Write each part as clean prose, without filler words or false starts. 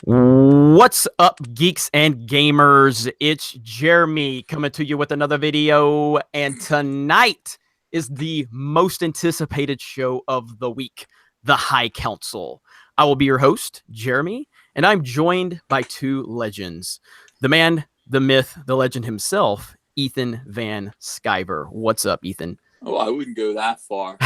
What's up, geeks and gamers? It's Jeremy coming to you with another video, and tonight is the most anticipated show of the week, The High Council. I will be your host, Jeremy, and I'm joined by two legends, the man, the myth, the legend himself, Ethan Van Sciver. What's up, Ethan? Oh, I wouldn't go that far.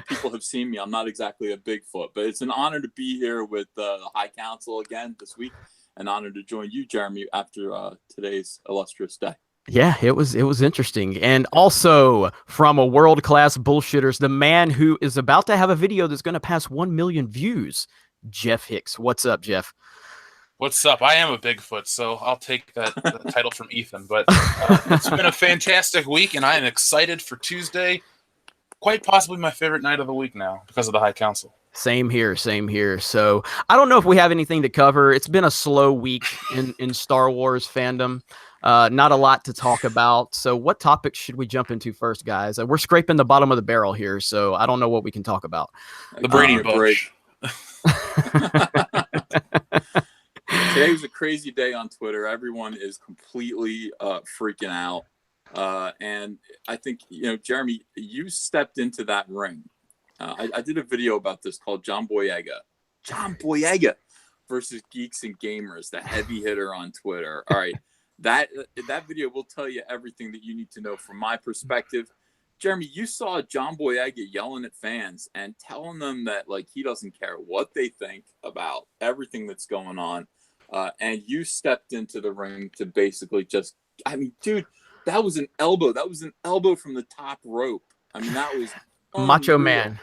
People have seen me. I'm not exactly a Bigfoot, but it's an honor to be here with the High Council again this week. An honor to join you, Jeremy, after today's illustrious day. Yeah, it was interesting. And also from a world-class bullshitters, the man who is about to have a video that's going to pass 1 million views, Jeff Hicks. What's up, Jeff? What's up? I am a Bigfoot, so I'll take that title from Ethan. But it's been a fantastic week, and I am excited for Tuesday. Quite possibly my favorite night of the week now because of the High Council. Same here, same here. So I don't know if we have anything to cover. It's been a slow week in Star Wars fandom. Not a lot to talk about. So what topics should we jump into first, guys? We're scraping the bottom of the barrel here, so I don't know what we can talk about. The Brady Bunch. Today was a crazy day on Twitter. Everyone is completely freaking out. And I think, Jeremy, you stepped into that ring. I did a video about this called John Boyega versus Geeks and Gamers, the heavy hitter on Twitter. All right. That video will tell you everything that you need to know from my perspective. Jeremy, you saw John Boyega yelling at fans and telling them that, like, he doesn't care what they think about everything that's going on. And you stepped into the ring to basically dude, that was an elbow. That was an elbow from the top rope. I mean, that was Macho Man.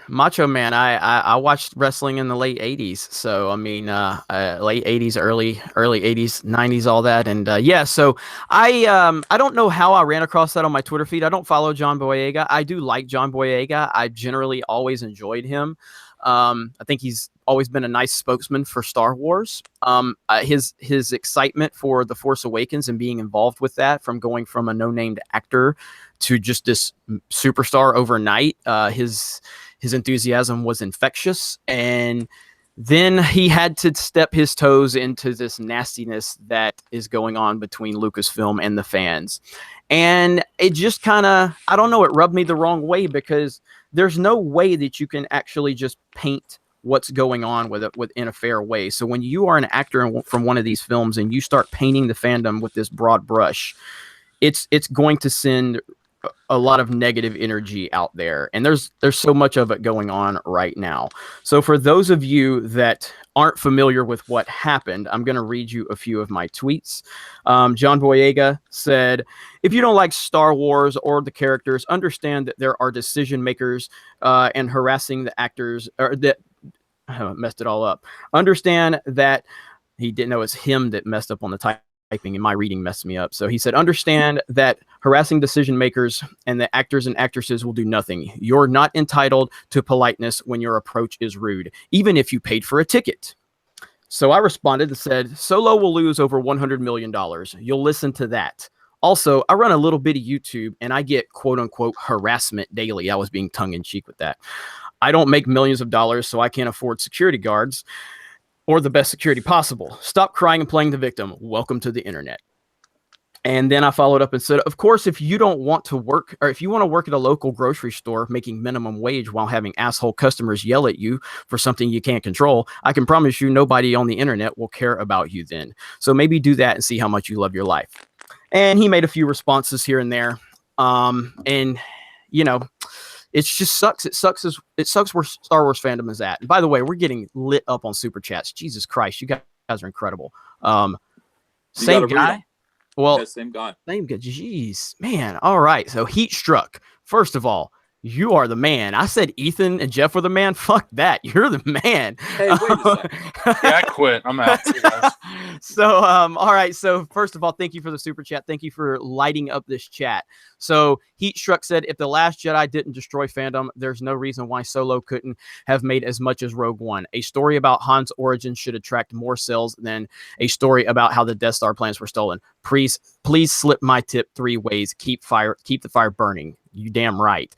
I watched wrestling in the late 80s. So, I mean, late 80s, early 80s, 90s, all that. And yeah, so I don't know how I ran across that on my Twitter feed. I don't follow John Boyega. I do like John Boyega. I generally always enjoyed him. I think he's always been a nice spokesman for Star Wars. His excitement for The Force Awakens and being involved with that, from going from a no-named actor to just this superstar overnight, his enthusiasm was infectious. And then he had to step his toes into this nastiness that is going on between Lucasfilm and the fans. And it just kind of, I don't know, it rubbed me the wrong way, because there's no way that you can actually just paint what's going on with it in a fair way. So when you are an actor from one of these films and you start painting the fandom with this broad brush, it's going to send a lot of negative energy out there, and there's so much of it going on right now. So for those of you that aren't familiar with what happened, I'm going to read you a few of my tweets. John Boyega said, "If you don't like Star Wars or the characters, understand that there are decision makers and harassing the actors, or that messed it all up. Understand that." He didn't know it's him that messed up on the typing, and my reading messed me up. So he said, "Understand that harassing decision makers and the actors and actresses will do nothing. You're not entitled to politeness when your approach is rude, even if you paid for a ticket." So I responded and said, "Solo will lose over $100 million. You'll listen to that. Also, I run a little bit of YouTube and I get quote unquote harassment daily." I was being tongue in cheek with that. "I don't make millions of dollars, so I can't afford security guards or the best security possible. Stop crying and playing the victim. Welcome to the internet." And then I followed up and said, "Of course, if you don't want to work, or if you want to work at a local grocery store making minimum wage while having asshole customers yell at you for something you can't control, I can promise you nobody on the internet will care about you then. So maybe do that and see how much you love your life." And he made a few responses here and there. And, you know, it just sucks. It sucks where Star Wars fandom is at. And by the way, we're getting lit up on super chats. Jesus Christ, you guys are incredible. Same guy. Well, yeah, same guy. Jeez, man. All right. So Heat Struck. First of all, you are the man. I said Ethan and Jeff were the man. Fuck that. You're the man. Hey, wait a second. Yeah, I quit. I'm out. So, all right. So first of all, thank you for the super chat. Thank you for lighting up this chat. So Heat Struck said, "If The Last Jedi didn't destroy fandom, there's no reason why Solo couldn't have made as much as Rogue One. A story about Han's origin should attract more sales than a story about how the Death Star plans were stolen. Please slip my tip 3 ways. Keep the fire burning. You damn right.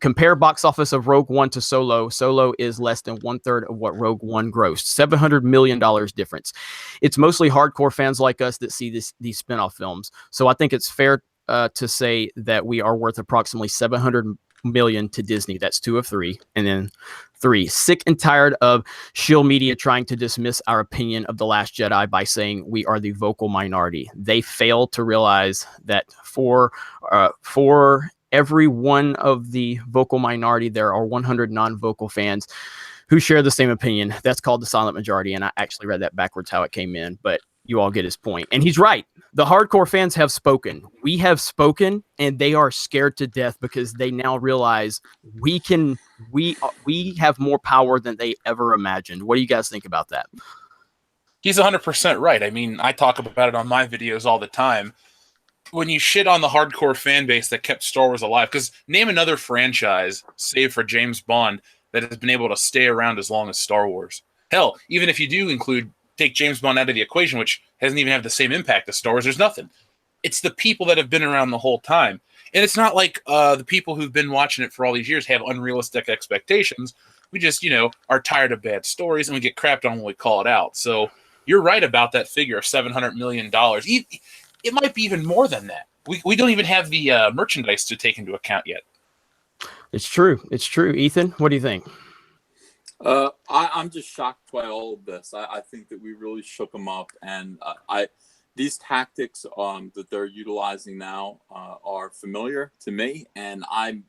Compare box office of Rogue One to Solo. Solo is less than 1/3 of what Rogue One grossed. $700 million difference. It's mostly hardcore fans like us that see these spinoff films. So I think it's fair to say that we are worth approximately $700 million to Disney. That's 2 of 3. And then 3, sick and tired of shill media trying to dismiss our opinion of The Last Jedi by saying we are the vocal minority. They fail to realize that for every one of the vocal minority, there are 100 non-vocal fans who share the same opinion. That's called the silent majority. And I actually read that backwards how it came in, but you all get his point. And he's right. The hardcore fans have spoken. We have spoken, and they are scared to death because they now realize we have more power than they ever imagined. What do you guys think about that? He's 100% right. I mean, I talk about it on my videos all the time. When you shit on the hardcore fan base that kept Star Wars alive, because name another franchise, save for James Bond, that has been able to stay around as long as Star Wars. Hell, even if you do take James Bond out of the equation, which hasn't even had the same impact as Star Wars, there's nothing. It's the people that have been around the whole time. And it's not like the people who've been watching it for all these years have unrealistic expectations. We just, are tired of bad stories, and we get crapped on when we call it out. So you're right about that figure of $700 million. It might be even more than that. We don't even have the merchandise to take into account yet. It's true. It's true. Ethan, what do you think? I'm just shocked by all of this. I think that we really shook them up, and these tactics that they're utilizing now are familiar to me, and I'm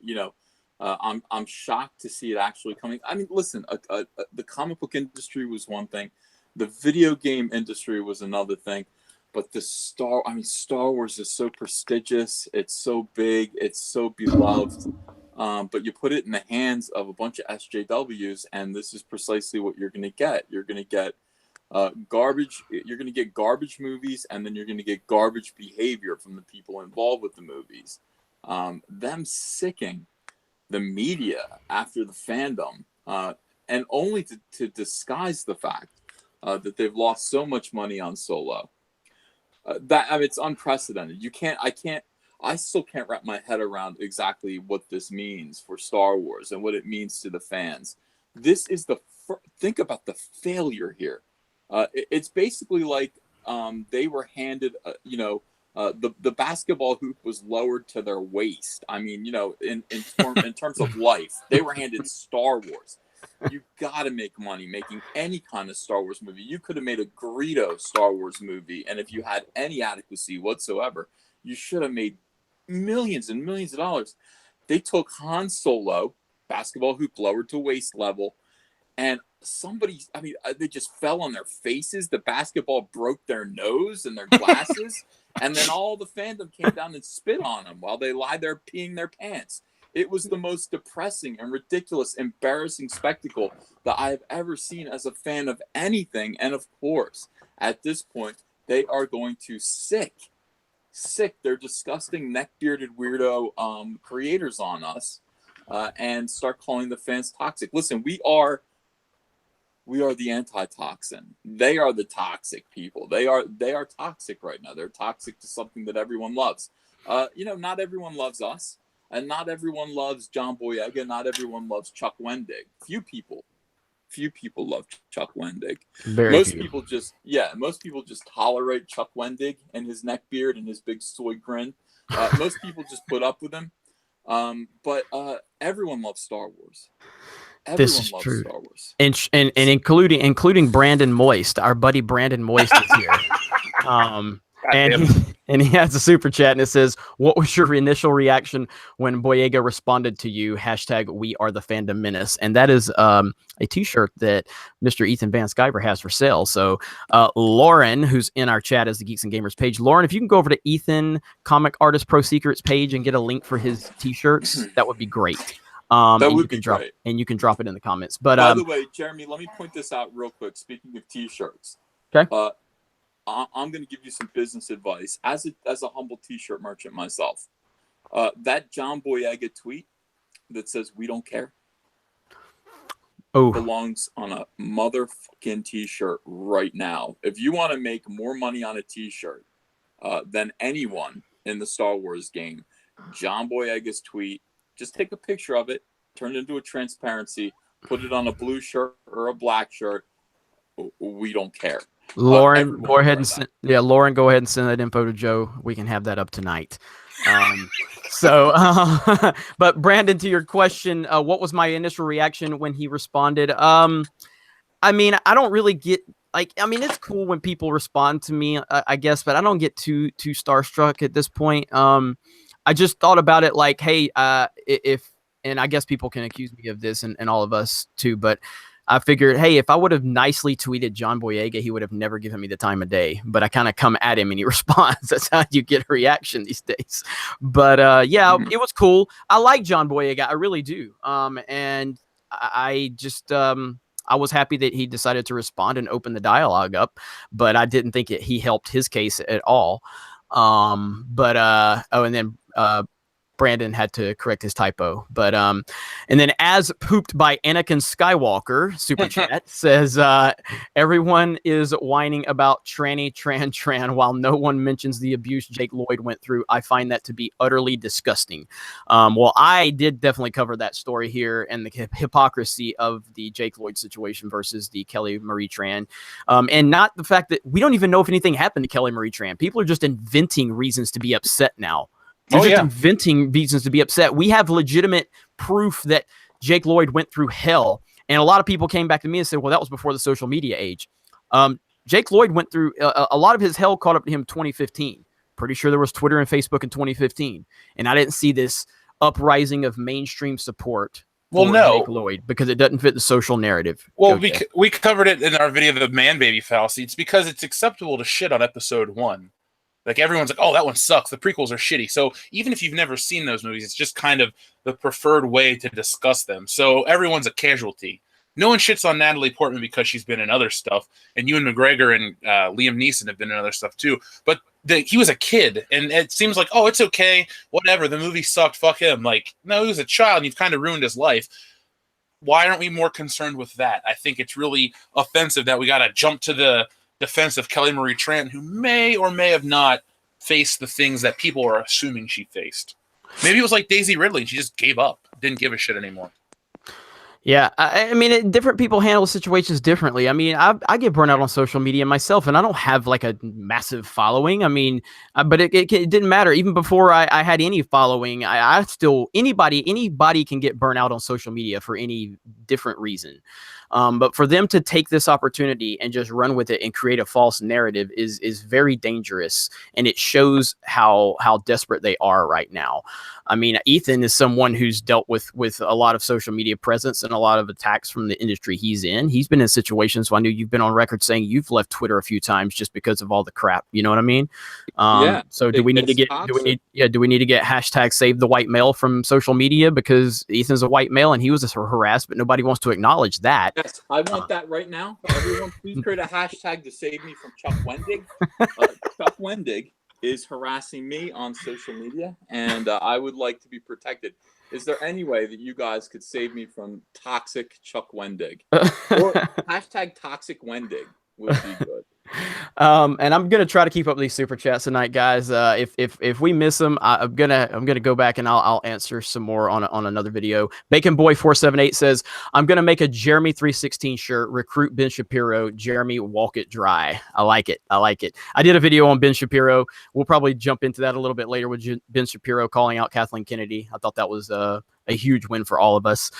shocked to see it actually coming. I mean, listen, the comic book industry was one thing, the video game industry was another thing, but Star Wars is so prestigious, it's so big, it's so beloved. But you put it in the hands of a bunch of SJWs, and this is precisely what you're going to get. You're going to get garbage. You're going to get garbage movies, and then you're going to get garbage behavior from the people involved with the movies. Them sicking the media after the fandom, and only to disguise the fact that they've lost so much money on Solo. It's unprecedented. I still can't wrap my head around exactly what this means for Star Wars and what it means to the fans. This is think about the failure here. It's basically like they were handed, the basketball hoop was lowered to their waist. I mean, in terms of life, they were handed Star Wars. You got to make money making any kind of Star Wars movie. You could have made a Greedo Star Wars movie, and if you had any adequacy whatsoever, you should have made millions and millions of dollars. They took Han Solo, basketball hoop lowered to waist level, and they just fell on their faces. The basketball broke their nose and their glasses, and then all the fandom came down and spit on them while they lie there peeing their pants. It was the most depressing and ridiculous, embarrassing spectacle that I have ever seen as a fan of anything. And of course, at this point, they are going to sick their disgusting neck-bearded weirdo creators on us and start calling the fans toxic. Listen, we are the antitoxin. They are the toxic people. They are toxic right now. They're toxic to something that everyone loves. Not everyone loves us, and not everyone loves John Boyega. Not everyone loves Chuck Wendig. Few people love Chuck Wendig. Most people just tolerate Chuck Wendig and his neck beard and his big soy grin. Most people just put up with him. But everyone loves Star Wars. This is true. Star Wars. And including Brandon Moist. Our buddy Brandon Moist is here. And he has a super chat, and it says, "What was your initial reaction when Boyega responded to you? # We are the fandom menace." And that is a t-shirt that Mr. Ethan Van Sciver has for sale. So Lauren, who's in our chat as the Geeks and Gamers page, Lauren, if you can go over to Ethan Comic Artist Pro Secrets page and get a link for his t-shirts, that would be great. That would be great. And you can drop it in the comments. But by the way, Jeremy, let me point this out real quick. Speaking of t-shirts, okay. I'm going to give you some business advice as a humble t-shirt merchant myself. That John Boyega tweet that says "We don't care" belongs on a motherfucking t-shirt right now. If you want to make more money on a t-shirt than anyone in the Star Wars game, John Boyega's tweet Just take a picture of it, turn it into a transparency, put it on a blue shirt or a black shirt. We don't care. Lauren, go ahead and send, Lauren, go ahead and send that info to Joe. We can have that up tonight. But Brandon, to your question, what was my initial reaction when he responded? I mean, I don't really get it's cool when people respond to me, I guess, but I don't get too starstruck at this point. I just thought about it like, hey, and I guess people can accuse me of this and all of us too, but I figured, hey, if I would have nicely tweeted John Boyega, he would have never given me the time of day. But I kind of come at him and he responds. That's how you get a reaction these days. But it was cool. I like John Boyega. I really do. And I just I was happy that he decided to respond and open the dialogue up. But I didn't think he helped his case at all. And then Brandon had to correct his typo, but and then as pooped by Anakin Skywalker, super chat says everyone is whining about tranny tran while no one mentions the abuse Jake Lloyd went through. I find that to be utterly disgusting. Well, I did definitely cover that story here and the hypocrisy of the Jake Lloyd situation versus the Kelly Marie Tran, and not the fact that we don't even know if anything happened to Kelly Marie Tran. People are just inventing reasons to be upset now. They're just inventing reasons to be upset. We have legitimate proof that Jake Lloyd went through hell. And a lot of people came back to me and said, well, that was before the social media age. Jake Lloyd went through a lot of his hell caught up to him in 2015. Pretty sure there was Twitter and Facebook in 2015. And I didn't see this uprising of mainstream support for Jake Lloyd because it doesn't fit the social narrative. Well, we covered it in our video of the man baby fallacy. It's because it's acceptable to shit on episode 1. Like, everyone's like, oh, that one sucks. The prequels are shitty. So even if you've never seen those movies, it's just kind of the preferred way to discuss them. So everyone's a casualty. No one shits on Natalie Portman because she's been in other stuff. And Ewan McGregor and Liam Neeson have been in other stuff too. But he was a kid. And it seems like, oh, it's okay. Whatever. The movie sucked. Fuck him. Like, no, he was a child and you've kind of ruined his life. Why aren't we more concerned with that? I think it's really offensive that we got to jump to the defense of Kelly Marie Tran, who may or may have not faced the things that people are assuming she faced. Maybe it was like Daisy Ridley. She just gave up, didn't give a shit anymore. Yeah, I mean, different people handle situations differently. I mean, I get burnt out on social media myself, and I don't have like a massive following. I mean, but it didn't matter. Even before I had any following, I still, anybody can get burnt out on social media for any different reason. But for them to take this opportunity and just run with it and create a false narrative is very dangerous, and it shows how desperate they are right now. I mean, Ethan is someone who's dealt with a lot of social media presence and a lot of attacks from the industry he's in. He's been in situations where I know you've been on record saying you've left Twitter a few times just because of all the crap. You know what I mean? So do we need to get hashtag save the white male from social media because Ethan's a white male and he was harassed, but nobody wants to acknowledge that. Yes, I want that right now. Everyone, please create a hashtag to save me from Chuck Wendig. Chuck Wendig is harassing me on social media, and I would like to be protected. Is there any way that you guys could save me from toxic Chuck Wendig? Or hashtag toxic Wendig would be good. And I'm gonna try to keep up these super chats tonight, guys. If we miss them, I'm gonna go back and I'll answer some more on another video. Bacon Boy 478 says I'm gonna make a Jeremy 316 shirt. Recruit Ben Shapiro. Jeremy, walk it dry. I like it. I did a video on Ben Shapiro. We'll probably jump into that a little bit later with Ben Shapiro calling out Kathleen Kennedy. I thought that was a huge win for all of us.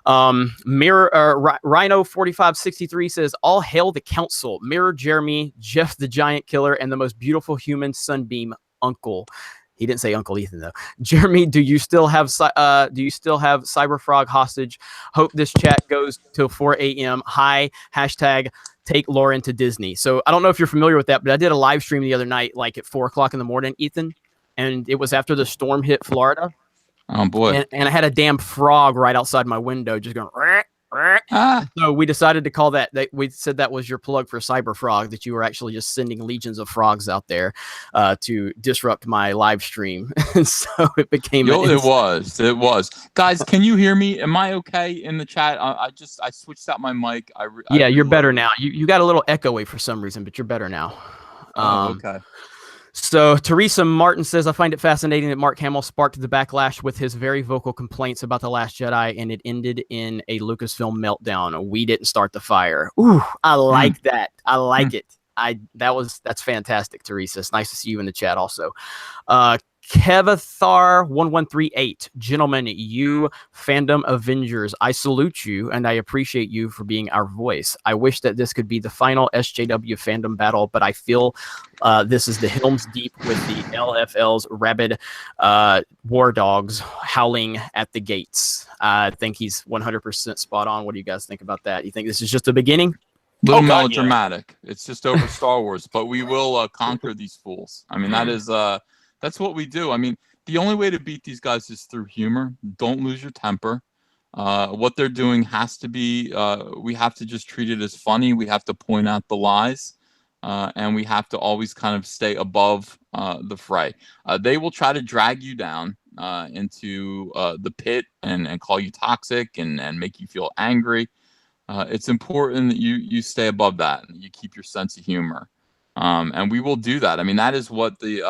Rhino 4563 says all hail the council. Mirror Jeremy, Jeff the Giant Killer, and the most beautiful human Sunbeam Uncle. He didn't say Uncle Ethan though. Jeremy, do you still have Cyberfrog hostage? Hope this chat goes till 4 a.m. Hi, hashtag take Lauren to Disney. So I don't know if you're familiar with that, but I did a live stream the other night, like at 4 o'clock in the morning, Ethan, and it was after the storm hit Florida. Oh boy! And I had a damn frog right outside my window, just going. So we decided to call that. We said that was your plug for Cyberfrog. That you were actually just sending legions of frogs out there to disrupt my live stream. So it became. It was. Guys, can you hear me? Am I okay in the chat? I switched out my mic. You're better now. You got a little echoey for some reason, but you're better now. Okay. So Teresa Martin says, I find it fascinating that Mark Hamill sparked the backlash with his very vocal complaints about The Last Jedi, and it ended in a Lucasfilm meltdown. We didn't start the fire. Ooh, I like that. I like it. That's fantastic, Teresa. It's nice to see you in the chat also. Kevathar1138, gentlemen, you fandom Avengers, I salute you and I appreciate you for being our voice. I wish that this could be the final SJW fandom battle, but I feel this is the Helm's Deep with the LFL's rabid war dogs howling at the gates. I think he's 100% spot on. What do you guys think about that? You think this is just the beginning? Little melodramatic. It's just over Star Wars, but we will conquer these fools. I mean, that's what we do. I mean, the only way to beat these guys is through humor. Don't lose your temper. What they're doing has to be, we have to just treat it as funny. We have to point out the lies. And we have to always kind of stay above the fray. They will try to drag you down into the pit and call you toxic and make you feel angry. It's important that you stay above that and you keep your sense of humor. And we will do that. I mean, that is what the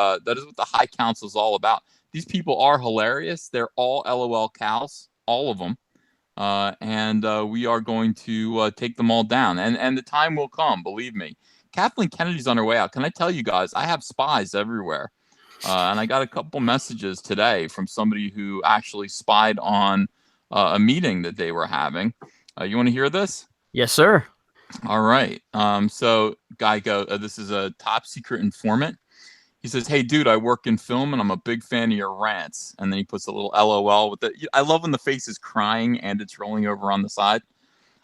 High Council is all about. These people are hilarious. They're all LOL cows, all of them. And we are going to take them all down. And the time will come, believe me. Kathleen Kennedy's on her way out. Can I tell you guys, I have spies everywhere. And I got a couple messages today from somebody who actually spied on a meeting that they were having. You want to hear this? Yes, sir. All right. So guy this is a top secret informant. He says, hey, dude, I work in film and I'm a big fan of your rants. And then he puts a little LOL with it. I love when the face is crying and it's rolling over on the side.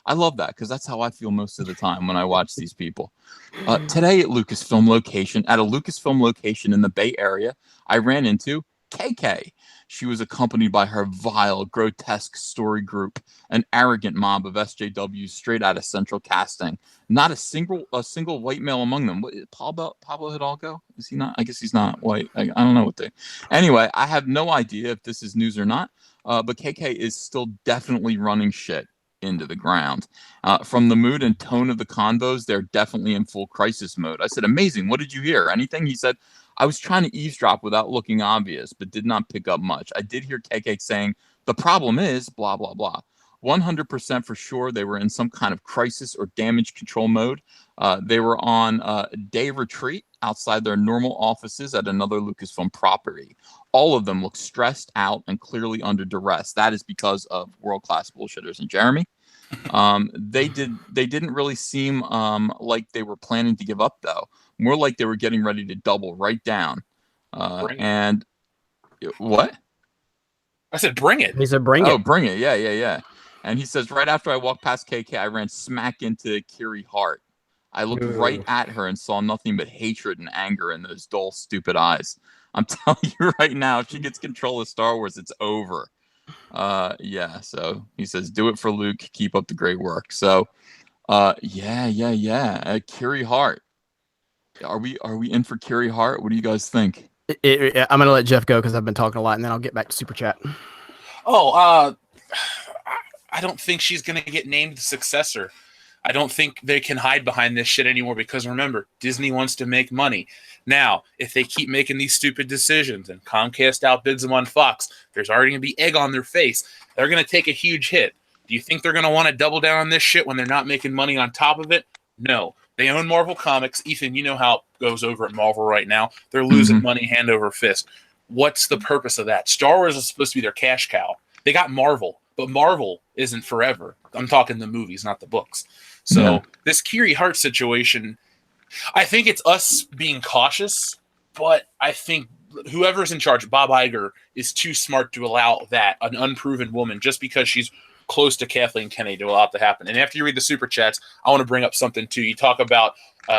I love that because that's how I feel most of the time when I watch these people. Today at a Lucasfilm location in the Bay Area, I ran into KK. She was accompanied by her vile, grotesque story group, an arrogant mob of SJWs straight out of Central Casting. Not a single white male among them. Pablo Hidalgo? Is he not? I guess he's not white. I don't know what they. Anyway, I have no idea if this is news or not. But KK is still definitely running shit into the ground. From the mood and tone of the convos, they're definitely in full crisis mode. I said, amazing. What did you hear? Anything? He said, I was trying to eavesdrop without looking obvious, but did not pick up much. I did hear KK saying, the problem is blah, blah, blah. 100% for sure they were in some kind of crisis or damage control mode. They were on a day retreat outside their normal offices at another Lucasfilm property. All of them look stressed out and clearly under duress. That is because of world-class bullshitters. And Jeremy, they didn't really seem like they were planning to give up, though. More like they were getting ready to double right down. And what? I said, bring it. He said, bring it. Oh, bring it. Yeah. And he says, right after I walked past KK, I ran smack into Kiri Hart. I looked right at her and saw nothing but hatred and anger in those dull, stupid eyes. I'm telling you right now, if she gets control of Star Wars, it's over. Yeah. So he says, do it for Luke. Keep up the great work. So, yeah. Kiri Hart. Are we in for Kiri Hart? What do you guys think? I'm going to let Jeff go because I've been talking a lot, and then I'll get back to Super Chat. I don't think she's going to get named the successor. I don't think they can hide behind this shit anymore because, remember, Disney wants to make money. Now, if they keep making these stupid decisions and Comcast outbids them on Fox, there's already going to be egg on their face. They're going to take a huge hit. Do you think they're going to want to double down on this shit when they're not making money on top of it? No. They own Marvel Comics. Ethan, you know how it goes over at Marvel right now. They're losing money hand over fist. What's the purpose of that? Star Wars is supposed to be their cash cow. They got Marvel, but Marvel isn't forever. I'm talking the movies, not the books. So this Kiri Hart situation, I think it's us being cautious, but I think whoever's in charge, Bob Iger, is too smart to allow that, an unproven woman, just because she's close to Kathleen Kennedy to allow it to happen. And after you read the super chats, I want to bring up something too. You talk about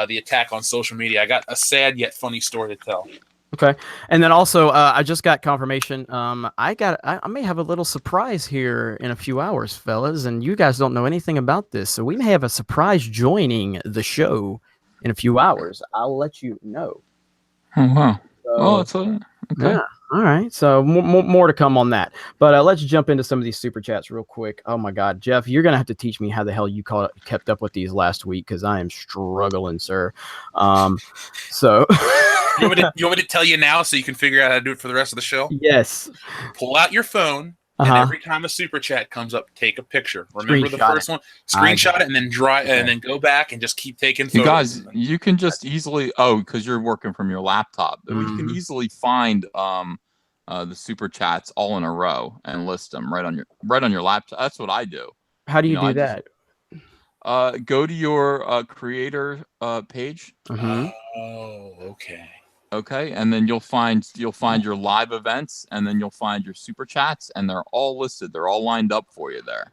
the attack on social media. I got a sad yet funny story to tell. Okay. And then also, I just got confirmation. I may have a little surprise here in a few hours, fellas, and you guys don't know anything about this. So we may have a surprise joining the show in a few hours. I'll let you know. Oh, wow. So, Okay. Yeah. All right. So more to come on that. But let's jump into some of these super chats real quick. Oh my God, Jeff, you're gonna have to teach me how the hell you kept up with these last week because I am struggling, sir. So You want me to tell you now so you can figure out how to do it for the rest of the show? yes. Pull out your phone, and every time a super chat comes up, take a picture. Remember the first one? Screenshot it, and then and then go back and just keep taking photos. You guys, you can just easily because you're working from your laptop. You can easily find the super chats all in a row and list them right on your laptop. That's what I do. How do you do that? Go to your creator page. Oh, okay. Okay, and then you'll find your live events, and then you'll find your super chats, and they're all listed. They're all lined up for you there.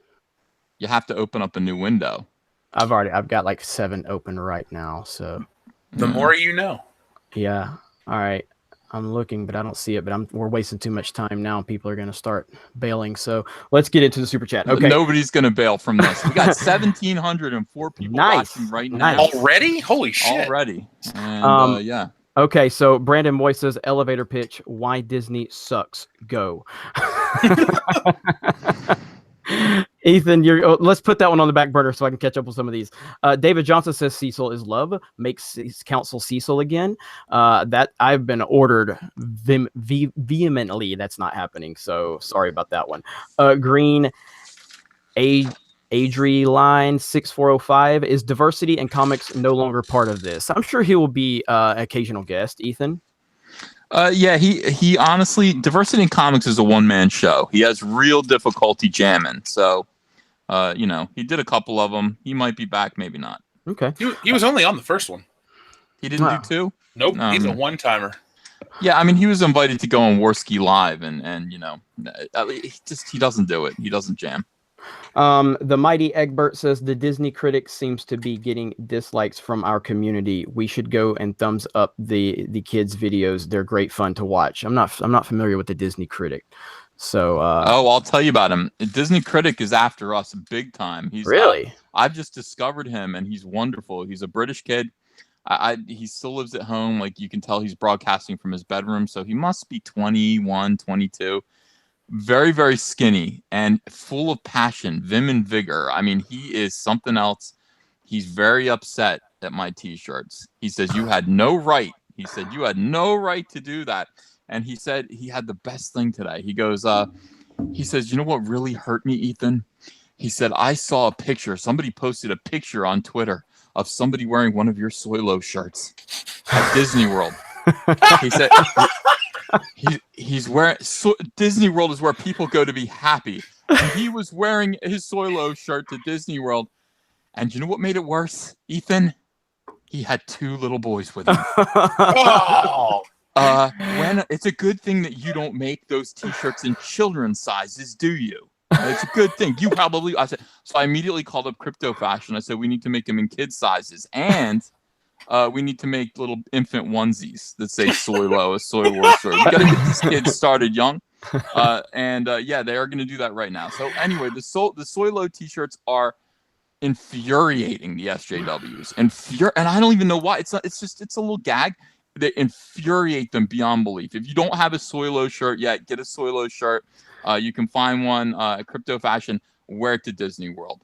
You have to open up a new window. I've got like 7 open right now. So the more you know. Yeah. All right. I'm looking, but I don't see it. But we're wasting too much time now. People are going to start bailing. So let's get into the super chat. Okay. Nobody's going to bail from this. We got 1,704 people watching right now. Already? Holy shit! Already. And yeah. Okay, so Brandon Moy says elevator pitch. Why Disney sucks. Go. Ethan, let's put that one on the back burner so I can catch up with some of these. David Johnson says Cecil is love. Makes Council Cecil again. That I've been ordered vehemently. That's not happening. So sorry about that one. Green Adri line 6405 is diversity in comics no longer part of this. I'm sure he will be an occasional guest. Ethan. Yeah, he honestly, diversity in comics is a one-man show. He has real difficulty jamming. So, he did a couple of them. He might be back, maybe not. Okay. He was only on the first one. He didn't do 2? Nope. He's a one-timer. Yeah, I mean, he was invited to go on Warski Live, and he doesn't do it. He doesn't jam. The mighty Egbert says the Disney critic seems to be getting dislikes from our community. We should go and thumbs up the kids' videos. They're great fun to watch. I'm not familiar with the Disney critic. So I'll tell you about him. Disney critic is after us big time. He's really I've just discovered him, and he's wonderful. He's a British kid. He still lives at home. Like, you can tell he's broadcasting from his bedroom, so he must be 21, 22. Very, very skinny and full of passion, vim and vigor. I mean, he is something else. He's very upset at my T-shirts. He says, you had no right. He said, you had no right to do that. And he said he had the best thing today. He goes, he says, you know what really hurt me, Ethan? He said, I saw a picture. Somebody posted a picture on Twitter of somebody wearing one of your Soilo shirts at Disney World. He said... He's wearing Disney World is where people go to be happy. And he was wearing his Soilo shirt to Disney World, and you know what made it worse, Ethan? He had 2 little boys with him. When it's a good thing that you don't make those T-shirts in children's sizes, do you? It's a good thing. You probably. I said so. I immediately called up Crypto Fashion. I said we need to make them in kids sizes, and we need to make little infant onesies that say Soilo, a Soy Wars shirt. We got to get these kids started young. Yeah, they are going to do that right now. So anyway, the Soilo T-shirts are infuriating the SJWs. And I don't even know why. It's a little gag. They infuriate them beyond belief. If you don't have a Soilo shirt yet, get a Soilo shirt. You can find one at Crypto Fashion. Wear it to Disney World.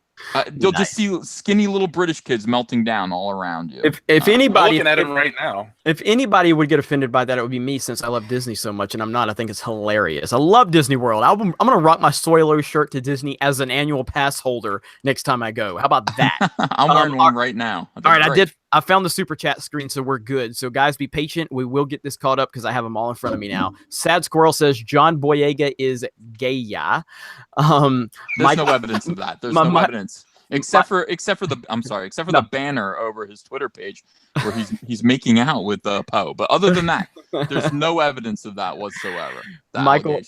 You'll just see skinny little British kids melting down all around you. If anybody, looking at him right now, if anybody would get offended by that, it would be me, since I love Disney so much, and I'm not. I think it's hilarious. I love Disney World. I'm gonna rock my Soilo shirt to Disney as an annual pass holder next time I go. How about that? I'm wearing one right now. All right, I found the super chat screen, so we're good. So guys, be patient. We will get this caught up because I have them all in front of me now. Sad Squirrel says John Boyega is gay. There's no evidence of that. There's no evidence. Except for the banner over his Twitter page where he's making out with Poe. But other than that, there's no evidence of that whatsoever. Michael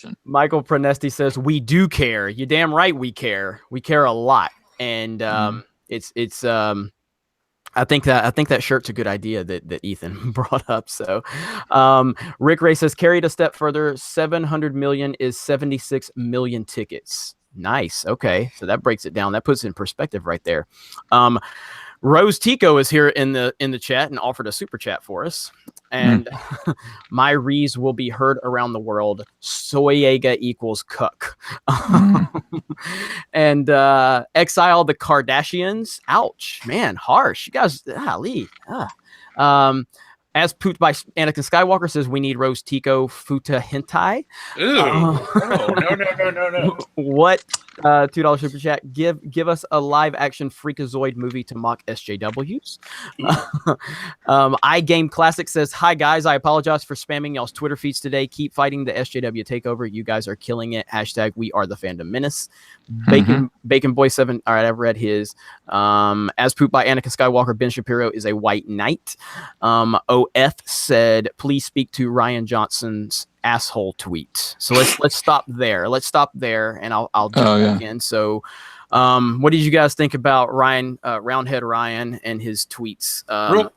Prenesti says we do care. You damn right we care. We care a lot, and it's I think that shirt's a good idea that Ethan brought up. So, Rick Ray says carried a step further. 700 million is 76 million tickets. Nice. Okay. So that breaks it down. That puts it in perspective right there. Rose Tico is here in the chat and offered a super chat for us. And my rees will be heard around the world. Soyega equals cuck. And exile the Kardashians. Ouch, man, harsh. You guys, Lee. As pooped by Anakin Skywalker says, we need Rose Tico Futa Hentai. Ooh, no. What $2 super chat? Give us a live action Freakazoid movie to mock SJWs. iGame Classic says, hi guys, I apologize for spamming y'all's Twitter feeds today. Keep fighting the SJW takeover. You guys are killing it. Hashtag we are the fandom menace. Bacon Boy 7. All right, I've read his. As pooped by Anakin Skywalker, Ben Shapiro is a white knight. OF said, please speak to Ryan Johnson's asshole tweet. So let's stop there. And I'll do it again. So what did you guys think about Ryan, Roundhead Ryan, and his tweets?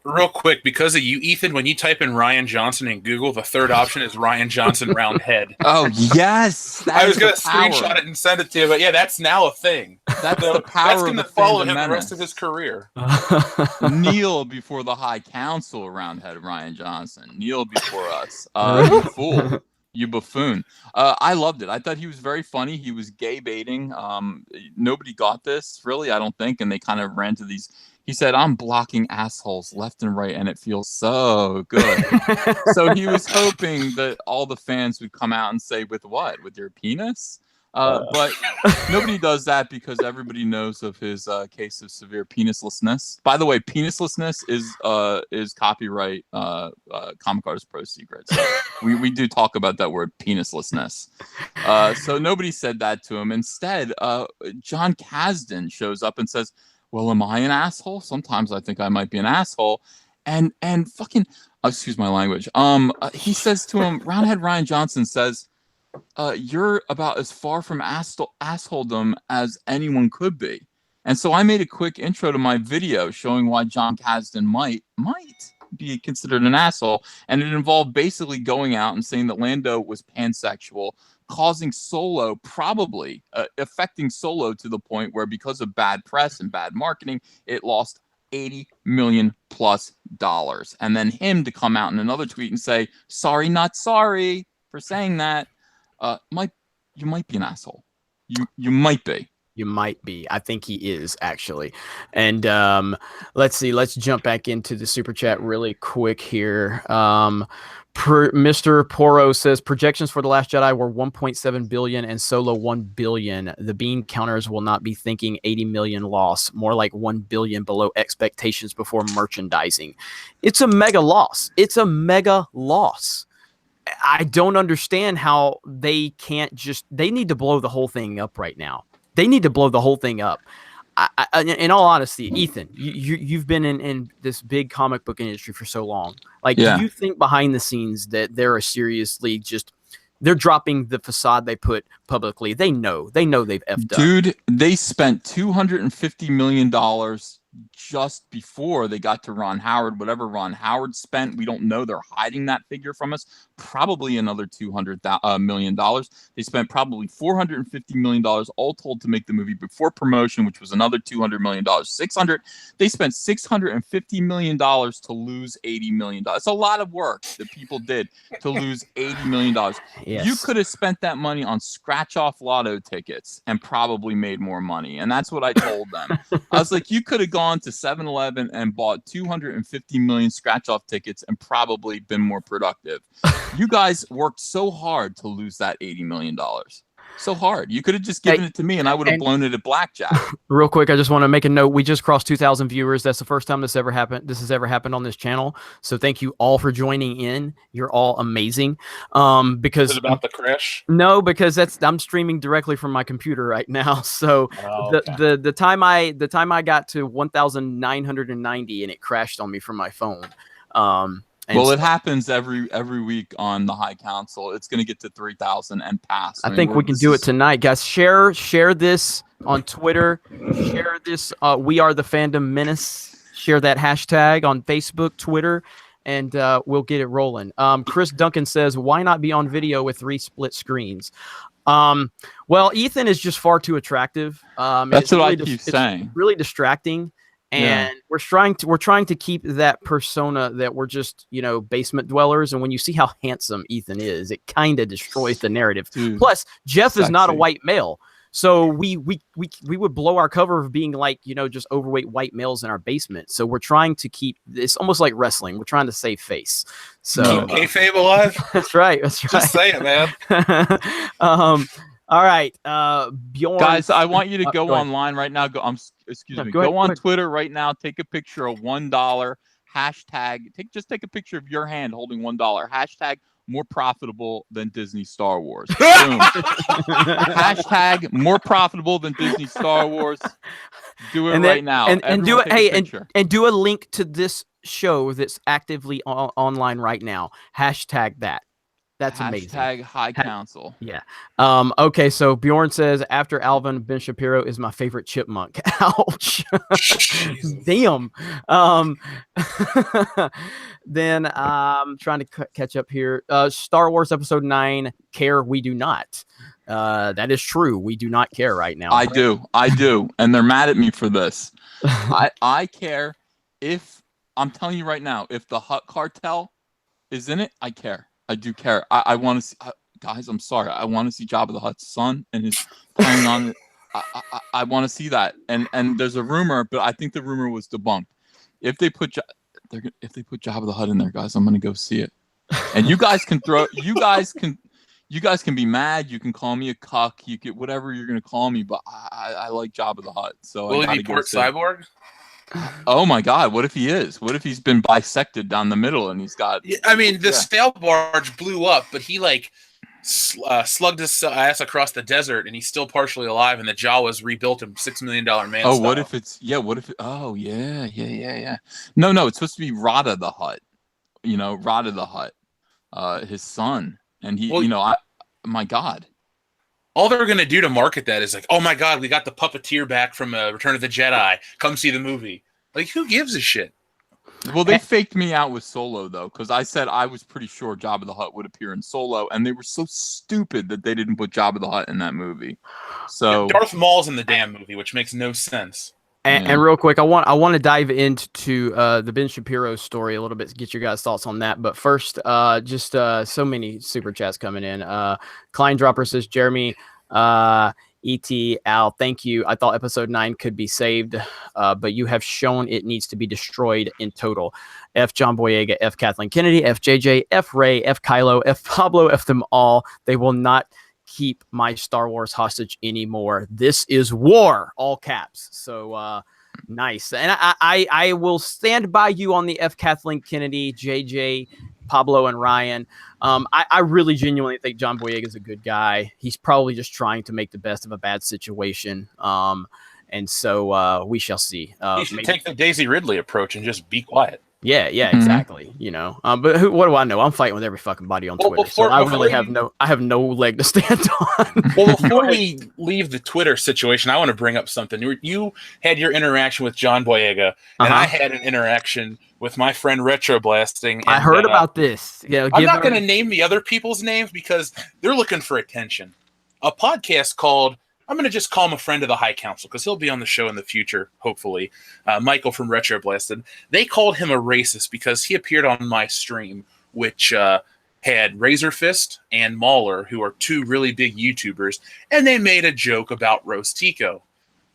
Real quick, because of you, Ethan, when you type in Ryan Johnson in Google, the third option is Ryan Johnson Roundhead. Oh yes, I was gonna screenshot it and send it to you, but yeah, that's now a thing. That's the power. That's of gonna the follow fandom him menace. the rest of his career. Kneel before the High Council, Roundhead Ryan Johnson. Kneel before us. You fool. You buffoon. I loved it. I thought he was very funny. He was gay baiting. Nobody got this, really, I don't think. And they kind of ran to these. He said, I'm blocking assholes left and right, and it feels so good. So he was hoping that all the fans would come out and say, with what? With your penis? But nobody does that because everybody knows of his case of severe penislessness. By the way, penislessness is copyright Comic Artist Pro secret. So we do talk about that word, penislessness. So nobody said that to him. Instead, John Kasdan shows up and says, well, am I an asshole? Sometimes I think I might be an asshole. And fucking, excuse my language. He says to him, Roundhead Ryan Johnson says, you're about as far from assholedom as anyone could be. And so I made a quick intro to my video showing why John Kasdan might be considered an asshole. And it involved basically going out and saying that Lando was pansexual, causing Solo, probably affecting Solo to the point where because of bad press and bad marketing, it lost $80 million plus. And then him to come out in another tweet and say, sorry, not sorry for saying that. You might be an asshole. You might be. You might be. I think he is, actually. And let's see. Let's jump back into the super chat really quick here. Mr. Poro says projections for The Last Jedi were 1.7 billion and Solo 1 billion. The bean counters will not be thinking 80 million loss, more like 1 billion below expectations before merchandising. It's a mega loss. I don't understand how they can't they need to blow the whole thing up right now. They need to blow the whole thing up. In all honesty, Ethan, you've been in this big comic book industry for so long. Like, do you think behind the scenes that they're seriously they're dropping the facade they put publicly? They know they've effed up. Dude, they spent $250 million just before they got to Ron Howard. Whatever Ron Howard spent, we don't know. They're hiding that figure from us. Probably another $200 million. They spent probably $450 million all told to make the movie before promotion, which was another $200 million. They spent $650 million to lose $80 million. It's a lot of work that people did to lose $80 million. Yes. You could have spent that money on scratch-off lotto tickets and probably made more money. And that's what I told them. I was like, you could have gone to 7-Eleven and bought 250 million scratch-off tickets and probably been more productive. You guys worked so hard to lose that $80 million. So hard. You could have just given it to me and I would have blown it at blackjack. Real quick, I just want to make a note. We just crossed 2,000 viewers. That's the first time this has ever happened on this channel. So thank you all for joining in. You're all amazing. Because is it about the crash? No, because I'm streaming directly from my computer right now. So the time I got to 1,990 and it crashed on me from my phone. Well, it happens every week on the High Council. It's going to get to 3,000 and pass. I think we can do it tonight, guys. Share this on Twitter. Share this. We are the fandom menace. Share that hashtag on Facebook, Twitter, and we'll get it rolling. Chris Duncan says, "Why not be on video with 3 split screens?" Well, Ethan is just far too attractive. That's what I keep saying. It's really distracting. And we're trying to keep that persona that we're just, basement dwellers. And when you see how handsome Ethan is, it kind of destroys the narrative. Dude, Plus, Jeff is not a sexy. white male. So we would blow our cover of being like, just overweight white males in our basement. So we're trying to keep, it's almost like wrestling. We're trying to save face. So Keep kayfabe alive. that's right. That's right. Just say it, man. All right. Bjorn. Guys, I want you to go go ahead. online right now. Excuse No, me. go ahead, Go on go ahead. Twitter right now. Take a picture of $1 hashtag. Take a picture of your hand holding $1 hashtag more profitable than Disney Star Wars. Boom. Hashtag more profitable than Disney Star Wars. Do it And then- right now. and do Everyone it. take a Hey, picture. and do a link to this show that's actively online right now. Hashtag that. That's amazing. Hashtag High Council. Okay, so Bjorn says after Alvin, Ben Shapiro is my favorite chipmunk. Ouch. Jesus. Damn. Then I'm trying to catch up here. Star Wars Episode 9. Care we do not. That is true. We do not care right now. I do, and they're mad at me for this. I care if I'm telling you right now, if the Hutt Cartel is in it, I care. I do care. I want to see, guys. I'm sorry. I want to see Jabba the Hutt's son and his playing on it. I want to see that. And there's a rumor, but I think the rumor was debunked. If they put Jabba the Hutt in there, guys, I'm gonna go see it. And you guys can be mad. You can call me a cuck. You get whatever you're gonna call me, but I like Jabba the Hutt. So Will I he be gotta go Port see it. Cyborg? Oh my God! What if he is? What if he's been bisected down the middle and he's got? Yeah, I mean, the Yeah. stale barge blew up, but he slugged his ass across the desert, and he's still partially alive. And the Jawas rebuilt him $6 million man. Oh, style. what if it's What if? Oh yeah. No, it's supposed to be Rada the Hutt. Rada the Hutt, his son, and he. Well, My God. all they're gonna do to market that is like, oh my God, we got the puppeteer back from Return of the Jedi. Come see the movie. Like, who gives a shit? Well, they faked me out with Solo though, because I said I was pretty sure Jabba the Hutt would appear in Solo, and they were so stupid that they didn't put Jabba the Hutt in that movie. So Darth Maul's in the damn movie, which makes no sense. And real quick, I want to dive into the Ben Shapiro story a little bit to get your guys' thoughts on that. But first, just so many super chats coming in. Klein Dropper says, Jeremy, E.T. Al, thank you. I thought episode 9 could be saved, but you have shown it needs to be destroyed in total. F. John Boyega, F. Kathleen Kennedy, F. JJ, F. Ray, F. Kylo, F. Pablo, F. them all. They will not keep my Star Wars hostage anymore. This is war, all caps. So nice. And I will stand by you on the F. Kathleen Kennedy, JJ, Pablo, and Ryan. I really genuinely think John Boyega is a good guy. He's probably just trying to make the best of a bad situation. And so we shall see. You should take the Daisy Ridley approach and just be quiet. Yeah, exactly. But what do I know? I'm fighting with every fucking body on Twitter, so I really have no leg to stand on. Well, before we leave the Twitter situation, I want to bring up something. You had your interaction with John Boyega, and I had an interaction with my friend Retro Blasting. I heard about this. I'm not going to name the other people's names because they're looking for attention. A podcast called, I'm going to just call him a friend of the High Council because he'll be on the show in the future, hopefully. Michael from Retro Blasted. They called him a racist because he appeared on my stream, which had Razor Fist and Mauler, who are two really big YouTubers, and they made a joke about Rose Tico.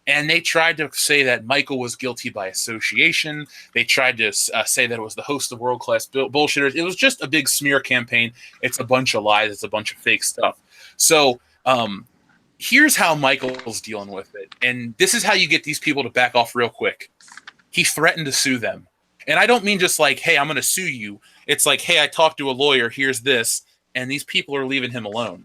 And they tried to say that Michael was guilty by association. They tried to say that it was the host of World Class Bullshitters. It was just a big smear campaign. It's a bunch of lies. It's a bunch of fake stuff. So, here's how Michael's dealing with it. And this is how you get these people to back off real quick. He threatened to sue them. And I don't mean just like, hey, I'm going to sue you. It's like, hey, I talked to a lawyer. Here's this. And these people are leaving him alone.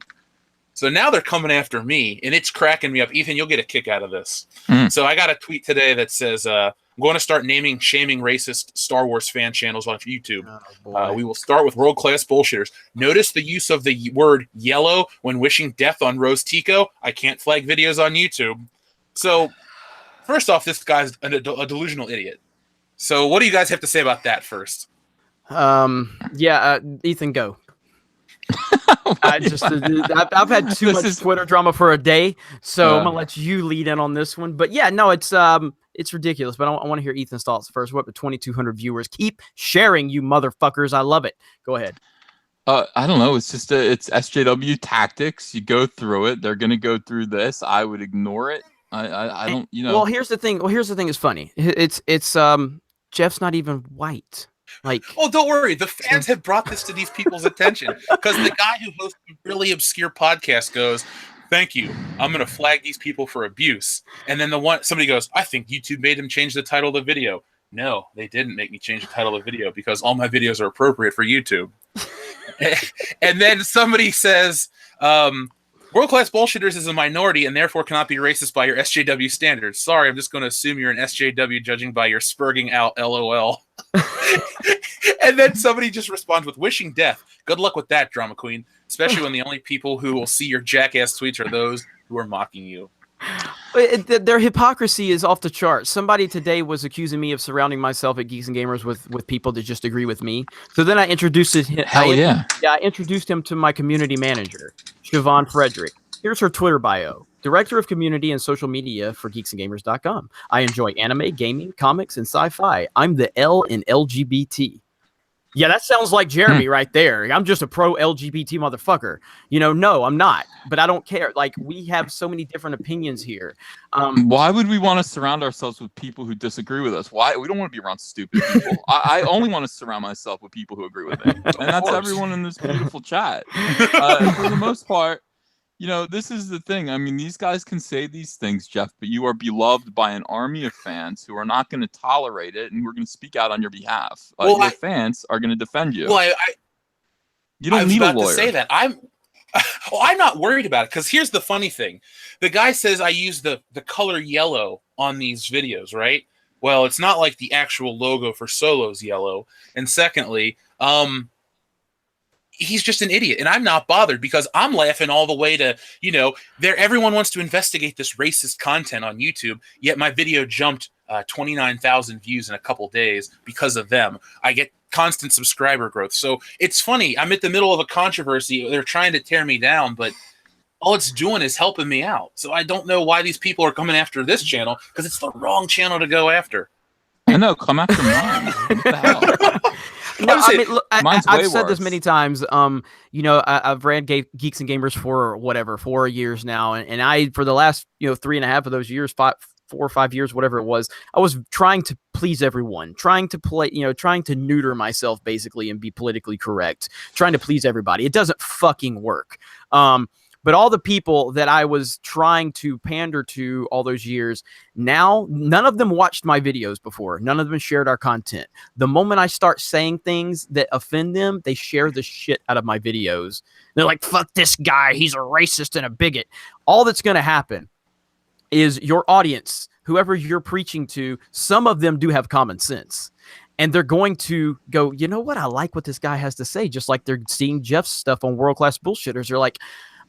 So now they're coming after me, and it's cracking me up. Ethan, you'll get a kick out of this. So I got a tweet today that says, I'm going to start shaming racist Star Wars fan channels on YouTube. We will start with World Class Bullshitters. Notice the use of the word yellow when wishing death on Rose Tico. I can't flag videos on YouTube. So first off, this guy's a delusional idiot. So what do you guys have to say about that first? Ethan, go. I've had too much Twitter drama for a day, so I'm gonna let you lead in on this one. But yeah, no, it's ridiculous. But I want to hear Ethan's thoughts first. We're up to 2,200 viewers. Keep sharing, you motherfuckers. I love it. Go ahead. I don't know. It's just it's SJW tactics. You go through it. They're gonna go through this. I would ignore it. I don't. Well, here's the thing. It's funny. It's Jeff's not even white. Like, oh, don't worry. The fans have brought this to these people's attention because the guy who hosts a really obscure podcast goes, "Thank you. I'm going to flag these people for abuse." And then somebody goes, "I think YouTube made him change the title of the video." No, they didn't make me change the title of the video because all my videos are appropriate for YouTube. And then somebody says, "World-class bullshitters is a minority and therefore cannot be racist by your SJW standards. Sorry, I'm just going to assume you're an SJW judging by your spurging out LOL." And then somebody just responds with wishing death. Good luck with that, drama queen. Especially when the only people who will see your jackass tweets are those who are mocking you. Their hypocrisy is off the charts. Somebody today was accusing me of surrounding myself at Geeks and Gamers with people that just agree with me. So then I introduced him. I introduced him to my community manager, Siobhan Frederick. Here's her Twitter bio. Director of Community and Social Media for geeksandgamers.com. I enjoy anime, gaming, comics, and sci-fi. I'm the L in LGBT. Yeah, that sounds like Jeremy right there. I'm just a pro-LGBT motherfucker. No, I'm not. But I don't care. Like, we have so many different opinions here. Why would we want to surround ourselves with people who disagree with us? Why? We don't want to be around stupid people. I only want to surround myself with people who agree with me. And that's everyone in this beautiful chat. For the most part, this is the thing. I mean, these guys can say these things, Jeff, but you are beloved by an army of fans who are not going to tolerate it, and we're going to speak out on your behalf. Your fans are going to defend you. Well, you don't need a lawyer. I was about to say that. I'm not worried about it, because here's the funny thing. The guy says I use the color yellow on these videos, right? Well, it's not like the actual logo for Solo's yellow. And secondly, he's just an idiot, and I'm not bothered because I'm laughing all the way to, everyone wants to investigate this racist content on YouTube, yet my video jumped 29,000 views in a couple days because of them. I get constant subscriber growth. So it's funny. I'm at the middle of a controversy. They're trying to tear me down, but all it's doing is helping me out. So I don't know why these people are coming after this channel, because it's the wrong channel to go after. I know. Come after mine. What the hell? No, I mean, look, I've said this many times. I've ran Geeks and Gamers for 4 years now, and I, for the last 3.5 of those years, 4 or 5 years, whatever it was, I was trying to please everyone, trying to neuter myself basically and be politically correct, trying to please everybody. It doesn't fucking work. But all the people that I was trying to pander to all those years, now none of them watched my videos before. None of them shared our content. The moment I start saying things that offend them, they share the shit out of my videos. They're like, "Fuck this guy. He's a racist and a bigot." All that's going to happen is your audience, whoever you're preaching to, some of them do have common sense. And they're going to go, "You know what? I like what this guy has to say." Just like they're seeing Jeff's stuff on World Class Bullshitters. They're like,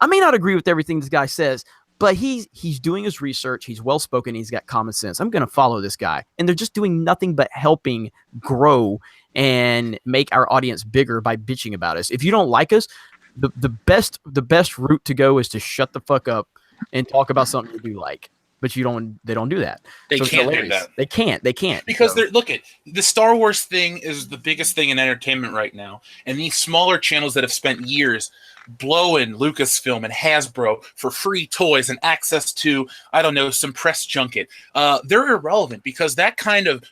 "I may not agree with everything this guy says, but he's doing his research. He's well-spoken. He's got common sense. I'm going to follow this guy." And they're just doing nothing but helping grow and make our audience bigger by bitching about us. If you don't like us, the best route to go is to shut the fuck up and talk about something you do like. But they don't do that. They can't do that. They can't. Because look at the Star Wars thing is the biggest thing in entertainment right now. And these smaller channels that have spent years blowing Lucasfilm and Hasbro for free toys and access to, I don't know, some press junket, they're irrelevant, because that kind of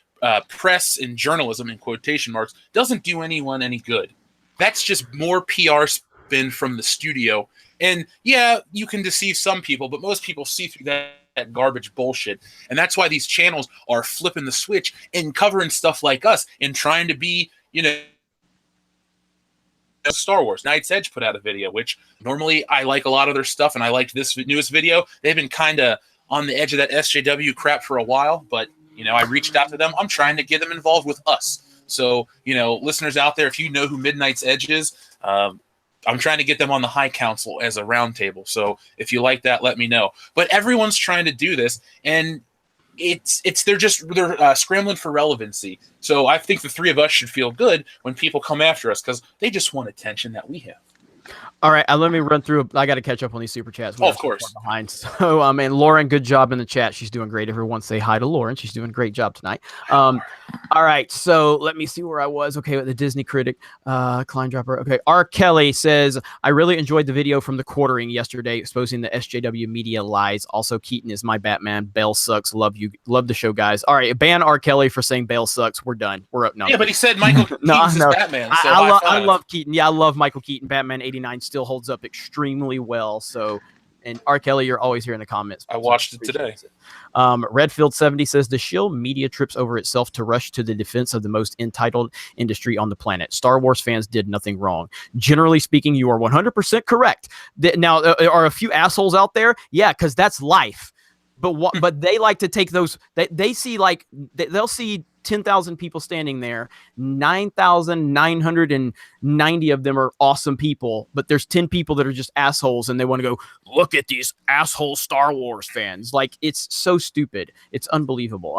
press and journalism, in quotation marks, doesn't do anyone any good. That's just more PR spin from the studio. And yeah, you can deceive some people, but most people see through that garbage bullshit. And that's why these channels are flipping the switch and covering stuff like us and trying to be, Star Wars. Knight's Edge put out a video, which normally I like a lot of their stuff, and I liked this newest video. They've been kind of on the edge of that SJW crap for a while, but I reached out to them. I'm trying to get them involved with us. So, listeners out there, if you know who Midnight's Edge is, I'm trying to get them on the High Council as a roundtable. So if you like that, let me know. But everyone's trying to do this, and they're scrambling for relevancy. So I think the three of us should feel good when people come after us, because they just want attention that we have. All right, let me run through. I got to catch up on these super chats. We Oh, are of so far course. behind. So, and Lauren, good job in the chat. She's doing great. Everyone say hi to Lauren. She's doing a great job tonight. All right, so let me see where I was. Okay, with the Disney critic, Klein Dropper. Okay, R. Kelly says, I really enjoyed the video from the quartering yesterday exposing the SJW media lies. Also, Keaton is my Batman. Bale sucks. Love you. Love the show, guys. All right, ban R. Kelly for saying Bale sucks. We're done. We're up. No, Yeah, but he said Michael Keaton's No, his no. Batman. So I love Keaton. Yeah, I love Michael Keaton. Batman 89 still holds up extremely well. So, and R. Kelly, you're always here in the comments. I watched it today. Redfield 70 says the shill media trips over itself to rush to the defense of the most entitled industry on the planet. Star Wars fans did nothing wrong. Generally speaking, you are 100% correct. Now, there are a few assholes out there. Yeah, because that's life. But they like to take those. They see like they'll see 10,000 people standing there. 9,990 of them are awesome people, but there's 10 people that are just assholes, and they want to go look at these asshole Star Wars fans. Like, it's so stupid. It's unbelievable.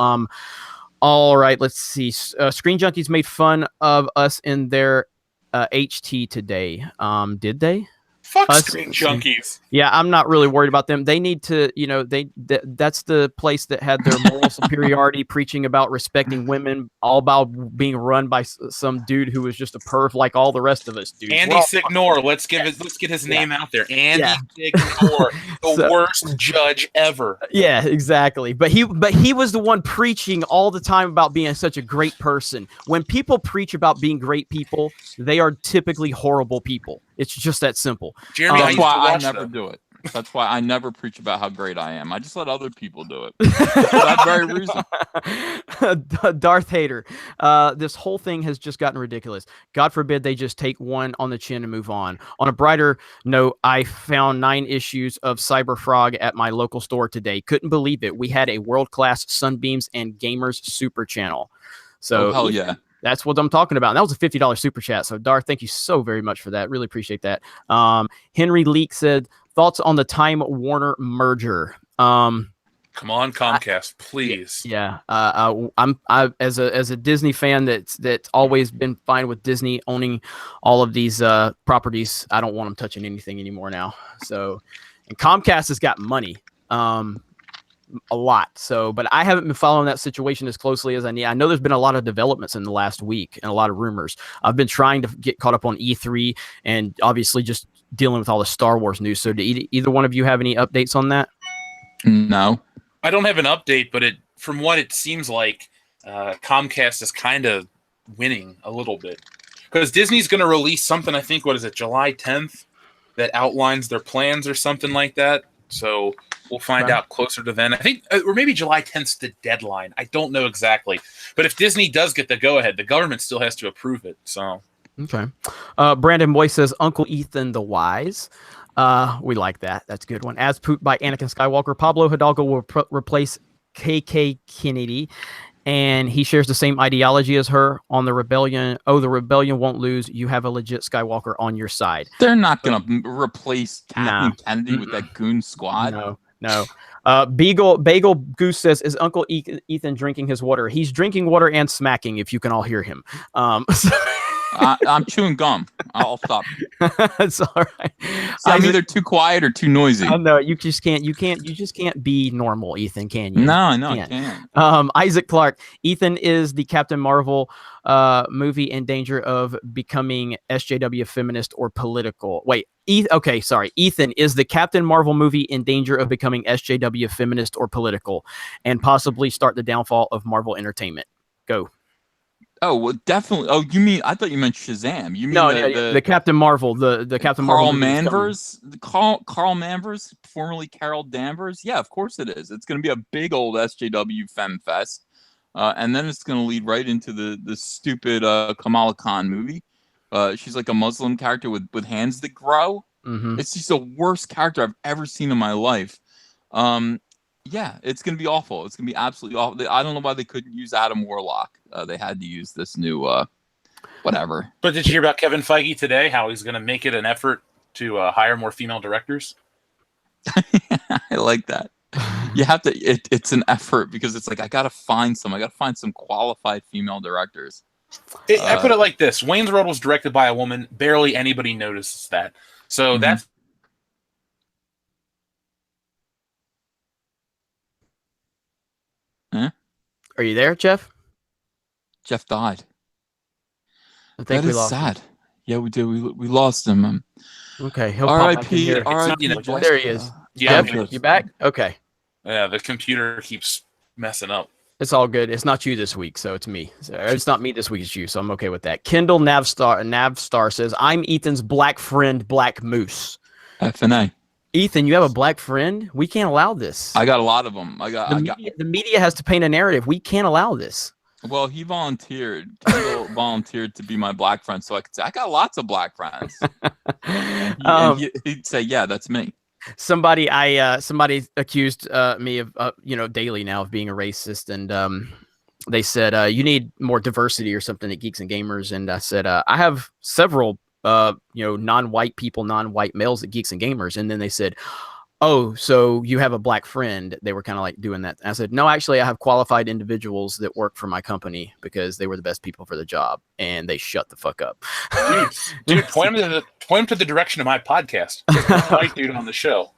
All right, let's see. Screen Junkies made fun of us in their HT today. Did they? Fuck Screen Junkies. Yeah, I'm not really worried about them. They need to, that's the place that had their moral superiority, preaching about respecting women, all about being run by some dude who was just a perv like all the rest of us, dude. Andy Signor, let's get his name out there. Andy Signor, the worst judge ever. Yeah, exactly. But he was the one preaching all the time about being such a great person. When people preach about being great people, they are typically horrible people. It's just that simple. Jeremy, that's why I never do it. That's why I never preach about how great I am. I just let other people do it. For that very reason. Darth Hater. This whole thing has just gotten ridiculous. God forbid they just take one on the chin and move on. On a brighter note, I found 9 issues of Cyber Frog at my local store today. Couldn't believe it. We had a world-class Sunbeams and Gamers Super channel. So hell yeah. That's what I'm talking about. And that was a $50 super chat. So, Darth, thank you so very much for that. Really appreciate that. Henry Leak said, thoughts on the Time Warner merger? Come on, Comcast, please. Yeah. I'm as a Disney fan that's always been fine with Disney owning all of these properties. I don't want them touching anything anymore now. So, and Comcast has got money. A lot. So, but I haven't been following that situation as closely as I need. I know there's been a lot of developments in the last week and a lot of rumors. I've been trying to get caught up on E3 and obviously just dealing with all the Star Wars news. So, do either one of you have any updates on that? No. I don't have an update, but from what it seems like, Comcast is kind of winning a little bit. Because Disney's going to release something, I think, what is it, July 10th, that outlines their plans or something like that. So we'll find out closer to then. I think, or maybe July 10th's the deadline. I don't know exactly. But if Disney does get the go-ahead, the government still has to approve it. So okay. Brandon Boy says, Uncle Ethan the Wise. We like that. That's a good one. As pooped by Anakin Skywalker, Pablo Hidalgo will replace KK Kennedy. And he shares the same ideology as her on the rebellion. Oh, the rebellion won't lose. You have a legit Skywalker on your side. They're not going to replace Kathleen Kennedy with that goon squad. No. Bagel Goose says, is Uncle Ethan drinking his water? He's drinking water and smacking, if you can all hear him. I'm chewing gum. I'll stop. It's all right. I'm either too quiet or too noisy. No, you just can't be normal, Ethan, can you? No, I can't. Isaac Clark, Ethan is the Captain Marvel movie in danger of becoming SJW feminist or political. Wait, Ethan is the Captain Marvel movie in danger of becoming SJW feminist or political and possibly start the downfall of Marvel Entertainment. Go. Oh, well, definitely. Oh, I thought you meant Shazam. You mean the Captain Marvel, the Captain Marvel. Carl Manvers, formerly Carol Danvers. Yeah, of course it is. It's going to be a big old SJW Fem Fest. And then it's going to lead right into the stupid Kamala Khan movie. She's like a Muslim character with hands that grow. Mm-hmm. It's just the worst character I've ever seen in my life. Yeah, it's going to be awful. It's going to be absolutely awful. I don't know why they couldn't use Adam Warlock. They had to use this new whatever. But did you hear about Kevin Feige today, how he's going to make it an effort to hire more female directors? I like that. You have to. It's an effort because it's like I got to find some qualified female directors. I put it like this: Wayne's World was directed by a woman. Barely anybody notices that. So Mhm. that's Are you there, Jeff? Jeff died. I think That we is lost sad. Yeah, we did. We lost him. him. Okay, he'll pop back in R.I.P. here. It's not, R.I.P. you know, Jeff. There he is. Yeah, I'm Jeff, good. you back? Okay. yeah, the computer keeps messing up. It's all good. It's not you this week, so it's me. It's not me this week, it's you, so I'm okay with that. Kendall Navstar says, I'm Ethan's black friend, Black Moose. FNA. Ethan, you have a black friend? We can't allow this. I got a lot of them. The media has to paint a narrative. We can't allow this. Well, he volunteered. Kendall volunteered to be my black friend, so I could say I got lots of black friends. He'd say, "Yeah, that's me." Somebody accused me of daily now of being a racist, and they said you need more diversity or something at Geeks and Gamers, and I said I have several non-white people, non-white males at Geeks and Gamers, and then they said, oh, so you have a black friend. They were kind of like doing that. And I said, no, actually, I have qualified individuals that work for my company because they were the best people for the job, and they shut the fuck up. Dude, point him to the direction of my podcast. White dude on the show.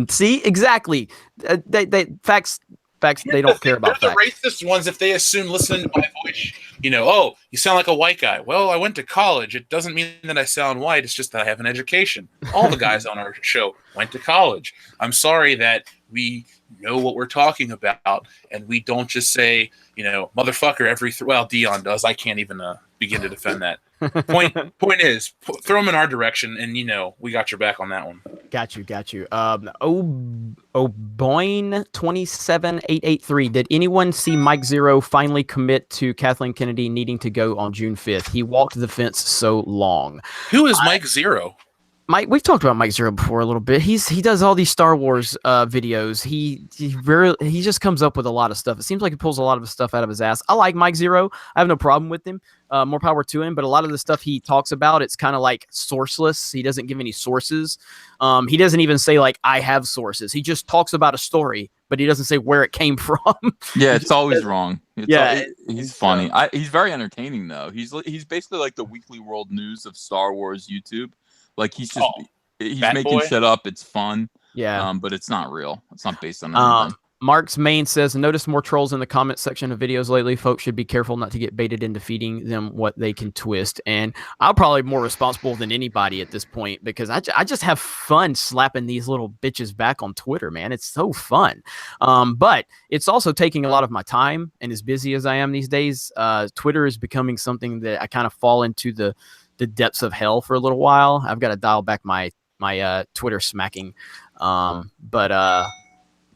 See, exactly. They facts. They don't care about they're facts. the racist ones if they assume listening to my voice, oh, you sound like a white guy. Well, I went to college. It doesn't mean that I sound white. It's just that I have an education. All the guys on our show went to college. I'm sorry that we know what we're talking about and we don't just say, motherfucker well, Dion does. I can't even begin to defend that. Point is, throw them in our direction, and we got your back on that one. Got you. Boyne 27883. Did anyone see Mike Zero finally commit to Kathleen Kennedy needing to go on June 5th? He walked the fence so long. Who is Mike Zero? Mike, we've talked about Mike Zero before a little bit. He does all these Star Wars videos. He just comes up with a lot of stuff. It seems like he pulls a lot of stuff out of his ass. I like Mike Zero. I have no problem with him. More power to him. But a lot of the stuff he talks about, it's kind of like sourceless. He doesn't give any sources. He doesn't even say like I have sources. He just talks about a story, but he doesn't say where it came from. Yeah, it's always wrong. He's funny. So, He's very entertaining though. He's basically like the Weekly World News of Star Wars YouTube. Like he's making boy. shit up. It's fun. Yeah. But it's not real. It's not based on anything. Mark's Main says, notice more trolls in the comment section of videos lately. Folks should be careful not to get baited into feeding them what they can twist. And I'm probably more responsible than anybody at this point because I just have fun slapping these little bitches back on Twitter, man. It's so fun. But it's also taking a lot of my time, and as busy as I am these days, Twitter is becoming something that I kind of fall into the depths of hell for a little while. I've got to dial back my Twitter smacking.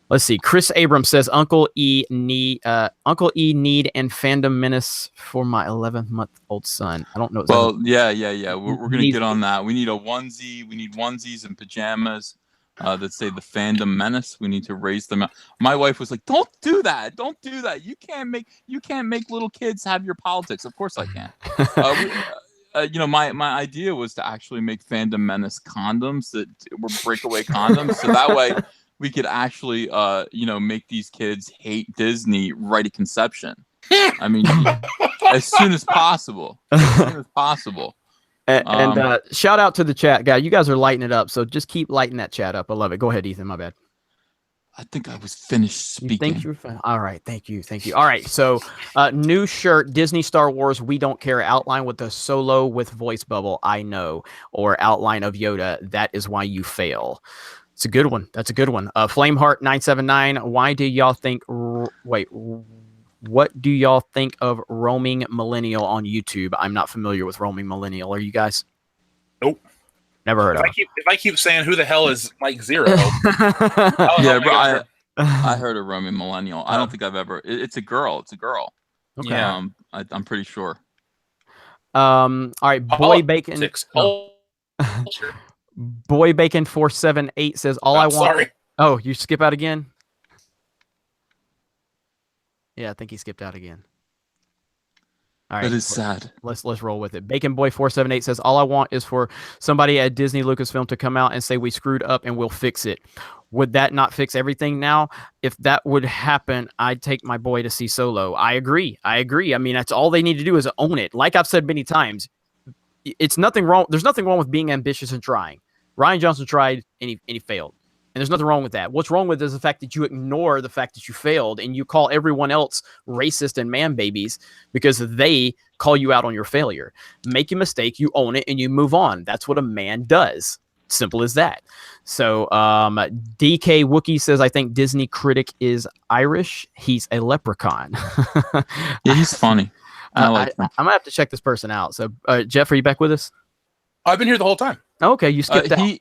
Let's see. Chris Abrams says Uncle E need and fandom menace for my 11-month-old son. I don't know. Well, yeah. We're gonna get on that. We need a onesie. We need onesies and pajamas that say the fandom menace. We need to raise them. My wife was like, "Don't do that. Don't do that. You can't make little kids have your politics." Of course I can. My idea was to actually make fandom menace condoms that were breakaway condoms, so that way we could actually, make these kids hate Disney right at conception. I mean, as soon as possible. And shout out to the chat, guy. You guys are lighting it up, so just keep lighting that chat up. I love it. Go ahead, Ethan. My bad. I think I was finished speaking. You think you were fine? All right. Thank you. All right. So, new shirt, Disney Star Wars, We Don't Care, outline with a solo with voice bubble, I know, or outline of Yoda, that is why you fail. It's a good one. That's a good one. Flameheart 979. Why do y'all think? What do y'all think of Roaming Millennial on YouTube? I'm not familiar with Roaming Millennial. Are you guys? Nope. Never heard of. If I keep saying who the hell is Mike Zero? Yeah, bro. I heard of Roaming Millennial. I don't think I've ever. It's a girl. Okay. Yeah. I'm pretty sure. All right. Boy Bacon. Boy Bacon 478 says all I want. Sorry. Oh, you skip out again? Yeah, I think he skipped out again. All right. That is sad. Let's roll with it. Bacon Boy 478 says all I want is for somebody at Disney Lucasfilm to come out and say we screwed up and we'll fix it. Would that not fix everything now? If that would happen, I'd take my boy to see Solo. I agree. I mean, that's all they need to do is own it. Like I've said many times, it's nothing wrong. There's nothing wrong with being ambitious and trying. Ryan Johnson tried and he failed. And there's nothing wrong with that. What's wrong with it is the fact that you ignore the fact that you failed and you call everyone else racist and man babies because they call you out on your failure. Make a mistake, you own it, and you move on. That's what a man does. Simple as that. So DK Wookie says, I think Disney critic is Irish. He's a leprechaun. Yeah, he's funny. I like him. I'm going to have to check this person out. So, Jeff, are you back with us? I've been here the whole time. Okay, you skipped out.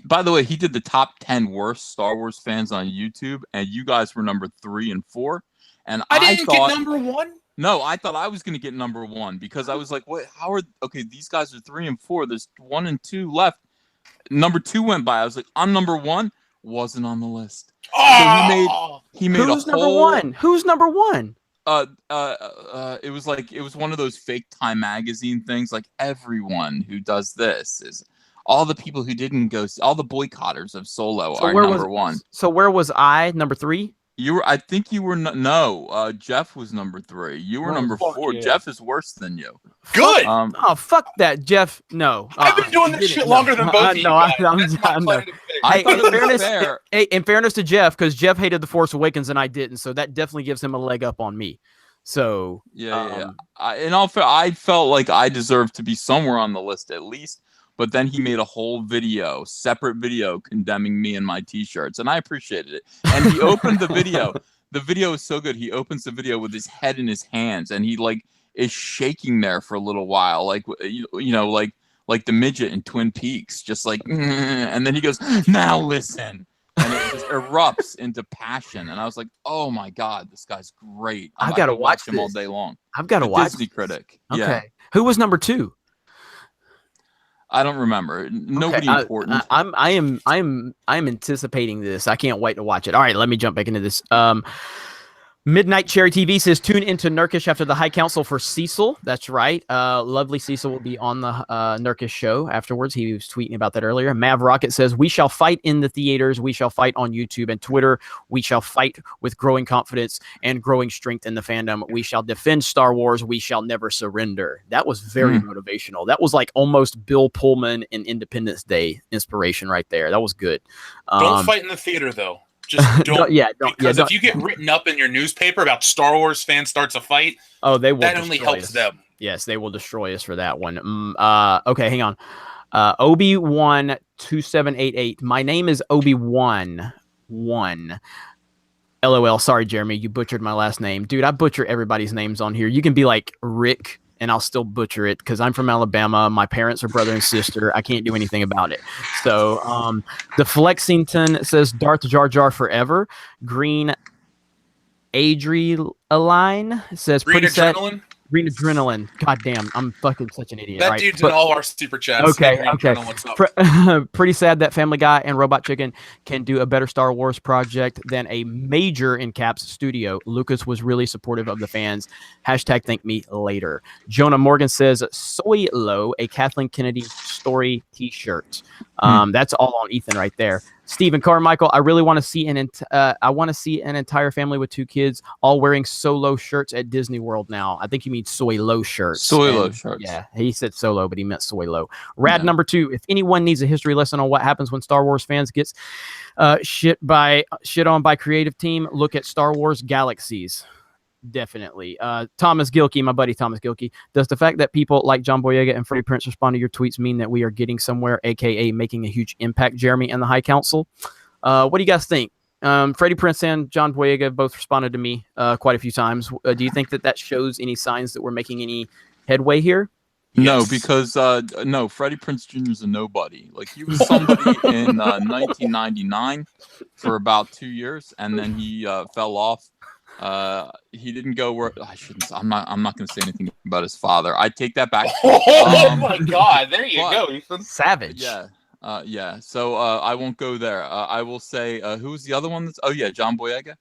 By the way, he did the top 10 worst Star Wars fans on YouTube, and you guys were number 3 and 4. And I didn't thought, get number 1. No, I thought I was going to get number 1 because I was like, "What? How are okay? These guys are 3 and 4. There's 1 and 2 left." Number 2 went by. I was like, "I'm number 1." Wasn't on the list. Oh, So he made Who's a number whole, 1? Who's number 1? It was one of those fake Time magazine things. Like everyone who does this is. All the people who didn't go, all the boycotters of Solo are number 1. So where was I? Number 3? You were, I think you were no. Jeff was number 3. You were number 4. yeah. Jeff is worse than you. good. Oh, fuck that, Jeff. No. I've been doing this shit longer than both of you No, guys. I'm That's my no. plan to fix. I thought in it was fairness, fair. in fairness to Jeff, because Jeff hated The Force Awakens and I didn't, so that definitely gives him a leg up on me. So Yeah. In all fair, I felt like I deserved to be somewhere on the list at least. But then he made a whole separate video condemning me and my t-shirts, and I appreciated it. And he opened the video. The video is so good. He opens the video with his head in his hands, and he like is shaking there for a little while, like like the midget in Twin Peaks, just like. And then he goes, "Now listen," and it just erupts into passion. And I was like, "Oh my god, this guy's great! I gotta could watch him all this. day long." I've got to The watch Disney this. critic. Okay. Yeah, Who was number 2? I don't remember. Nobody Okay, important. I am anticipating this. I can't wait to watch it. All right, let me jump back into this. Midnight Cherry TV says tune into Nurkish after the High Council for Cecil. That's right. Lovely Cecil will be on the Nurkish show afterwards. He was tweeting about that earlier. Mav Rocket says we shall fight in the theaters. We shall fight on YouTube and Twitter. We shall fight with growing confidence and growing strength in the fandom. We shall defend Star Wars. We shall never surrender. That was very motivational. That was like almost Bill Pullman in Independence Day inspiration right there. That was good. Don't fight in the theater though. Just don't. Because if you get written up in your newspaper about Star Wars fans starts a fight, they will. That only helps us. them. Yes, they will destroy us for that one. Okay, hang on. Obi-Wan 2788. My name is Obi-Wan 1. LOL. Sorry, Jeremy, you butchered my last name, dude. I butcher everybody's names on here. You can be like Rick, and I'll still butcher it because I'm from Alabama. My parents are brother and sister. I can't do anything about it. So the Flexington says Darth Jar Jar forever. Green Adrenaline says Green pretty sad. Adrenaline. Green Adrenaline. God damn, I'm fucking such an idiot. That right? dude's in all our super chats. Okay, Green okay. Adrenaline, what's up? Pretty sad that Family Guy and Robot Chicken can do a better Star Wars project than a major in caps studio. Lucas was really supportive of the fans. Hashtag thank me later. Jonah Morgan says Soy Low, a Kathleen Kennedy story t-shirt. That's all on Ethan right there. Stephen Carmichael, I really want to see an entire family with 2 kids all wearing Solo shirts at Disney World now. I think you mean Soy Low shirts. Soy Low shirts. Yeah, he said Solo, but he meant Soy Low. Rad number 2. If anyone needs a history lesson on what happens when Star Wars fans gets shit on by creative team, look at Star Wars Galaxies. Definitely. Thomas Gilkey, my buddy Thomas Gilkey. Does the fact that people like John Boyega and Freddie Prinze respond to your tweets mean that we are getting somewhere, aka making a huge impact, Jeremy and the High Council? What do you guys think? Freddie Prinze and John Boyega both responded to me quite a few times. Do you think that shows any signs that we're making any headway here? No, Yes. because Freddie Prinze Jr. is a nobody. Like he was somebody in 1999 for about 2 years, and then he fell off. He didn't go where I shouldn't. I'm not going to say anything about his father. I take that back. Oh my God! There you go, Ethan. Savage. Yeah. So I won't go there. I will say who's the other one? John Boyega.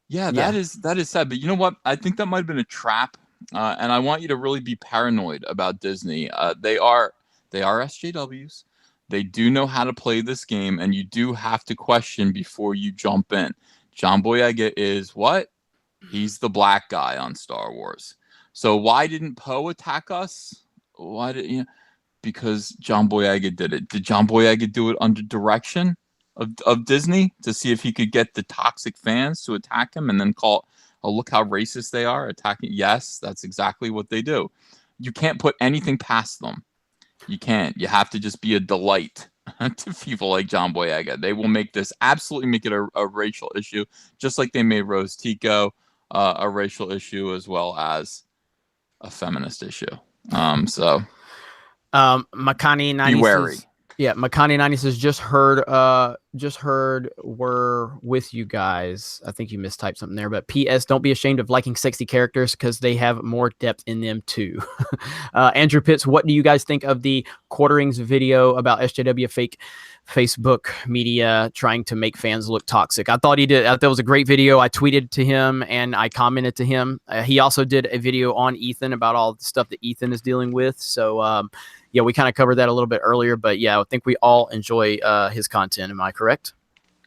Yeah, that is sad. But you know what? I think that might have been a trap. And I want you to really be paranoid about Disney. They are SJWs. They do know how to play this game, and you do have to question before you jump in. John Boyega is what? He's the black guy on Star Wars. So why didn't Poe attack us? because John Boyega did it. Did John Boyega do it under direction of Disney to see if he could get the toxic fans to attack him and then call, oh, look how racist they are attacking? Yes, that's exactly what they do. You can't put anything past them. You can't. You have to just be a delight to people like John Boyega. They will absolutely make it a racial issue, just like they made Rose Tico a racial issue as well as a feminist issue. Makani 90 be wary. says, yeah, Makani 90 says just heard we're with you guys. I think you mistyped something there, but PS, don't be ashamed of liking 60 characters because they have more depth in them too. Andrew Pitts, what do you guys think of the Quarterings video about SJW fake Facebook media trying to make fans look toxic? I thought that was a great video. I tweeted to him and I commented to him. He also did a video on Ethan about all the stuff that Ethan is dealing with. So, yeah, we kind of covered that a little bit earlier, but yeah, I think we all enjoy his content. Am I correct?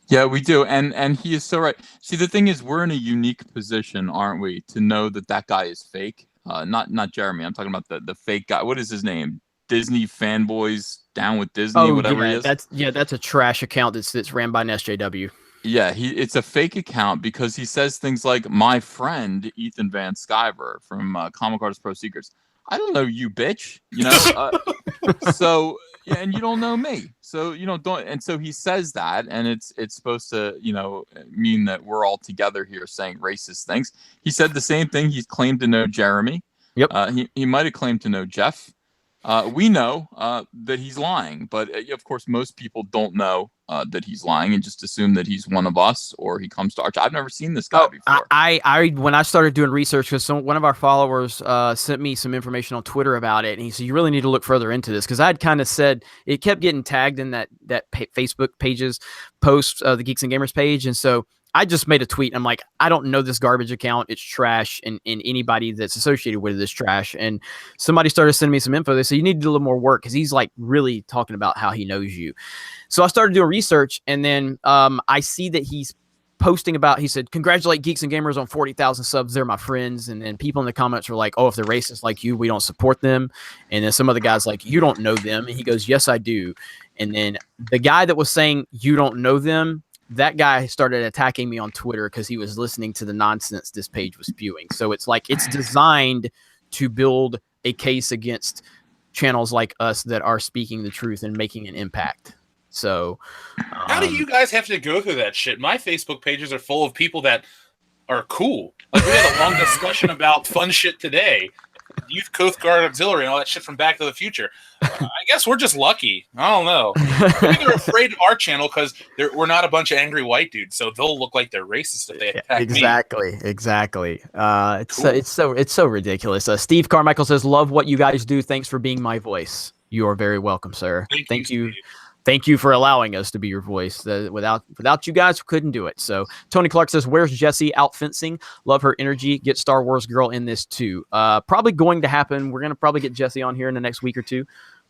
Yeah, we do. And he is so right. See, the thing is, we're in a unique position, aren't we, to know that guy is fake. Not Jeremy. I'm talking about the fake guy. What is his name? Disney Fanboys Down with Disney, whatever he is. That's a trash account that's ran by an SJW. Yeah, it's a fake account because he says things like, my friend Ethan Van Sciver from Comic Artist Pro Secrets. I don't know you, bitch. You know, so yeah, and you don't know me. So don't. And so he says that, and it's supposed to mean that we're all together here saying racist things. He said the same thing. He's claimed to know Jeremy. Yep. He might have claimed to know Jeff. We know that he's lying, but of course, most people don't know that he's lying and just assume that he's one of us or he comes to our. I've never seen this guy before. I when I started doing research, because one of our followers sent me some information on Twitter about it, and he said you really need to look further into this because I'd kind of said it kept getting tagged in that Facebook pages post, the Geeks and Gamers page, and so I just made a tweet. I'm like, I don't know this garbage account. It's trash. And anybody that's associated with it is trash. And somebody started sending me some info. They said, you need to do a little more work because he's like really talking about how he knows you. So I started doing research. And then I see that he's posting about, he said, congratulate Geeks and Gamers on 40,000 subs. They're my friends. And then people in the comments were like, oh, if they're racist like you, we don't support them. And then some other guys like, you don't know them. And he goes, yes, I do. And then the guy that was saying you don't know them, that guy started attacking me on Twitter because he was listening to the nonsense this page was spewing. So it's like it's designed to build a case against channels like us that are speaking the truth and making an impact. So how do you guys have to go through that shit? My Facebook pages are full of people that are cool. Like we had a long discussion about fun shit today. Youth Coast Guard Auxiliary and all that shit from Back to the Future. I guess we're just lucky. I don't know. Maybe they're afraid of our channel because we're not a bunch of angry white dudes, so they'll look like they're racist if they attack exactly, me. Exactly. Cool. It's so ridiculous. Steve Carmichael says, "Love what you guys do. Thanks for being my voice." You are very welcome, sir. Thank you. Thank you for allowing us to be your voice. Without you guys, we couldn't do it. So Tony Clark says, where's Jessie out fencing? Love her energy. Get Star Wars girl in this too. Probably going to happen. We're going to probably get Jessie on here in the next week or two.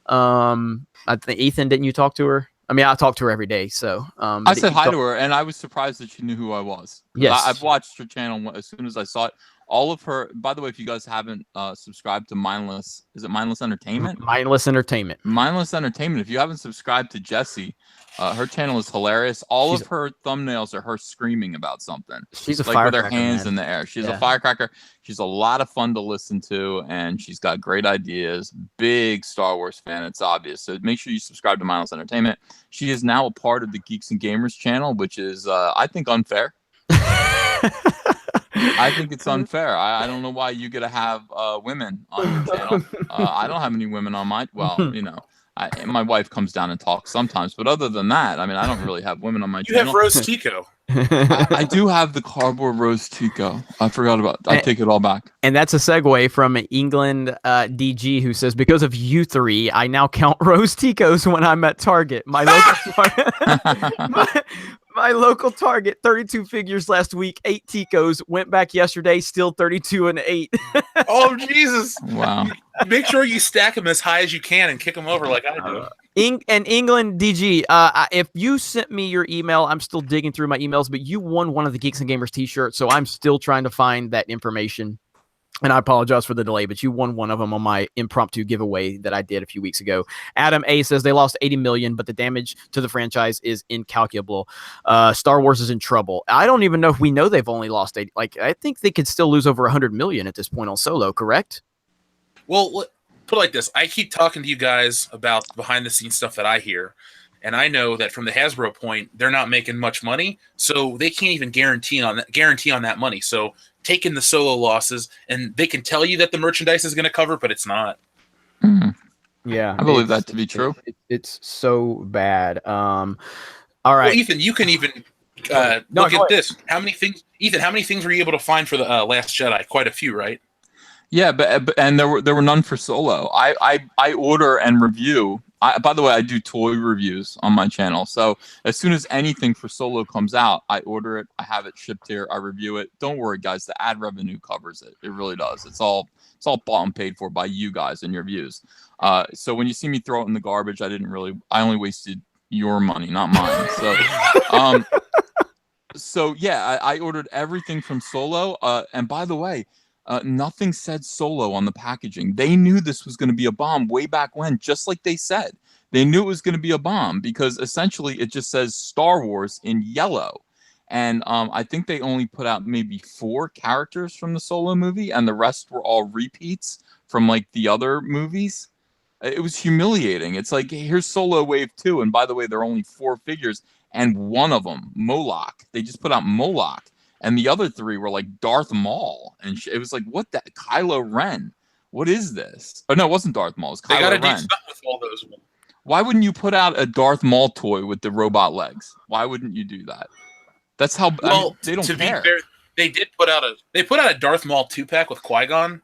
I think Ethan, didn't you talk to her? I mean, I talk to her every day. So I said hi to her, and I was surprised that she knew who I was. Yes. I've watched her channel as soon as I saw it. All of her, by the way, if you guys haven't subscribed to Mindless, is it Mindless Entertainment? Mindless Entertainment. Mindless Entertainment. If you haven't subscribed to Jessie, her channel is hilarious. Of her thumbnails are her screaming about something. She's a like firecracker, with her hands man. in the air. She's a firecracker. She's a lot of fun to listen to, and she's got great ideas. Big Star Wars fan, it's obvious. So make sure you subscribe to Mindless Entertainment. She is now a part of the Geeks and Gamers channel, which is, I think, unfair. I think it's unfair. I don't know why you get to have women on your channel. I don't have any women on my. Well, my wife comes down and talks sometimes, but other than that, I mean, I don't really have women on my channel. You have Rose Tico. I do have the cardboard Rose Tico. I forgot about. I take it all back. And that's a segue from England DG, who says, because of you three, I now count Rose Ticos when I'm at Target. My local my local Target, 32 figures last week, 8 Ticos, went back yesterday, still 32 and 8. Oh, Jesus. Wow. Make sure you stack them as high as you can and kick them over like I do. And England DG, if you sent me your email, I'm still digging through my emails, but you won one of the Geeks and Gamers t-shirts, so I'm still trying to find that information. And I apologize for the delay, but you won one of them on my impromptu giveaway that I did a few weeks ago. Adam A says they lost 80 million, but the damage to the franchise is incalculable. Star Wars is in trouble. I don't even know if we know they've only lost 80. Like, I think they could still lose over 100 million at this point on Solo, correct? Well, put it like this. I keep talking to you guys about behind the scenes stuff that I hear. And I know that from the Hasbro point, they're not making much money, so they can't even guarantee on that money. So taking the Solo losses, and they can tell you that the merchandise is going to cover, but it's not. Yeah, I believe that to be true. It's so bad. All right, well, Ethan, you can even look at this. How many things, Ethan? How many things were you able to find for the Last Jedi? Quite a few, right? Yeah, but there were none for Solo. I order and review. By the way, I do toy reviews on my channel. So as soon as anything for Solo comes out, I order it. I have it shipped here. I review it. Don't worry, guys. The ad revenue covers it. It really does. It's all bought and paid for by you guys and your views. So when you see me throw it in the garbage, I only wasted your money, not mine. So, so yeah, I ordered everything from Solo. And by the way, nothing said Solo on the packaging. They knew this was going to be a bomb way back when, just like they said. They knew it was going to be a bomb because essentially it just says Star Wars in yellow. And I think they only put out maybe 4 characters from the Solo movie, and the rest were all repeats from like the other movies. It was humiliating. It's like, hey, here's Solo Wave 2, and by the way, there are only 4 figures, and one of them, Moloch. They just put out Moloch. And the other 3 were like Darth Maul. And it was like, what the? Kylo Ren. What is this? Oh, no, it wasn't Darth Maul. It was Kylo They got to do Ren. something with all those. Why wouldn't you put out a Darth Maul toy with the robot legs? Why wouldn't you do that? That's how. Well, I mean, they don't to care. be fair, they did put out a Darth Maul 2-pack with Qui-Gon.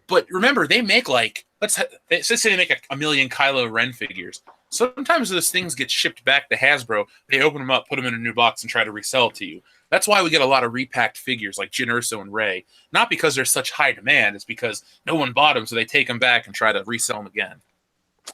But remember, they make like let's say they make a million Kylo Ren figures. Sometimes those things get shipped back to Hasbro. They open them up, put them in a new box, and try to resell it to you. That's why we get a lot of repacked figures like Jyn Erso and Rey. Not because there's such high demand. It's because no one bought them, so they take them back and try to resell them again.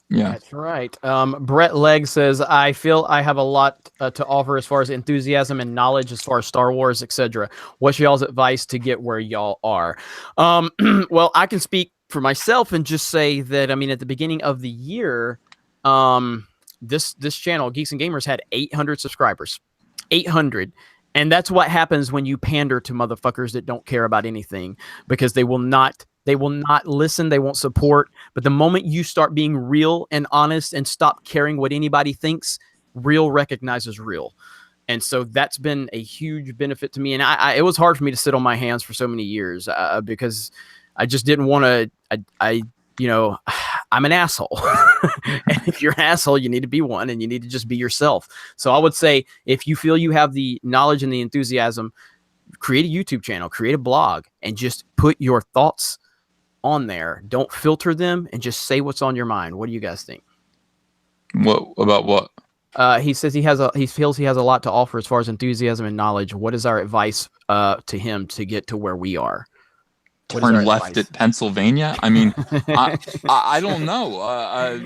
Yeah, that's right. Brett Legg says, I feel I have a lot to offer as far as enthusiasm and knowledge as far as Star Wars, etc. What's y'all's advice to get where y'all are? Well, I can speak for myself and just say that, I mean, at the beginning of the year, this channel, Geeks and Gamers, had 800 subscribers. 800. And that's what happens when you pander to motherfuckers that don't care about anything, because they will not listen. They won't support. But the moment you start being real and honest and stop caring what anybody thinks, real recognizes real. And so that's been a huge benefit to me. And it was hard for me to sit on my hands for so many years because I just didn't want to, I'm an asshole. And if you're an asshole, you need to be one, and you need to just be yourself. So I would say, if you feel you have the knowledge and the enthusiasm, create a YouTube channel, create a blog, and just put your thoughts on there. Don't filter them, and just say what's on your mind. What do you guys think? What about what? He says he feels he has a lot to offer as far as enthusiasm and knowledge. What is our advice to him to get to where we are? Turn left at Pennsylvania. I mean, I don't know.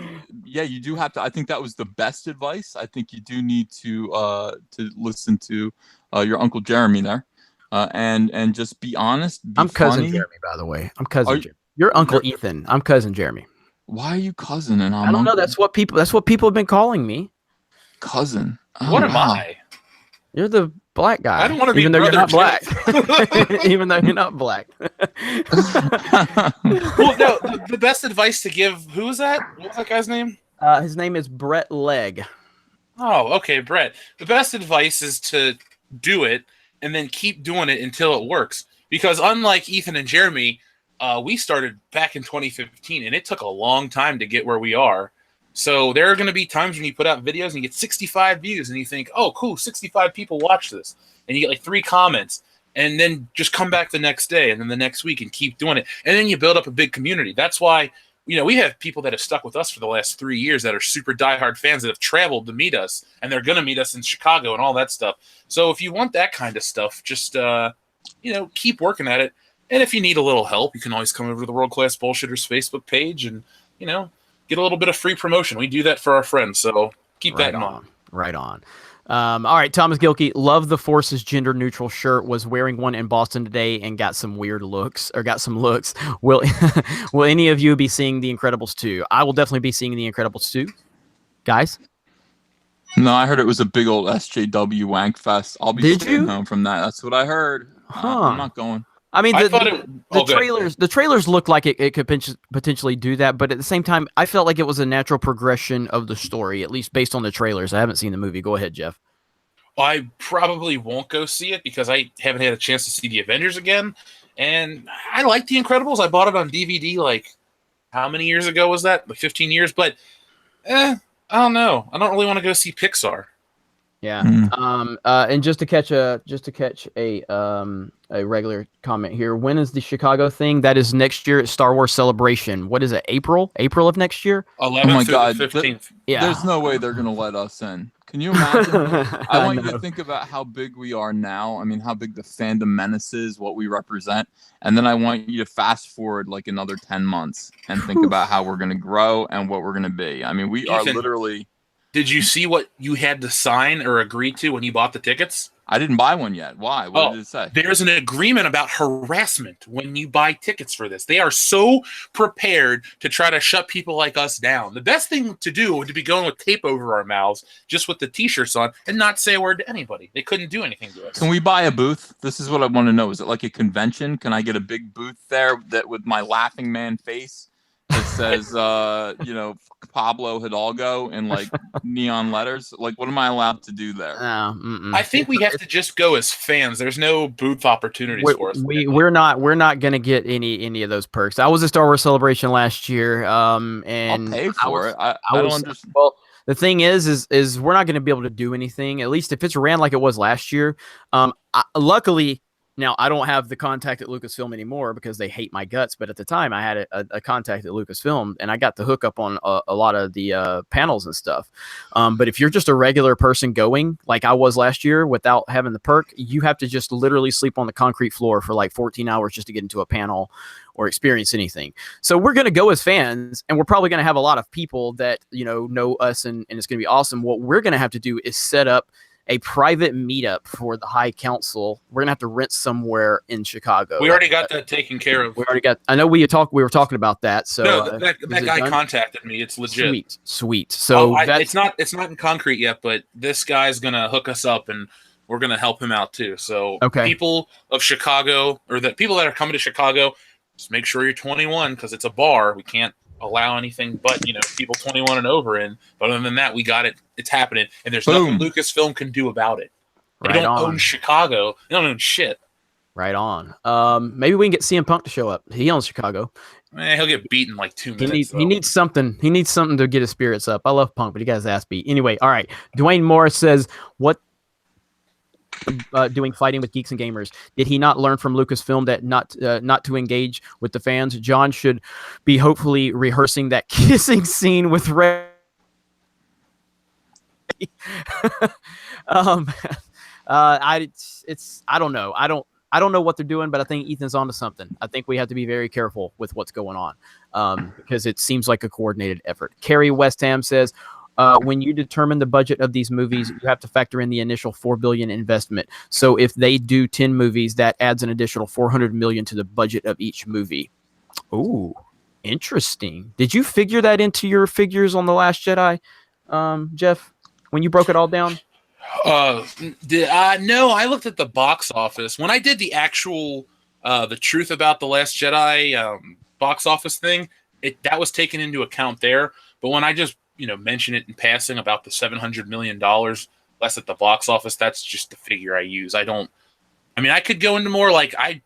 Yeah, you do have to. I think that was the best advice. I think you do need to listen to your Uncle Jeremy there, and just be honest. I'm cousin Jeremy, by the way. I'm cousin Jeremy. You're Uncle Ethan. I'm cousin Jeremy. Why are you cousin? And I don't know. That's what people have been calling me. Cousin. Oh, what am I? You're the black guy. I don't want to be even though you're not black. black. Even though you're not black. Well, no. The best advice to give. Who was that? What was that guy's name? His name is Brett Legg. Oh, okay, Brett. The best advice is to do it and then keep doing it until it works. Because unlike Ethan and Jeremy, we started back in 2015, and it took a long time to get where we are. So there are going to be times when you put out videos and you get 65 views, and you think, oh, cool, 65 people watch this. And you get like 3 comments, and then just come back the next day and then the next week and keep doing it. And then you build up a big community. That's why, we have people that have stuck with us for the last 3 years that are super diehard fans that have traveled to meet us, and they're going to meet us in Chicago and all that stuff. So if you want that kind of stuff, just, keep working at it. And if you need a little help, you can always come over to the World Class Bullshitters Facebook page and, get a little bit of free promotion. We do that for our friends, so keep that in mind. Right on. All right, Thomas Gilkey, love the Force's gender neutral shirt. Was wearing one in Boston today and got some weird looks or got some looks. Will will any of you be seeing The Incredibles 2? I will definitely be seeing The Incredibles 2. Guys? No, I heard it was a big old SJW wank fest. I'll be Did staying you? home from that. That's what I heard. Huh. I'm not going. I mean, I thought the trailers look like it could potentially do that, but at the same time, I felt like it was a natural progression of the story, at least based on the trailers. I haven't seen the movie. Go ahead, Jeff. I probably won't go see it because I haven't had a chance to see the Avengers again. And I like The Incredibles. I bought it on DVD like how many years ago was that? Like 15 years. But I don't know. I don't really want to go see Pixar. Yeah. Hmm. And just to catch a regular comment here. When is the Chicago thing? That is next year at Star Wars Celebration. What is it? April of next year? 11th Oh my through God. the 15th. Yeah. There's no way they're gonna let us in. Can you imagine? I want you know. to think about how big we are now. I mean, how big the fandom menace is, what we represent, and then I want you to fast forward like another 10 months and think about how we're gonna grow and what we're gonna be. I mean, we are Ethan. literally. Did you see what you had to sign or agree to when you bought the tickets? I didn't buy one yet. Why? What Oh, did it say? There's an agreement about harassment when you buy tickets for this. They are so prepared to try to shut people like us down. The best thing to do would be going with tape over our mouths, just with the t-shirts on, and not say a word to anybody. They couldn't do anything to us. Can we buy a booth? This is what I want to know. Is it like a convention? Can I get a big booth there that with my laughing man face that says, fuck Pablo Hidalgo in like neon letters? Like, what am I allowed to do there? No, I think we have to just go as fans. There's no booth opportunities for us. we're not gonna get any of those perks. I was at Star Wars Celebration last year, and I'll pay for it. I I don't was- understand. Well, the thing is we're not going to be able to do anything. At least if it's ran like it was last year. Luckily, now I don't have the contact at Lucasfilm anymore because they hate my guts. But at the time, I had a contact at Lucasfilm, and I got the hookup on a lot of the panels and stuff. But if you're just a regular person going, like I was last year, without having the perk, you have to just literally sleep on the concrete floor for like 14 hours just to get into a panel or experience anything. So we're going to go as fans, and we're probably going to have a lot of people that know us, and it's going to be awesome. What we're going to have to do is set up a private meetup for the High Council. We're gonna have to rent somewhere in Chicago. We already got that taken care of. We already got. I know we were talking about that. So No, that is it guy done? contacted me. It's legit. Sweet. So it's not in concrete yet, but this guy's gonna hook us up, and we're gonna help him out too. So Okay. people of Chicago, or the people that are coming to Chicago, just make sure you're 21 because it's a bar. We can't allow anything but people 21 and over in. But other than that, we got it. It's happening, and there's Boom. nothing Lucasfilm can do about it. They right don't on. own Chicago. They don't own shit. Right on. Maybe we can get CM Punk to show up. He owns Chicago. He'll get beaten in like 2 He minutes. needs something. He needs something to get his spirits up. I love Punk, but he got his ass beat. Anyway, all right. Dwayne Morris says, "What doing fighting with geeks and gamers? Did he not learn from Lucasfilm that not to engage with the fans? John should be hopefully rehearsing that kissing scene with Ray." I don't know. I don't know what they're doing, but I think Ethan's onto something. I think we have to be very careful with what's going on because it seems like a coordinated effort. Kerry West Ham says, when you determine the budget of these movies, you have to factor in the initial $4 billion investment. So if they do 10 movies, that adds an additional $400 million to the budget of each movie. Ooh, interesting. Did you figure that into your figures on The Last Jedi, Jeff, when you broke it all down? No, I looked at the box office when I did the actual the truth about The Last Jedi box office thing. That was taken into account there, but when I just mention it in passing about the $700 million less at the box office, that's just the figure I use. I could go into more, like I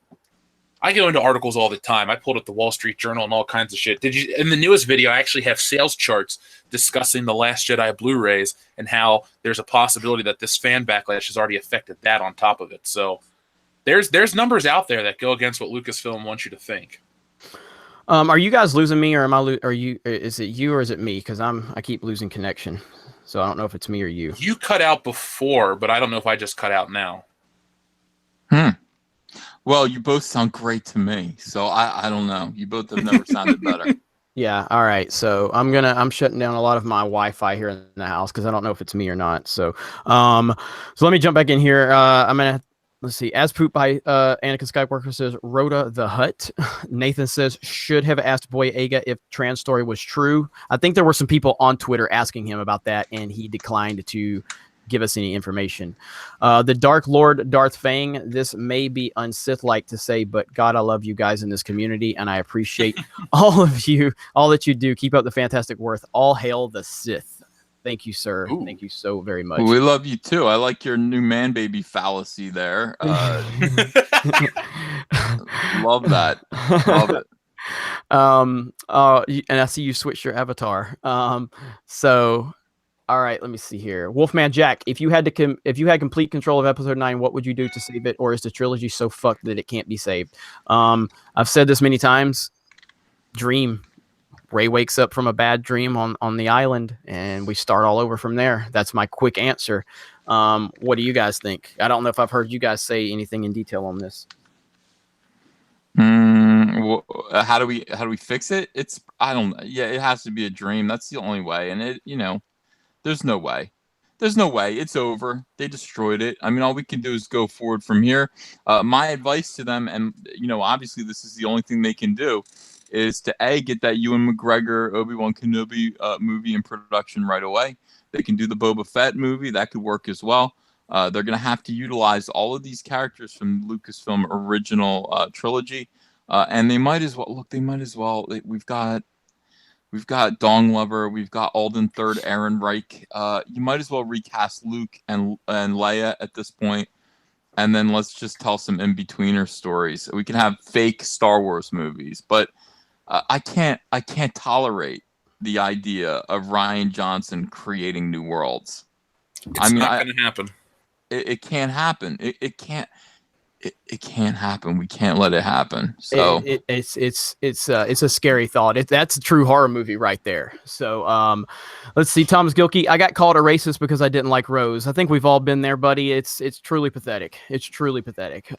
go into articles all the time. I pulled up the Wall Street Journal and all kinds of shit. In the newest video, I actually have sales charts discussing The Last Jedi Blu-rays and how there's a possibility that this fan backlash has already affected that on top of it. So there's numbers out there that go against what Lucasfilm wants you to think. Are you guys losing me, or am I? Is it you or is it me? Because I keep losing connection, so I don't know if it's me or you. You cut out before, but I don't know if I just cut out now. Well, you both sound great to me, so I don't know. You both have never sounded better. Yeah. All right. So I'm shutting down a lot of my Wi-Fi here in the house because I don't know if it's me or not. So let me jump back in here. Let's see. As pooped by Anakin Skywalker says Rhoda the Hutt. Nathan says should have asked Boyega if trans story was true. I think there were some people on Twitter asking him about that, and he declined to give us any information. The Dark Lord Darth Fang. This may be unsith-like to say, but God, I love you guys in this community, and I appreciate all of you, all that you do. Keep up the fantastic work. All hail the Sith. Thank you, sir. Ooh. Thank you so very much. We love you too. I like your new man baby fallacy there. Love that. Love it. And I see you switched your avatar. So all right, let me see here. Wolfman Jack, if you had complete control of episode 9, what would you do to save it, or is the trilogy so fucked that it can't be saved? I've said this many times. Dream. Rey wakes up from a bad dream on the island, and we start all over from there. That's my quick answer. What do you guys think? I don't know if I've heard you guys say anything in detail on this. Well, how do we fix it? I don't know. Yeah, it has to be a dream. That's the only way. And there's no way. There's no way. It's over. They destroyed it. I mean, all we can do is go forward from here. My advice to them, and obviously this is the only thing they can do, is to get that Ewan McGregor Obi-Wan Kenobi movie in production right away. They can do the Boba Fett movie. That could work as well. They're going to have to utilize all of these characters from Lucasfilm original trilogy. And they might as well we've got Dong Lover, we've got Alden Third, Aaron Reich. You might as well recast Luke and Leia at this point, and then let's just tell some in-betweener stories. We can have fake Star Wars movies, but I can't tolerate the idea of Rian Johnson creating new worlds. It's not going to happen. It can't happen. It can't happen. We can't let it happen. So it's a scary thought. That's a true horror movie right there. So let's see. Thomas Gilkey, I got called a racist because I didn't like Rose. I think we've all been there, buddy. It's truly pathetic. It's truly pathetic.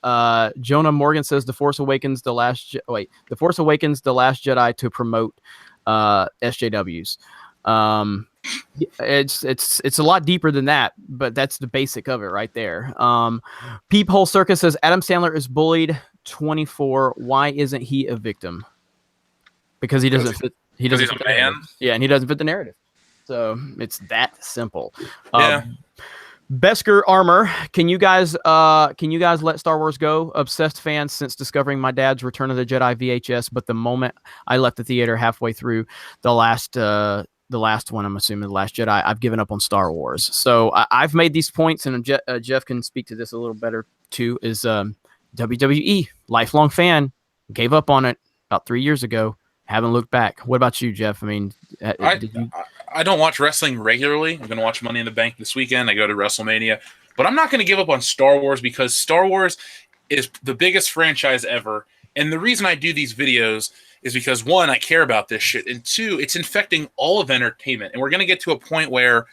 Jonah Morgan says The Force Awakens, The Last Jedi to promote SJWs. It's a lot deeper than that, but that's the basic of it right there. Peephole Circus says Adam Sandler is bullied 24. Why isn't he a victim? Because he doesn't fit. He doesn't fit the narrative. Yeah, and he doesn't fit the narrative. So it's that simple. Yeah. Besker Armor, can you guys let Star Wars go? Obsessed fan since discovering my dad's Return of the Jedi VHS, but the moment I left the theater halfway through the last one, I'm assuming The Last Jedi, I've given up on Star Wars. So I've made these points, and Jeff can speak to this a little better too, is WWE, lifelong fan, gave up on it about 3 years ago, haven't looked back. What about you, Jeff? I mean, I don't watch wrestling regularly. I'm going to watch Money in the Bank this weekend. I go to WrestleMania. But I'm not going to give up on Star Wars because Star Wars is the biggest franchise ever. And the reason I do these videos is because, one, I care about this shit, and two, it's infecting all of entertainment. And we're going to get to a point where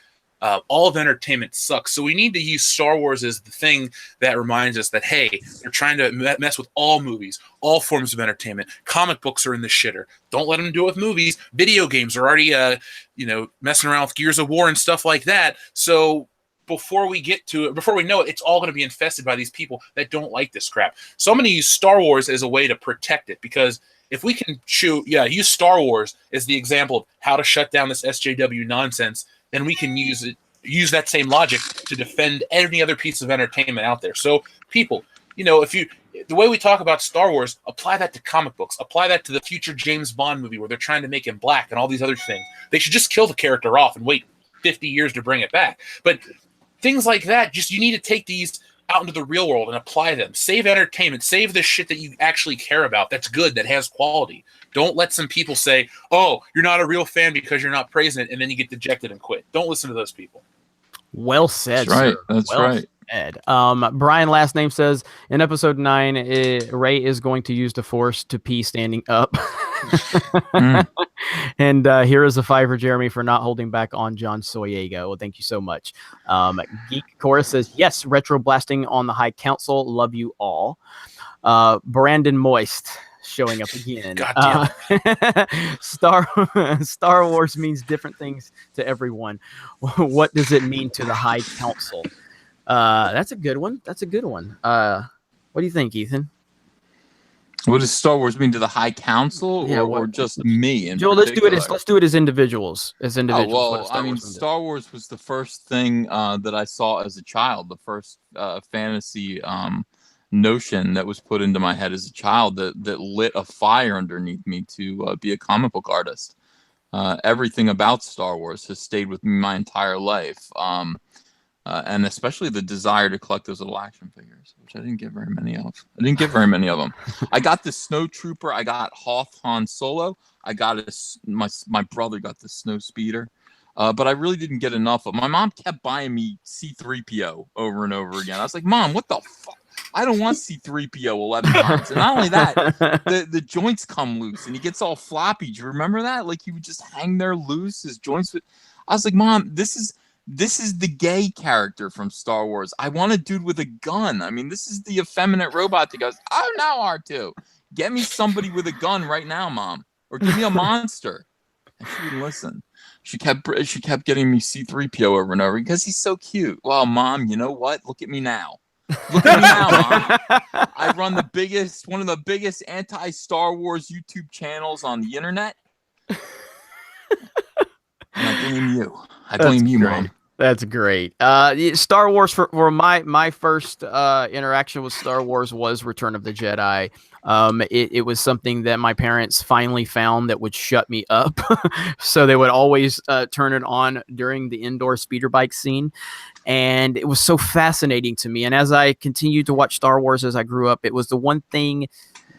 all of entertainment sucks. So we need to use Star Wars as the thing that reminds us that, hey, they're trying to mess with all movies, all forms of entertainment. Comic books are in the shitter. Don't let them do it with movies. Video games are already, messing around with Gears of War and stuff like that. So before we get to it, before we know it, it's all going to be infested by these people that don't like this crap. So I'm going to use Star Wars as a way to protect it, because if we can use Star Wars as the example of how to shut down this SJW nonsense, then we can use that same logic to defend any other piece of entertainment out there. So people, the way we talk about Star Wars, apply that to comic books, apply that to the future James Bond movie where they're trying to make him black and all these other things. They should just kill the character off and wait 50 years to bring it back. But things like that, you need to take these out into the real world and apply them. Save entertainment. Save the shit that you actually care about. That's good. That has quality. Don't let some people say, "Oh, you're not a real fan because you're not praising it," and then you get dejected and quit. Don't listen to those people. Well said. That's right. Sir. That's well right. Said. Brian last name says in episode 9, Rey is going to use the Force to pee standing up. And here is a 5 for Jeremy for not holding back on John Soyega. Well, thank you so much. Geek Chorus says yes. Retro blasting on the High Council. Love you all. Brandon Moist. showing up again. God damn Star Wars means different things to everyone. What does it mean to the High Council? That's a good one. What do you think, Ethan? What does Star Wars mean to the High Council, Yeah, or just me? Joel, let's do it as individuals. As Oh, individuals. What well, does Star I mean, Wars mean to- Star Wars was the first thing that I saw as a child, the first fantasy notion that was put into my head as a child that lit a fire underneath me to be a comic book artist. Everything about Star Wars has stayed with me my entire life. And especially the desire to collect those little action figures, which I didn't get very many of. them. I got the Snowtrooper. I got Hoth Han Solo. I got my brother got the Snow Speeder. But I really didn't get enough of. My mom kept buying me C-3PO over and over again. I was like, Mom, what the fuck? I don't want C-3PO 11 times. And not only that, the joints come loose and he gets all floppy. Do you remember that? Like he would just hang there loose. His joints would. I was like, Mom, this is the gay character from Star Wars. I want a dude with a gun. I mean, this is the effeminate robot that goes, oh, no, R2. Get me somebody with a gun right now, Mom. Or give me a monster. And she wouldn't listen. She kept getting me C-3PO over and over because he's so cute. Well, Mom, you know what? Look at me now. Look at me now, Mom. I run one of the biggest anti-Star Wars YouTube channels on the internet. And I blame you. I blame you, Mom. That's great. Star Wars for my first interaction with Star Wars was Return of the Jedi. It was something that my parents finally found that would shut me up. So they would always turn it on during the indoor speeder bike scene. And it was so fascinating to me. And as I continued to watch Star Wars as I grew up, it was the one thing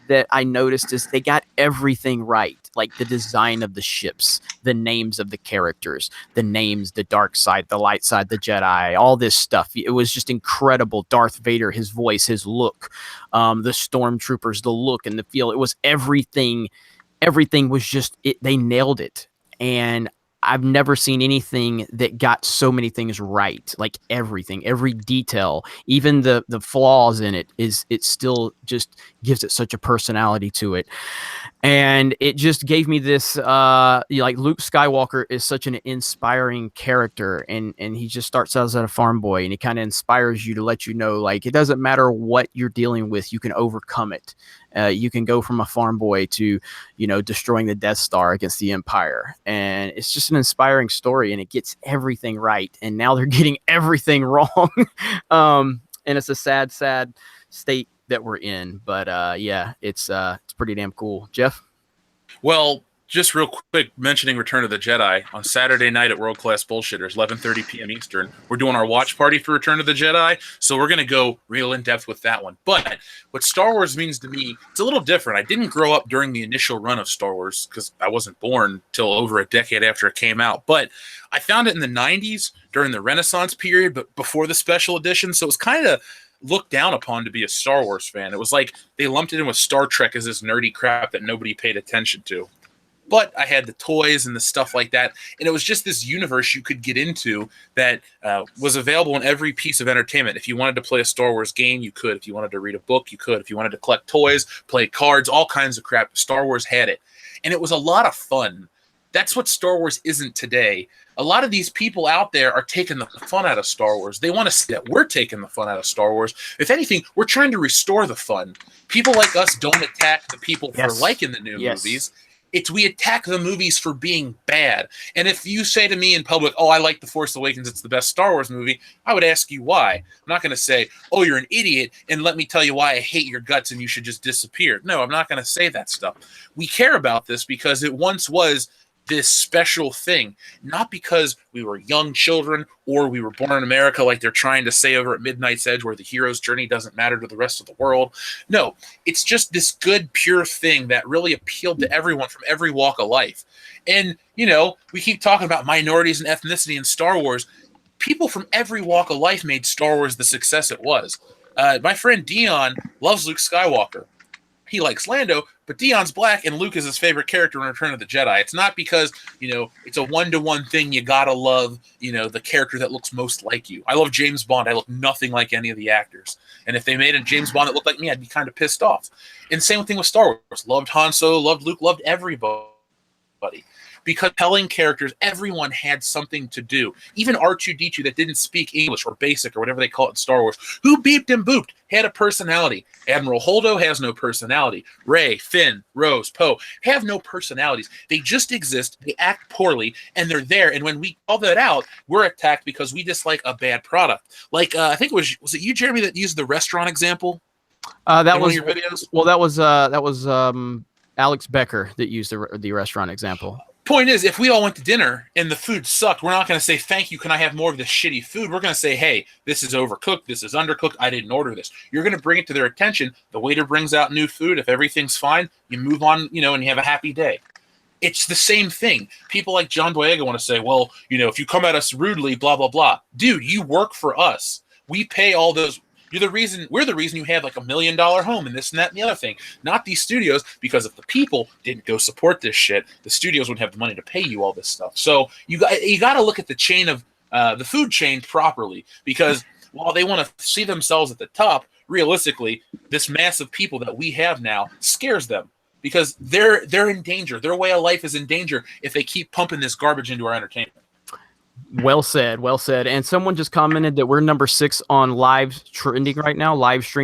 that I noticed is they got everything right. Like the design of the ships, the names of the characters, the names, the dark side, the light side, the Jedi, all this stuff. It was just incredible. Darth Vader, his voice, his look, the stormtroopers, the look and the feel. It was everything. Everything was just it. They nailed it. And I've never seen anything that got so many things right. Like everything, every detail, even the flaws in it still just gives it such a personality to it. And it just gave me this, like Luke Skywalker is such an inspiring character, and he just starts out as a farm boy, and he kind of inspires you to let you know, like, it doesn't matter what you're dealing with, you can overcome it. You can go from a farm boy to, destroying the Death Star against the Empire. And it's just an inspiring story, and it gets everything right. And now they're getting everything wrong. And it's a sad state that we're in. But yeah, it's pretty damn cool. Jeff? Well, just real quick, mentioning Return of the Jedi, on Saturday night at World Class Bullshitters, 11:30 p.m. Eastern, we're doing our watch party for Return of the Jedi, so we're going to go real in-depth with that one. But what Star Wars means to me, it's a little different. I didn't grow up during the initial run of Star Wars because I wasn't born till over a decade after it came out. But I found it in the 90s during the Renaissance period, but before the special edition, so it was kind of looked down upon to be a Star Wars fan. It was like they lumped it in with Star Trek as this nerdy crap that nobody paid attention to. But I had the toys and the stuff like that, and it was just this universe you could get into that was available in every piece of entertainment. If you wanted to play a Star Wars game, you could. If you wanted to read a book, you could. If you wanted to collect toys, play cards, all kinds of crap, Star Wars had it. And it was a lot of fun. That's what Star Wars isn't today. A lot of these people out there are taking the fun out of Star Wars. They want to see that we're taking the fun out of Star Wars. If anything, we're trying to restore the fun. People like us don't attack the people for liking the new movies. We attack the movies for being bad. And if you say to me in public, oh, I like The Force Awakens, it's the best Star Wars movie, I would ask you why. I'm not going to say, oh, you're an idiot, and let me tell you why I hate your guts and you should just disappear. No, I'm not going to say that stuff. We care about this because it once was this special thing, not because we were young children or we were born in America like they're trying to say over at Midnight's Edge where the hero's journey doesn't matter to the rest of the world. No, it's just this good, pure thing that really appealed to everyone from every walk of life. And, we keep talking about minorities and ethnicity in Star Wars. People from every walk of life made Star Wars the success it was. My friend Dion loves Luke Skywalker. he likes Lando, but Dion's black and Luke is his favorite character in Return of the Jedi. It's not because, it's a one-to-one thing. You gotta love, the character that looks most like you. I love James Bond. I look nothing like any of the actors. And if they made a James Bond that looked like me, I'd be kind of pissed off. And same thing with Star Wars. Loved Han Solo, loved Luke, loved everybody. Because telling characters, everyone had something to do. Even R2-D2 that didn't speak English or basic or whatever they call it in Star Wars, who beeped and booped, had a personality. Admiral Holdo has no personality. Rey, Finn, Rose, Poe have no personalities. They just exist, they act poorly, and they're there. And when we call that out, we're attacked because we dislike a bad product. Like, I think was it you, Jeremy, that used the restaurant example? That in one was of your videos? Well, that was Alex Becker that used the restaurant example. Point is, if we all went to dinner and the food sucked, we're not going to say, thank you, can I have more of this shitty food? We're going to say, hey, this is overcooked, this is undercooked, I didn't order this. You're going to bring it to their attention. The waiter brings out new food. If everything's fine, you move on, and you have a happy day. It's the same thing. People like John Boyega want to say, well, if you come at us rudely, blah, blah, blah. Dude, you work for us. We pay all those. We're the reason you have like $1 million home and this and that and the other thing. Not these studios, because if the people didn't go support this shit, the studios wouldn't have the money to pay you all this stuff. So you got to look at the chain of the food chain properly, because while they want to see themselves at the top, realistically, this mass of people that we have now scares them, because they're in danger. Their way of life is in danger if they keep pumping this garbage into our entertainment. Well said. And someone just commented that we're number 6 on live stream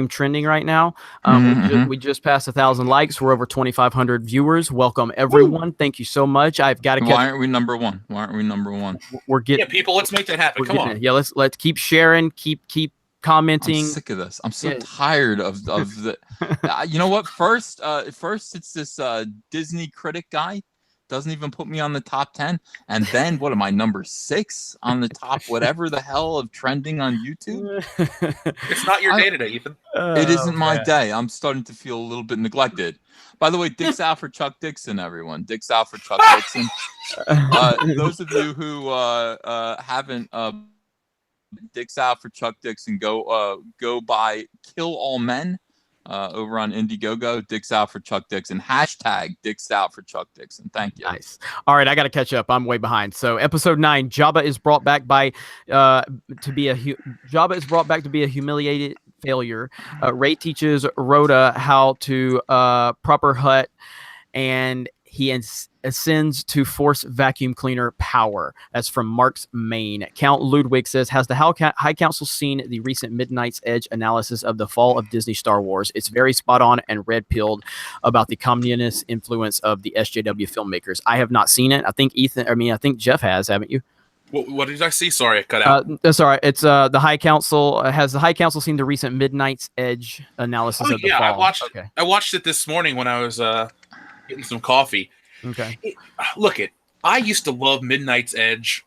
trending right now. We just passed 1,000 likes. We're over 2,500 viewers. Welcome everyone. Thank you so much. I've got to. Why aren't we number one? We're getting. Yeah, people. Let's make that happen. Come on. Yeah, let's keep sharing. Keep commenting. I'm sick of this. I'm so tired of the. You know what? First it's this Disney critic guy. Doesn't even put me on the top 10. And then what am I, number 6 on the top whatever the hell of trending on YouTube? It's not your day today, Ethan. It isn't my day. I'm starting to feel a little bit neglected. By the way, Dick's out for Chuck Dixon, everyone. Dick's out for Chuck Dixon. Those of you who haven't Dick's out for Chuck Dixon, go buy Kill All Men. Over on Indiegogo, Dick's out for Chuck Dixon. # Dick's out for Chuck Dixon. Thank you. Nice. All right, I got to catch up. I'm way behind. So, episode 9, Jabba is brought back to be a humiliated failure. Rey teaches Rhoda how to proper hut, and he ascends to force vacuum cleaner power. That's from Mark's Main. Count Ludwig says, has the High Council seen the recent Midnight's Edge analysis of the fall of Disney Star Wars? It's very spot on and red-pilled about the communist influence of the SJW filmmakers. I have not seen it. I think Jeff has, haven't you? What did I see? Sorry, I cut out. That's all right. It's the High Council. Has the High Council seen the recent Midnight's Edge analysis of the fall? I watched it this morning when I was getting some coffee. Okay. I used to love Midnight's Edge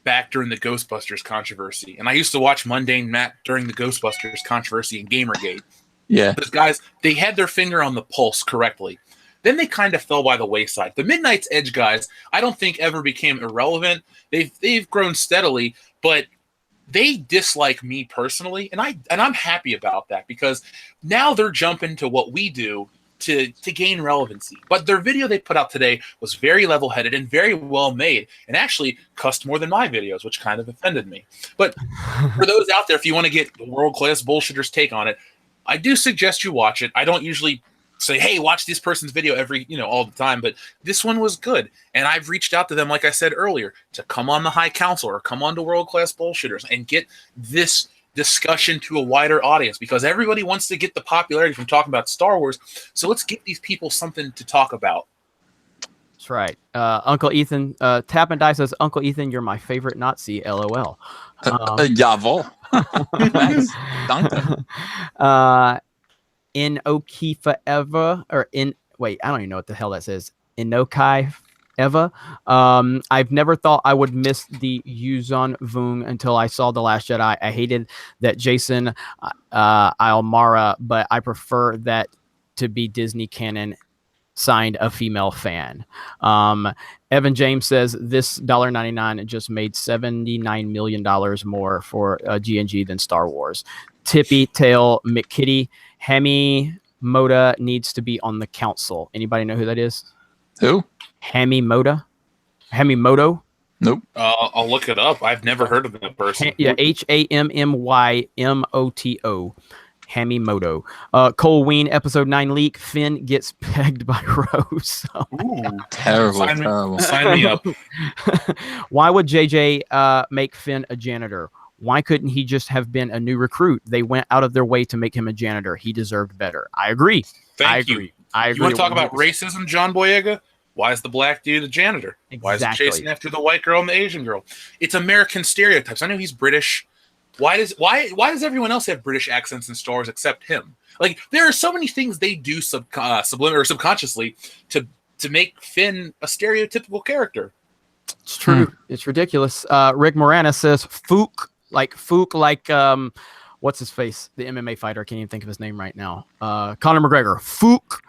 back during the Ghostbusters controversy, and I used to watch Mundane Matt during the Ghostbusters controversy and Gamergate. Yeah. Those guys, they had their finger on the pulse correctly. Then they kind of fell by the wayside. The Midnight's Edge guys, I don't think ever became irrelevant. They've grown steadily, but they dislike me personally, and I'm happy about that, because now they're jumping to what we do to gain relevancy. But their video they put out today was very level-headed and very well made, and actually cussed more than my videos, which kind of offended me. But for those out there, if you want to get the world-class bullshitter's take on it, I do suggest you watch it. I don't usually say, hey, watch this person's video all the time, but this one was good. And I've reached out to them, like I said earlier, to come on the High Council or come on to World Class Bullshitters and get this discussion to a wider audience, because everybody wants to get the popularity from talking about Star Wars. So let's give these people something to talk about. That's right. Uncle Ethan, Tap and Die says, Uncle Ethan, you're my favorite Nazi, LOL. Jawohl. Thanks. Danke. In Okifa Eva, I don't even know what the hell that says. Inokai Eva. I've never thought I would miss the Yuzon Vung until I saw The Last Jedi. I hated that Jason Ilmara, but I prefer that to be Disney canon. Signed, a female fan. Evan James says this $1.99 just made $79 million more for GNG than Star Wars. Tippy Tail McKitty Hemi Moda needs to be on the council. Anybody know who that is? Who? Hamimoto. Hamimoto. Nope. I'll look it up. I've never heard of that person. Yeah, Hammymoto. Hamimoto. Cole Ween, episode 9 leak. Finn gets pegged by Rose. Ooh, Terrible, Sign me- terrible. sign me up. Why would JJ make Finn a janitor? Why couldn't he just have been a new recruit? They went out of their way to make him a janitor. He deserved better. I agree. Thank I you. agree. I agree. You want to talk about 100%. racism, John Boyega? Why is the black dude a janitor? Why is he Exactly. chasing after the white girl and the Asian girl? It's American stereotypes. I know he's British. Why does everyone else have British accents in Star Wars except him? Like, there are so many things they do subliminally or subconsciously to make Finn a stereotypical character. It's true. It's ridiculous. Rick Moranis says Fook, what's his face? The MMA fighter. I can't even think of his name right now. Conor McGregor. Fook,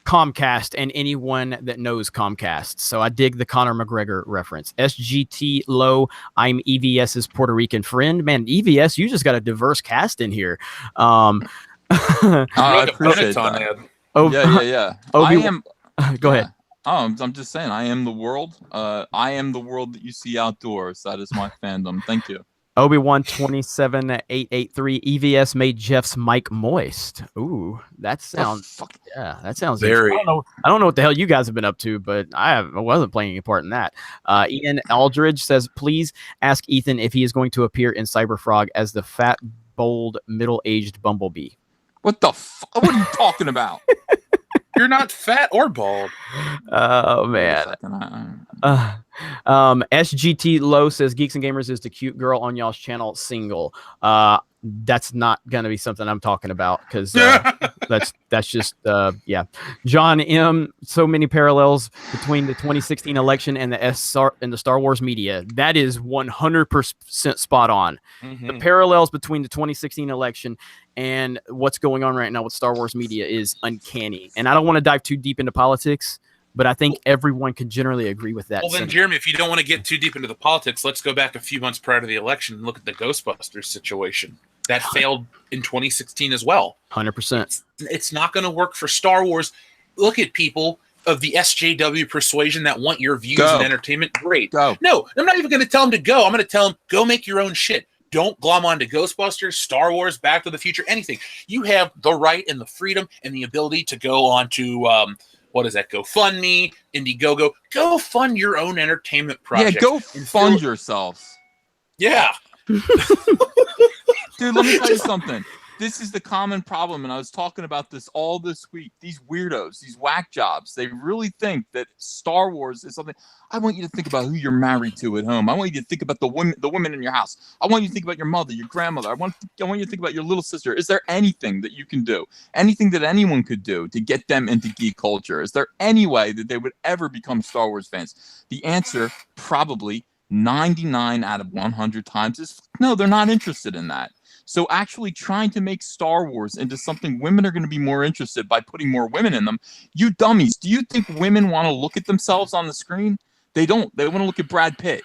Comcast, and anyone that knows Comcast. So I dig the Conor McGregor reference. SGT Low, I'm EVS's Puerto Rican friend. Man, EVS, you just got a diverse cast in here. I Like a appreciate Benetton that. ad. Yeah. Obi- I am. Go ahead. Oh, I'm just saying. I am the world. I am the world that you see outdoors. That is my fandom. Thank you. Obi-Wan 27883 EVS made Jeff's mic moist. Ooh, that sounds Fuck. yeah, that sounds Very. interesting. I don't know what the hell you guys have been up to, but I wasn't playing any part in that. Ian Aldridge says, please ask Ethan if he is going to appear in Cyberfrog as the fat, bold, middle-aged Bumblebee. What the fuck? What are you talking about? You're not fat or bald. Oh man. SGT Low says Geeks and Gamers is the cute girl on y'all's channel single. That's not gonna be something I'm talking about because that's just yeah. John M. So many parallels between the 2016 election and the Star Wars media. That is 100% spot on. The parallels between the 2016 election and what's going on right now with Star Wars media is uncanny. And I don't want to dive too deep into politics, but I think everyone can generally agree with that. Well, then, Jeremy, if you don't want to get too deep into the politics, let's go back a few months prior to the election and look at the Ghostbusters situation. That failed in 2016 as well. 100%. It's not going to work for Star Wars. Look at people of the SJW persuasion that want your views Go. and entertainment. Great. Go. No, I'm not even going to tell them to go. I'm going to tell them, go make your own shit. Don't glom onto Ghostbusters, Star Wars, Back to the Future, anything. You have the right and the freedom and the ability to go on to, what is that, GoFundMe, Indiegogo. Go fund your own entertainment project. Yeah, go fund yourselves. Yeah. Dude, let me tell you something. This is the common problem, and I was talking about this all this week. These weirdos, these whack jobs, they really think that Star Wars is something. I want you to think about who you're married to at home. I want you to think about the women in your house. I want you to think about your mother, your grandmother. I want you to think about your little sister. Is there anything that you can do? Anything that anyone could do to get them into geek culture? Is there any way that they would ever become Star Wars fans? The answer, probably 99 out of 100 times, is no, they're not interested in that. So actually trying to make Star Wars into something women are going to be more interested by putting more women in them, you dummies, do you think women want to look at themselves on the screen? They don't. They want to look at Brad Pitt.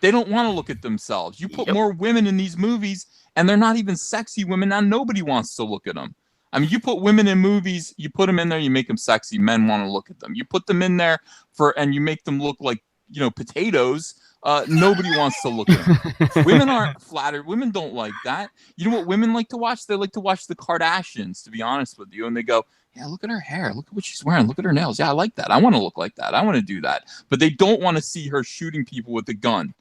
They don't want to look at themselves. You put more women in these movies, and they're not even sexy women. Now nobody wants to look at them. I mean, you put women in movies, you put them in there, you make them sexy. Men want to look at them. You put them in there and you make them look like, potatoes. Nobody wants to look at them. Women aren't flattered. Women don't like that. You know what women like to watch? They like to watch the Kardashians, to be honest with you. And they go, yeah, look at her hair. Look at what she's wearing. Look at her nails. Yeah, I like that. I want to look like that. I want to do that. But they don't want to see her shooting people with a gun.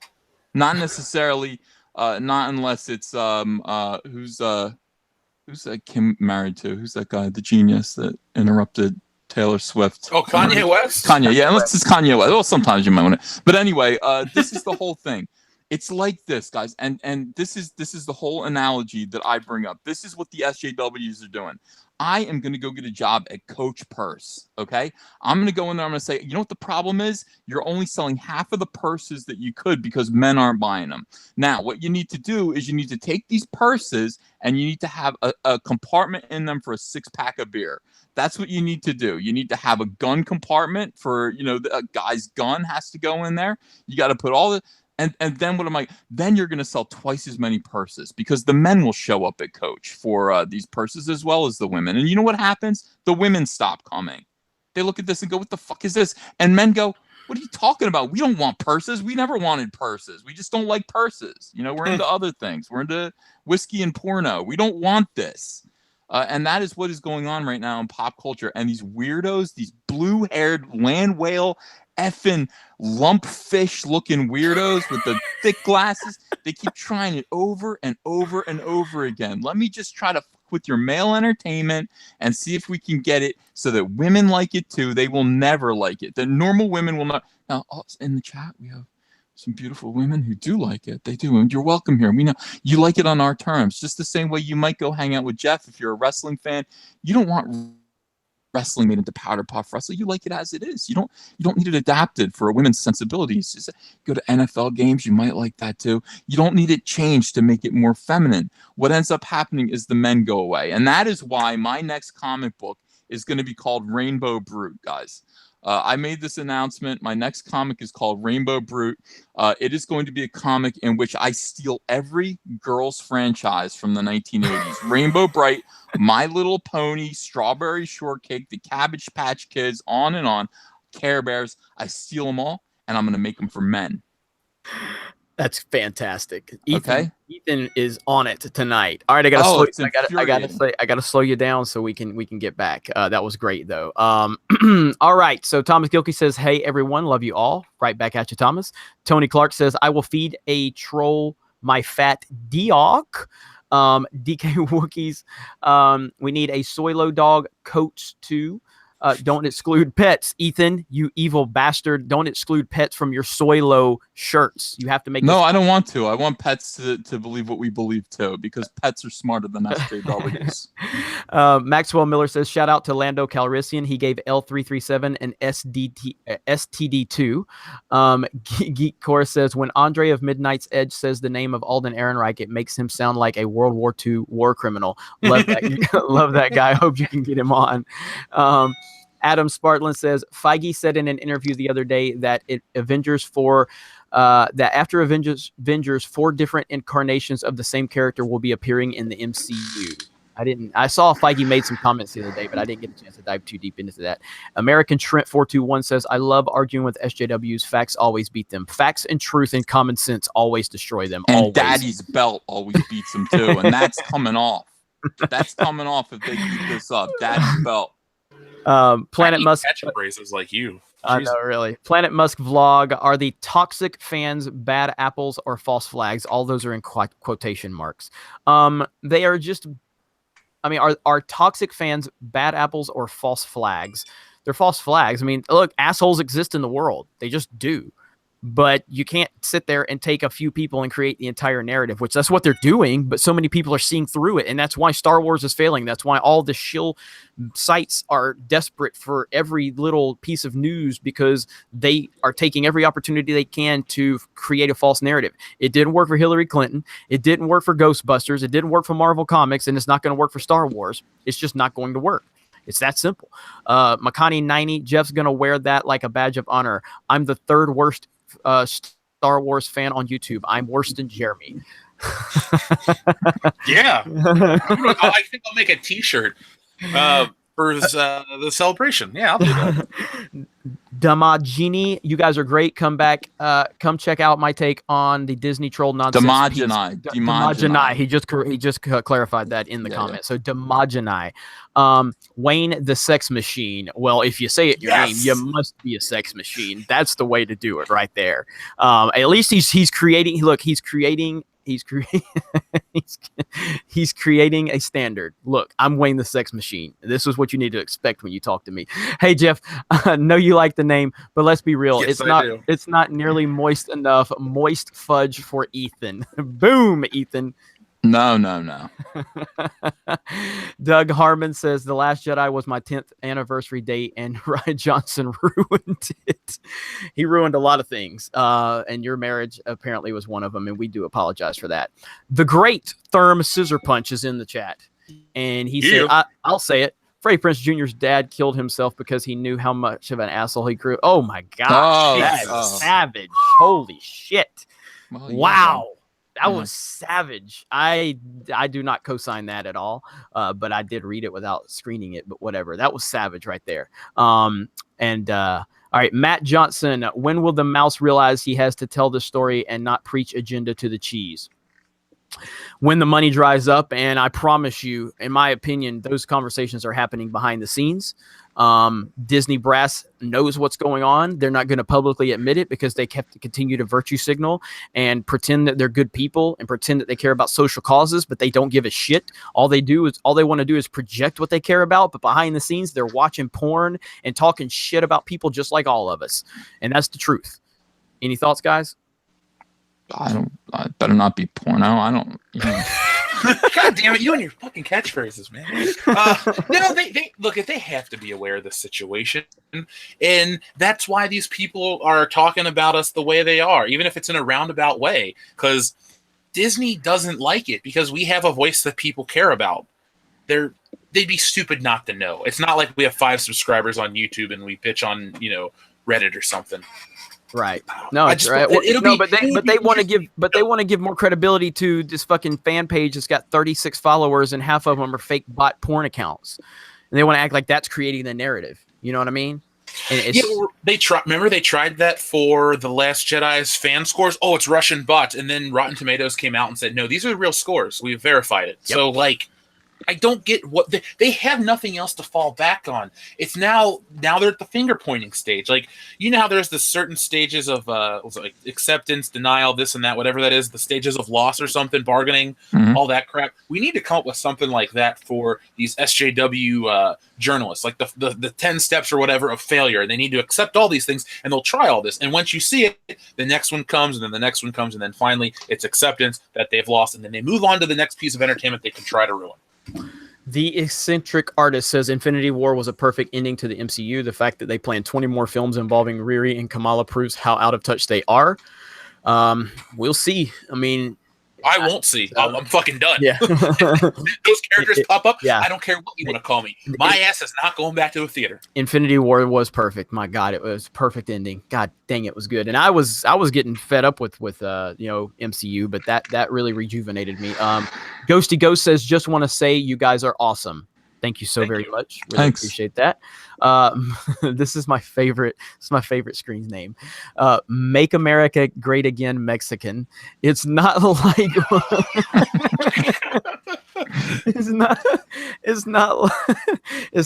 Not necessarily, not unless it's who's that Kim married to? Who's that guy, the genius that interrupted Taylor Swift? Oh, Kanye West? Kanye, yeah, unless it's Kanye West. Well, sometimes you might want to. But anyway, this is the whole thing. It's like this, guys, and this is the whole analogy that I bring up. This is what the SJWs are doing. I am going to go get a job at Coach Purse, okay? I'm going to go in there. I'm going to say, you know what the problem is? You're only selling half of the purses that you could because men aren't buying them. Now, what you need to do is you need to take these purses and you need to have a compartment in them for a 6-pack of beer. That's what you need to do. You need to have a gun compartment for, a guy's gun has to go in there. You got to put all the... And then what am I? Then you're going to sell twice as many purses because the men will show up at Coach for these purses as well as the women. And you know what happens? The women stop coming. They look at this and go, "What the fuck is this?" And men go, "What are you talking about? We don't want purses. We never wanted purses. We just don't like purses. You know, we're into other things. We're into whiskey and porno. We don't want this." And that is what is going on right now in pop culture. And these weirdos, these blue-haired land whale effing lumpfish looking weirdos with the thick glasses, they keep trying it over and over and over again. Let me just try to fuck with your male entertainment and see if we can get it so that women like it too. They will never like it. The normal women will not. Now, in the chat, we have some beautiful women who do like it. They do. And you're welcome here. We know you like it on our terms, just the same way you might go hang out with Jeff if you're a wrestling fan. You don't want wrestling made into powder puff wrestling. You like it as it is. You don't need it adapted for a women's sensibilities. Just go to NFL games. You might like that too. You don't need it changed to make it more feminine. What ends up happening is the men go away. And that is why my next comic book is going to be called Rainbow Brute, guys. I made this announcement. My next comic is called Rainbow Brute. It is going to be a comic in which I steal every girls franchise from the 1980s. Rainbow Bright, My Little Pony, Strawberry Shortcake, the Cabbage Patch Kids, on and on, Care Bears. I steal them all, and I'm going to make them for men. That's fantastic. Ethan, Okay. Ethan is on it tonight. All right, I gotta slow you down so we can get back. That was great though. All right. So Thomas Gilkey says, "Hey everyone, love you all." Right back at you, Thomas. Tony Clark says, "I will feed a troll my fat Diok." DK Wookiees. We need a Soilo dog coach too. Don't exclude pets, Ethan. You evil bastard! Don't exclude pets from your Soilo shirts. You have to make. No, I don't want to. I want pets to believe what we believe too, because pets are smarter than SJWs. Maxwell Miller says, "Shout out to Lando Calrissian. He gave L337 an STD2." Geek Core says, "When Andre of Midnight's Edge says the name of Alden Ehrenreich, it makes him sound like a World War II war criminal. Love that. Love that guy. Hope you can get him on." Adam Spartland says, "Feige said in an interview the other day that that after Avengers, 4 different incarnations of the same character will be appearing in the MCU." I saw Feige made some comments the other day, but I didn't get a chance to dive too deep into that. American Trent 421 says, "I love arguing with SJWs. Facts always beat them. Facts and truth and common sense always destroy them." And always. Daddy's belt always beats them too, and that's coming off. That's coming off if they keep this up. Daddy's belt. Planet Musk catchphrases like you. I know, really. Planet Musk vlog. Are the toxic fans bad apples or false flags? All those are in quotation marks. They are just. I mean, are toxic fans bad apples or false flags? They're false flags. I mean, look, assholes exist in the world. They just do. But you can't sit there and take a few people and create the entire narrative, which that's what they're doing. But so many people are seeing through it. And that's why Star Wars is failing. That's why all the shill sites are desperate for every little piece of news, because they are taking every opportunity they can to create a false narrative. It didn't work for Hillary Clinton. It didn't work for Ghostbusters. It didn't work for Marvel Comics. And it's not going to work for Star Wars. It's just not going to work. It's that simple. Makani 90, Jeff's going to wear that like a badge of honor. I'm the third worst Star Wars fan on YouTube. I'm worse than Jeremy. Yeah. I think I'll make a t-shirt for the celebration. Yeah, I'll do that. Damagini, you guys are great. Come back. Come check out my take on the Disney troll nonsense. Damagini. He just clarified that in the comment. So Damagini. Wayne the Sex Machine. Well, if you say it your name, you must be a sex machine. That's the way to do it right there. At least he's creating. Look, he's creating a standard. Look, I'm Wayne the Sex Machine. This is what you need to expect when you talk to me. Hey Jeff, I know you like the name, but let's be real. Yes, it's not nearly moist enough. Moist fudge for Ethan. Boom, Ethan. No. Doug Harmon says, "The Last Jedi was my 10th anniversary date, and Rian Johnson ruined it." He ruined a lot of things, and your marriage apparently was one of them, and we do apologize for that. The great Therm Scissor Punch is in the chat, and he said, I'll say it, Freddie Prinze Jr.'s dad killed himself because he knew how much of an asshole he grew. Oh my gosh, that is savage. Holy shit. Well, yeah, Wow. That Yeah. was savage. I do not co-sign that at all, but I did read it without screening it. But whatever, that was savage right there. All right, Matt Johnson. When will the mouse realize he has to tell the story and not preach agenda to the cheese? When the money dries up, and I promise you, in my opinion, those conversations are happening behind the scenes. Disney brass knows what's going on. They're not going to publicly admit it because they have to continue to virtue signal and pretend that they're good people and pretend that they care about social causes, but they don't give a shit. All they want to do is project what they care about, but behind the scenes, they're watching porn and talking shit about people just like all of us. And that's the truth. Any thoughts, guys? I better not be porno. I don't. God damn it, you and your fucking catchphrases, man. They look, if they have to be aware of the situation, and that's why these people are talking about us the way they are, even if it's in a roundabout way, because Disney doesn't like it because we have a voice that people care about. They'd be stupid not to know. It's not like we have 5 subscribers on YouTube and we bitch on, Reddit or something. Right. No, it's right. But they want to give more credibility to this fucking fan page that's got 36 followers and half of them are fake bot porn accounts. And they want to act like that's creating the narrative. You know what I mean? And Remember they tried that for The Last Jedi's fan scores? Oh, it's Russian bots. And then Rotten Tomatoes came out and said, no, these are the real scores. We've verified it. Yep. So I don't get what they have nothing else to fall back on. It's now they're at the finger pointing stage. How there's the certain stages of acceptance, denial, this and that, whatever that is, the stages of loss or something, bargaining, all that crap. We need to come up with something like that for these SJW journalists, like the 10 steps or whatever of failure. They need to accept all these things and they'll try all this. And once you see it, the next one comes and then the next one comes and then finally it's acceptance that they've lost and then they move on to the next piece of entertainment they can try to ruin. The eccentric artist says Infinity War was a perfect ending to the MCU. The fact that they planned 20 more films involving Riri and Kamala proves how out of touch they are. We'll see. I mean, I won't see. I'm fucking done. Yeah. Those characters pop up. Yeah. I don't care what you want to call me. My ass is not going back to a theater. Infinity War was perfect. My God, it was a perfect ending. God dang, it was good. And I was getting fed up with MCU, but that really rejuvenated me. Ghosty Ghost says, just want to say you guys are awesome. Thank you so very much. Really Thanks. Appreciate that. This is my favorite. It's my favorite screen name. Make America Great Again, Mexican. It's not like it's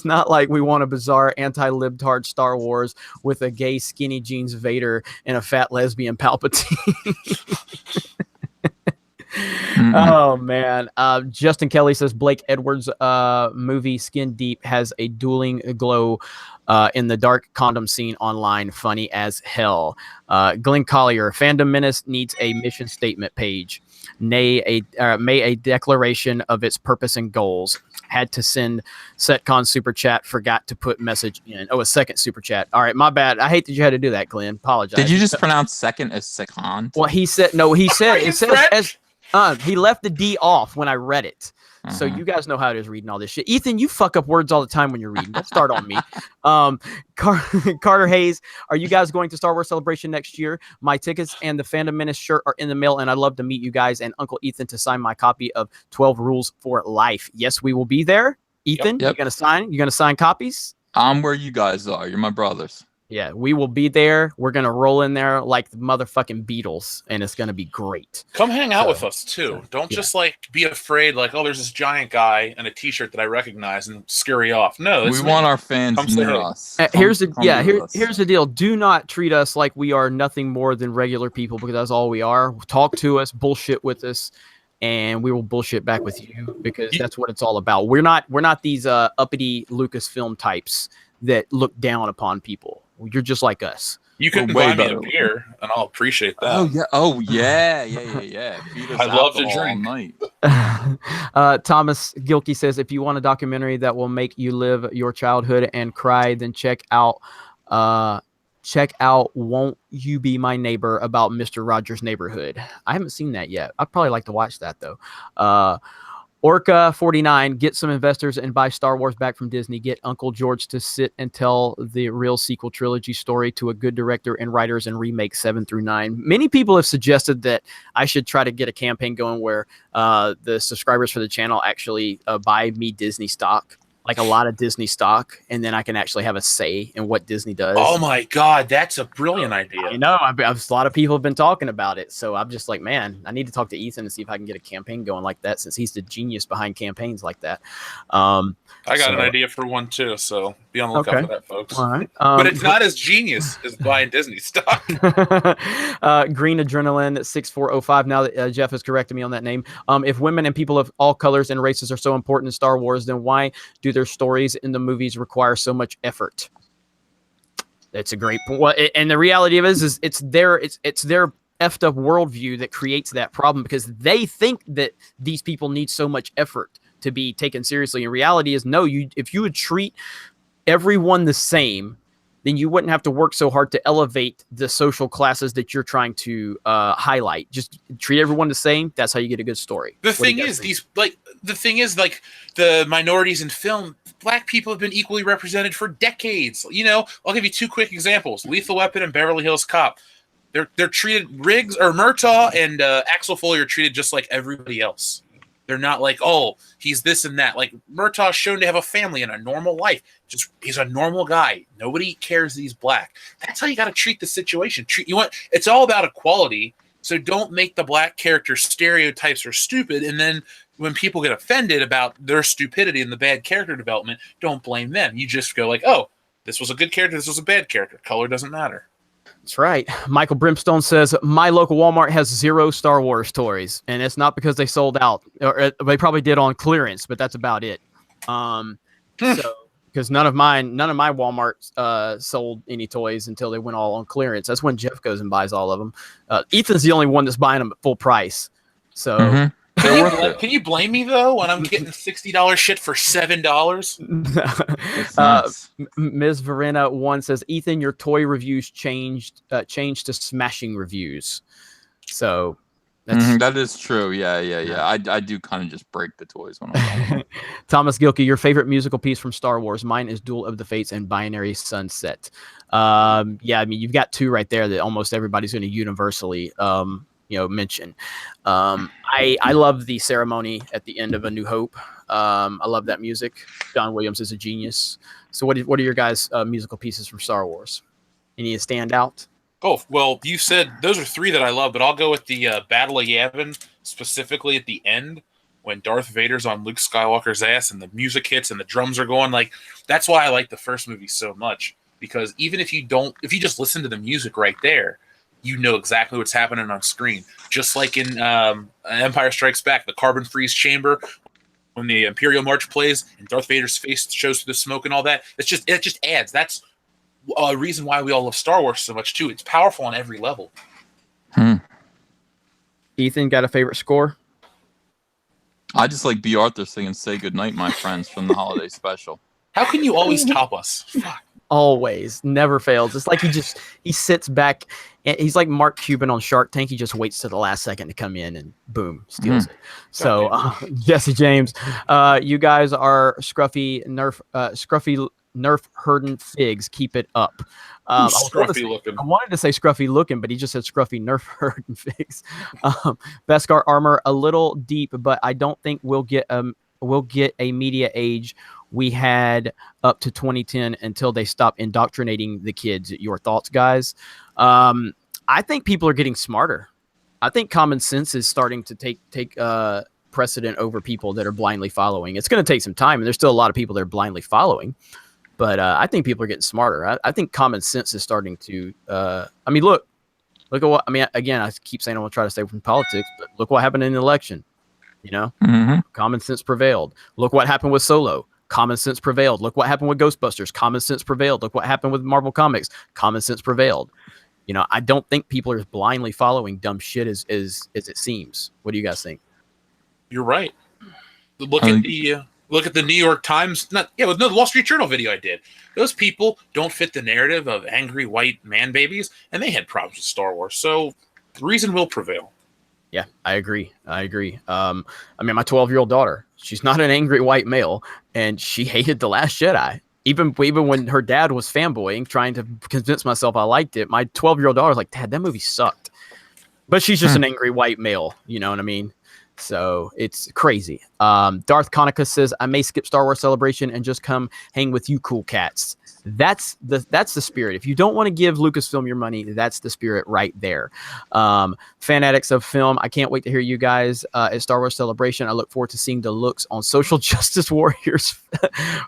not like we want a bizarre anti-libtard Star Wars with a gay skinny jeans Vader and a fat lesbian Palpatine. Oh man. Justin Kelly says Blake Edwards movie Skin Deep has a dueling glow in the dark condom scene online. Funny as hell. Glenn Collier, Fandom Menace needs a mission statement page. May a declaration of its purpose and goals. Had to send Setcon super chat, forgot to put message in. Oh, a second super chat. All right, my bad. I hate that you had to do that, Glenn. Apologize. Did you just pronounce second as Secon? Well, he said it says as he left the D off when I read it. So you guys know how it is reading all this shit. Ethan, you fuck up words all the time when you're reading. Don't start on me. Carter Hayes, are you guys going to Star Wars Celebration next year? My tickets and the Fandom Menace shirt are in the mail, and I'd love to meet you guys and Uncle Ethan to sign my copy of 12 Rules for Life. Yes, we will be there. Ethan, Yep. You're gonna sign copies? I'm where you guys are. You're my brothers. Yeah, we will be there. We're gonna roll in there like the motherfucking Beatles, and it's gonna be great. Come hang out with us too. Don't just be afraid. There's this giant guy in a T-shirt that I recognize and scurry off. No, We want our fans near us. Here's the deal. Do not treat us like we are nothing more than regular people, because that's all we are. Talk to us, bullshit with us, and we will bullshit back with you, because that's what it's all about. We're not these uppity Lucasfilm types that look down upon people. You're just like us. You can buy me a beer, and I'll appreciate that. Oh yeah. Feed us I love to alcohol drink. all night. Thomas Gilkey says, if you want a documentary that will make you live your childhood and cry, then check out Won't You Be My Neighbor about Mr. Rogers' Neighborhood. I haven't seen that yet. I'd probably like to watch that though. Orca49, get some investors and buy Star Wars back from Disney. Get Uncle George to sit and tell the real sequel trilogy story to a good director and writers and remake 7 through 9. Many people have suggested that I should try to get a campaign going where the subscribers for the channel actually buy me Disney stock, like a lot of Disney stock, and then I can actually have a say in what Disney does. Oh my God, that's a brilliant idea. You know, a lot of people have been talking about it. So I'm just like, man, I need to talk to Ethan and see if I can get a campaign going like that, since he's the genius behind campaigns like that. I got an idea for one too, so be on the lookout for that, folks. All right. But it's not as genius as buying Disney stock. Green Adrenaline 6405. Now that Jeff has corrected me on that name. If women and people of all colors and races are so important in Star Wars, then why do their stories in the movies require so much effort? That's a great point. Well, and the reality of it is it's their effed up worldview that creates that problem, because they think that these people need so much effort to be taken seriously. In reality is no, if you would treat everyone the same, then you wouldn't have to work so hard to elevate the social classes that you're trying to highlight. Just treat everyone the same. That's how you get a good story. The thing is, the minorities in film, black people have been equally represented for decades. You know, I'll give you two quick examples: Lethal Weapon and Beverly Hills Cop. They're treated, Riggs or Murtaugh and Axel Foley are treated just like everybody else. They're not like, oh, he's this and that. Like, Murtaugh's shown to have a family and a normal life. Just, he's a normal guy. Nobody cares that he's black. That's how you got to treat the situation. It's all about equality. So don't make the black character stereotypes or stupid. And then when people get offended about their stupidity and the bad character development, don't blame them. You just go like, oh, this was a good character. This was a bad character. Color doesn't matter. That's right. Michael Brimstone says, my local Walmart has 0 Star Wars toys, and it's not because they sold out, or they probably did on clearance, but that's about it. So because none of my Walmart sold any toys until they went all on clearance. That's when Jeff goes and buys all of them. Ethan's the only one that's buying them at full price. So Can you blame me though when I'm getting $60 shit for $7? Ms. Verena 1 says, Ethan, your toy reviews changed to smashing reviews. So that is true. Yeah. I do kind of just break the toys when I'm Thomas Gilkey, your favorite musical piece from Star Wars? Mine is Duel of the Fates and Binary Sunset. I mean, you've got two right there that almost everybody's going to universally mention. I love the ceremony at the end of A New Hope. I love that music. John Williams is a genius. So what are your guys' musical pieces from Star Wars? Any stand out? Oh, well, you said those are 3 that I love, but I'll go with the Battle of Yavin, specifically at the end when Darth Vader's on Luke Skywalker's ass and the music hits and the drums are going. Like, that's why I like the first movie so much, because even if you just listen to the music right there, you know exactly what's happening on screen. Just like in Empire Strikes Back, the carbon freeze chamber, when the Imperial March plays and Darth Vader's face shows through the smoke and all that, it just adds. That's a reason why we all love Star Wars so much too. It's powerful on every level. Ethan, got a favorite score? I just like B. Arthur singing "Say Goodnight, My Friends" from the holiday special. How can you always top us? Fuck. Always, never fails. It's like he sits back. He's like Mark Cuban on Shark Tank. He just waits to the last second to come in and boom, steals it. So Jesse James, you guys are scruffy Nerf herding figs. Keep it up. I wanted to say scruffy looking, but he just said scruffy Nerf herding figs. Beskar armor a little deep, but I don't think we'll get a media age we had up to 2010 until they stop indoctrinating the kids. Your thoughts, guys? I think people are getting smarter. I think common sense is starting to take precedent over people that are blindly following. It's going to take some time, and there's still a lot of people that are blindly following. But I think people are getting smarter. I think common sense is starting to. Look at what. I mean, again, I keep saying I want to try to stay from politics, but look what happened in the election. Common sense prevailed. Look what happened with Solo. Common sense prevailed. Look what happened with Ghostbusters. Common sense prevailed. Look what happened with Marvel Comics. Common sense prevailed. I don't think people are blindly following dumb shit as it seems. What do you guys think? You're right. Look at the New York Times. The Wall Street Journal video I did. Those people don't fit the narrative of angry white man babies, and they had problems with Star Wars. So reason will prevail. Yeah, I agree. I mean, my 12-year-old daughter, she's not an angry white male, and she hated The Last Jedi. Even when her dad was fanboying, trying to convince myself I liked it, my 12-year-old daughter was like, Dad, that movie sucked. But she's just an angry white male. You know what I mean? So it's crazy. Darth Konica says, I may skip Star Wars Celebration and just come hang with you cool cats. That's the spirit. If you don't want to give Lucasfilm your money, that's the spirit right there. Fan addicts of film, I can't wait to hear you guys at Star Wars Celebration. I look forward to seeing the looks on social justice warriors'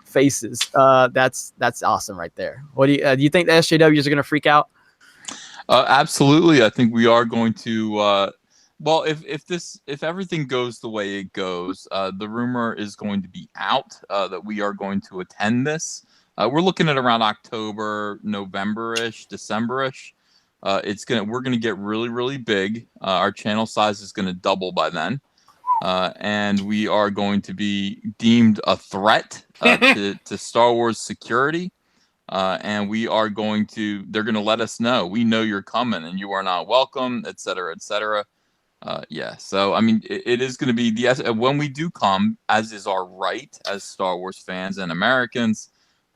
faces. That's awesome right there. What do you think the SJWs are going to freak out? Absolutely. I think we are going to. Well, if everything goes the way it goes, the rumor is going to be out that we are going to attend this. We're looking at around October, November-ish, December-ish. We're gonna get really, really big. Our channel size is gonna double by then, and we are going to be deemed a threat to Star Wars security. And we are they're going to let us know, we know you're coming and you are not welcome, et cetera, et cetera. Yeah. So, I mean, it is going to be when we do come, as is our right as Star Wars fans and Americans,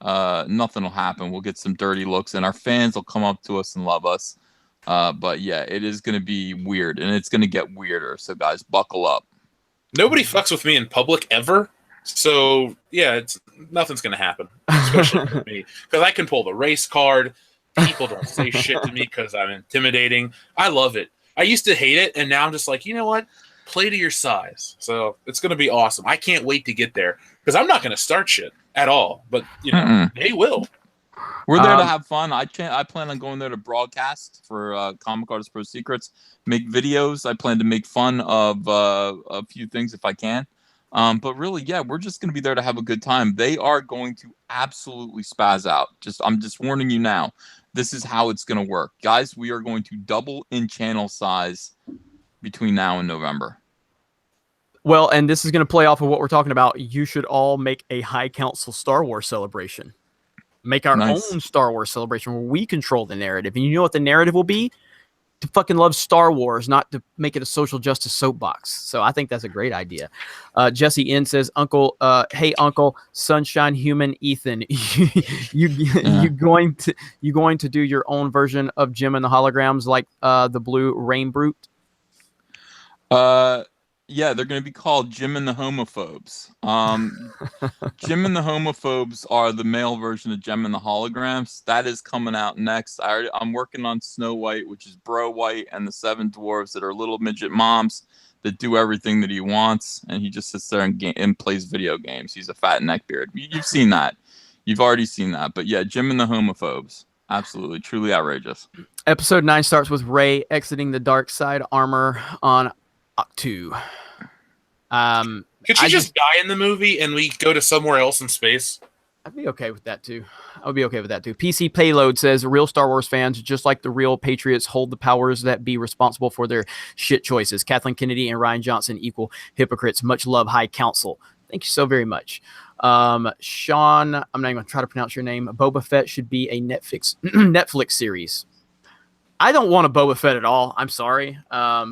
nothing will happen. We'll get some dirty looks and our fans will come up to us and love us. But yeah, it is going to be weird and it's going to get weirder. So guys, buckle up. Nobody fucks with me in public ever. So yeah, nothing's gonna happen, especially for me, because I can pull the race card. People don't say shit to me because I'm intimidating. I love it. I used to hate it, and now I'm just like, you know what? Play to your size. So it's gonna be awesome. I can't wait to get there because I'm not gonna start shit at all, but you know they will. We're there to have fun. I plan on going there to broadcast for Comic Artist Pro Secrets, make videos. I plan to make fun of a few things if I can. But really, yeah, we're just going to be there to have a good time. They are going to absolutely spaz out. I'm just warning you now. This is how it's going to work. Guys, we are going to double in channel size between now and November. Well, and this is going to play off of what we're talking about. You should all make a High Council Star Wars celebration. Make our own Star Wars celebration where we control the narrative. And you know what the narrative will be? To fucking love Star Wars, not to make it a social justice soapbox. So I think that's a great idea. Jesse N says, Uncle, hey Uncle, Sunshine Human Ethan, you going to do your own version of Jim and the Holograms like the Blue Rain Brute? Yeah, they're going to be called Jim and the Homophobes. Jim and the Homophobes are the male version of Gem and the Holograms. That is coming out next. I'm working on Snow White, which is Bro White, and the Seven Dwarves that are little midget moms that do everything that he wants, and he just sits there and plays video games. He's a fat neckbeard. You've seen that. You've already seen that. But yeah, Jim and the Homophobes. Absolutely, truly outrageous. Episode 9 starts with Rey exiting the dark side armor on Octu. Could she just die in the movie and we go to somewhere else in space? I'd be okay with that too. PC Payload says real Star Wars fans, just like the real patriots, hold the powers that be responsible for their shit choices. Kathleen Kennedy and Rian Johnson equal hypocrites. Much love, High Council. Thank you so very much. Sean, I'm not even gonna try to pronounce your name. Boba Fett should be a Netflix series. I don't want a Boba Fett at all. I'm sorry.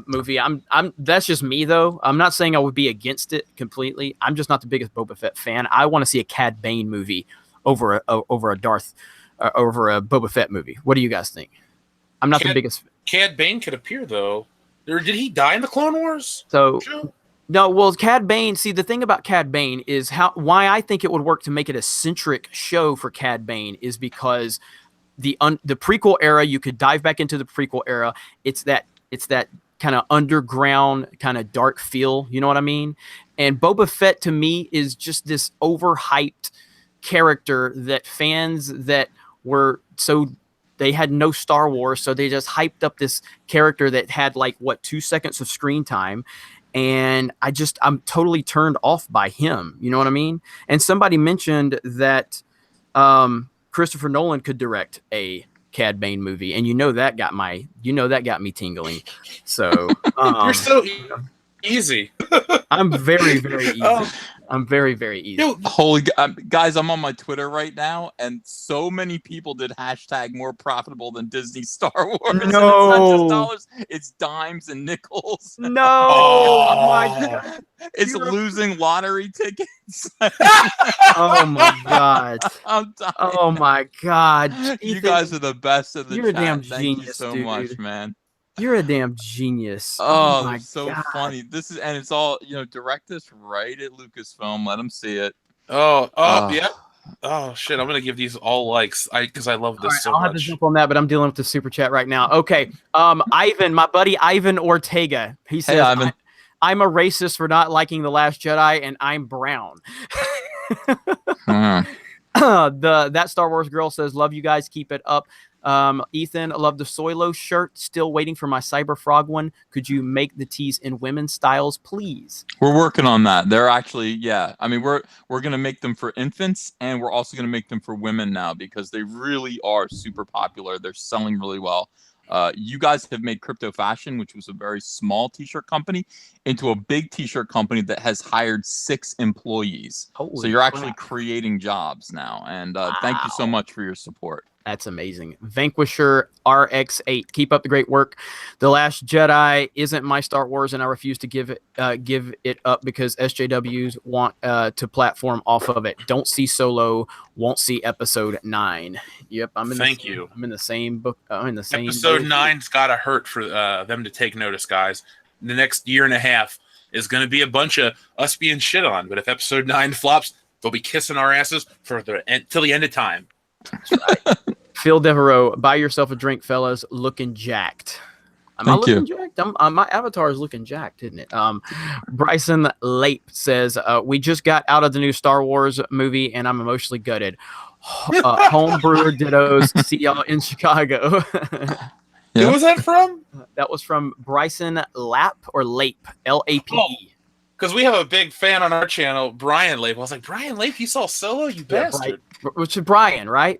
Movie. I'm that's just me though. I'm not saying I would be against it completely. I'm just not the biggest Boba Fett fan. I want to see a Cad Bane movie over a Boba Fett movie. What do you guys think? I'm not the biggest. Cad Bane could appear though. Or did he die in the Clone Wars? So no, well, Cad Bane. See, the thing about Cad Bane is why I think it would work to make it a centric show for Cad Bane is because the prequel era, you could dive back into the prequel era. It's that kind of underground, kind of dark feel. You know what I mean? And Boba Fett to me is just this overhyped character that fans that were they had no Star Wars, so they just hyped up this character that had 2 seconds of screen time. And I'm totally turned off by him. You know what I mean? And somebody mentioned that, Christopher Nolan could direct a Cad Bane movie, and that got me tingling. So you're so easy. I'm very, very easy. I'm very, very easy. Yo, Holy guys, I'm on my Twitter right now, and so many people did hashtag more profitable than Disney Star Wars. And it's not just No. dollars, it's dimes and nickels. No, Oh. my God. It's You're- losing lottery tickets. Oh my God. I'm dying. Oh my God. You Ethan, guys are the best of the you're a chat. damn Thank you genius, so dude. much, man. You're a damn genius. Oh, my they're so God. funny. This is, and it's all, direct this right at Lucasfilm. Let them see it. yeah. Oh shit! I'm gonna give these all likes, because I love All this right, so I'll have to much. jump on that, but I'm dealing with the super chat right now. Okay. Ivan, my buddy Ivan Ortega. He says, Ivan. I'm a racist for not liking The Last Jedi, and I'm brown. Hmm. That Star Wars girl says, love you guys, keep it up. Ethan, love the Soilo shirt, still waiting for my Cyber Frog one. Could you make the tees in women's styles, please? We're working on that. They're actually, yeah. I mean, we're gonna make them for infants, and we're also gonna make them for women now because they really are super popular. They're selling really well. You guys have made Crypto Fashion, which was a very small t-shirt company, into a big t-shirt company that has hired 6 employees. So Holy you're actually crap. creating jobs now, and thank you so Wow. much for your support. That's amazing. Vanquisher RX8. Keep up the great work. The Last Jedi isn't my Star Wars, and I refuse to give it up because SJWs want to platform off of it. Don't see Solo. Won't see Episode 9. Yep, I'm in. Thank you. I'm in the same book. I'm in the same. Episode boat. 9's gotta hurt for them to take notice, guys. The next year and a half is gonna be a bunch of us being shit on. But if Episode 9 flops, they'll be kissing our asses for till the end of time. Phil Devereaux, buy yourself a drink, fellas. Looking jacked. Am I Thank you. looking jacked? My avatar is looking jacked, isn't it? Bryson Lape says, we just got out of the new Star Wars movie, and I'm emotionally gutted. Homebrewer dittos. See y'all in Chicago. Yeah. Who was that from? That was from Bryson Lapp or Lape, L-A-P-E. Because we have a big fan on our channel, Brian Lape. I was like, Brian Lape, you saw Solo, you bastard. Which is Brian, right?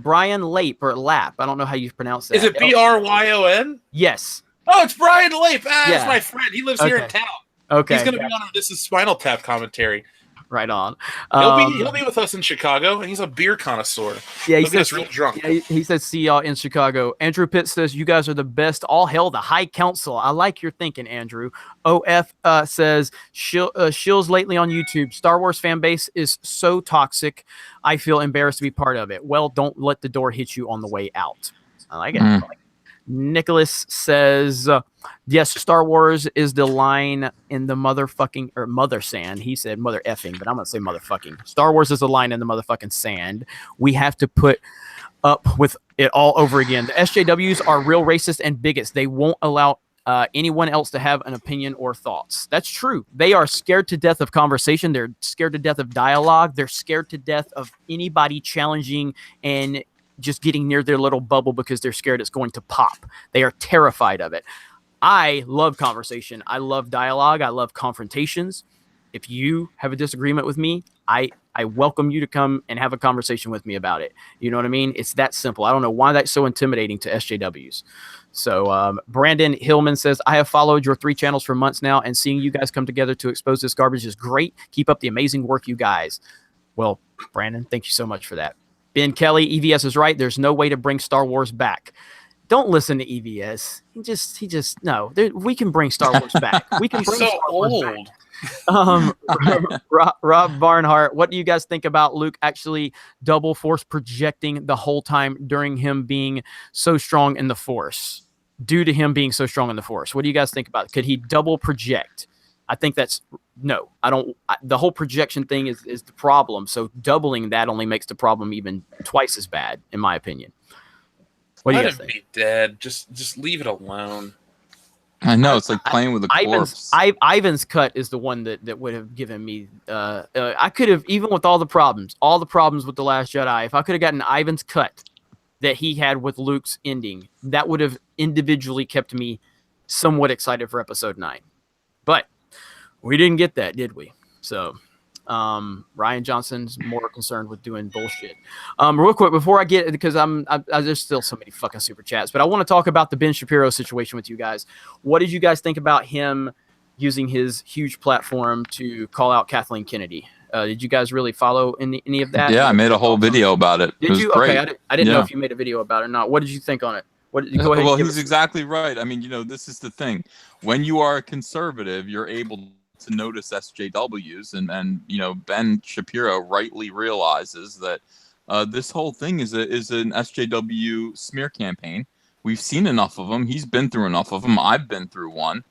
Brian Lape or Lap. I don't know how you pronounce that. Is it Bryon? Yes. Oh, it's Brian Lape. Yeah. That's my friend. He lives here in Okay. town. Okay. He's going to be on This Is Spinal Tap commentary. Right on. He'll be with us in Chicago, and he's a beer connoisseur. Yeah, he He'll get us says, real drunk. yeah, he says, see y'all in Chicago. Andrew Pitt says, you guys are the best. All hail the High Council. I like your thinking, Andrew. OF says, Shills lately on YouTube. Star Wars fan base is so toxic. I feel embarrassed to be part of it. Well, don't let the door hit you on the way out. I like it. Mm. Nicholas says, yes, Star Wars is the line in the motherfucking, or mother sand. He said mother effing, but I'm going to say motherfucking. Star Wars is the line in the motherfucking sand. We have to put up with it all over again. The SJWs are real racist and bigots. They won't allow anyone else to have an opinion or thoughts. That's true. They are scared to death of conversation. They're scared to death of dialogue. They're scared to death of anybody challenging and just getting near their little bubble because they're scared it's going to pop. They are terrified of it. I love conversation. I love dialogue. I love confrontations. If you have a disagreement with me, I welcome you to come and have a conversation with me about it. You know what I mean? It's that simple. I don't know why that's so intimidating to SJWs. So Brandon Hillman says, I have followed your 3 channels for months now, and seeing you guys come together to expose this garbage is great. Keep up the amazing work, you guys. Well, Brandon, thank you so much for that. Ben Kelly, EVS is right. There's no way to bring Star Wars back. Don't listen to EVS. He just no. We can bring Star Wars back. We can He's bring so Star Wars back. old. Rob Barnhart, what do you guys think about Luke actually double force projecting the whole time during him being so strong in the force? Due to him being so strong in the force, what do you guys think about it? Could he double project? I think that's no. I don't. The whole projection thing is the problem. So doubling that only makes the problem even twice as bad, in my opinion. What do you Let guys him think? be dead. Just leave it alone. I know, it's like playing with a corpse. Ivan's cut is the one that would have given me. I could have, even with all the problems with The Last Jedi, if I could have gotten Ivan's cut that he had with Luke's ending, that would have individually kept me somewhat excited for Episode 9. But we didn't get that, did we? So Ryan Johnson's more concerned with doing bullshit. Real quick before I get, because there's still so many fucking super chats, but I want to talk about the Ben Shapiro situation with you guys. What did you guys think about him using his huge platform to call out Kathleen Kennedy. Did you guys really follow any of that? Yeah, I made a whole video about it. Did It was you? great. Okay, I didn't know Yeah. if you made a video about it or not. What did you think on it? What go ahead? Well, and give he's us- exactly right. I mean, this is the thing. When you are a conservative, you're able to notice SJWs, and Ben Shapiro rightly realizes that this whole thing is an SJW smear campaign. We've seen enough of them. He's been through enough of them. I've been through one.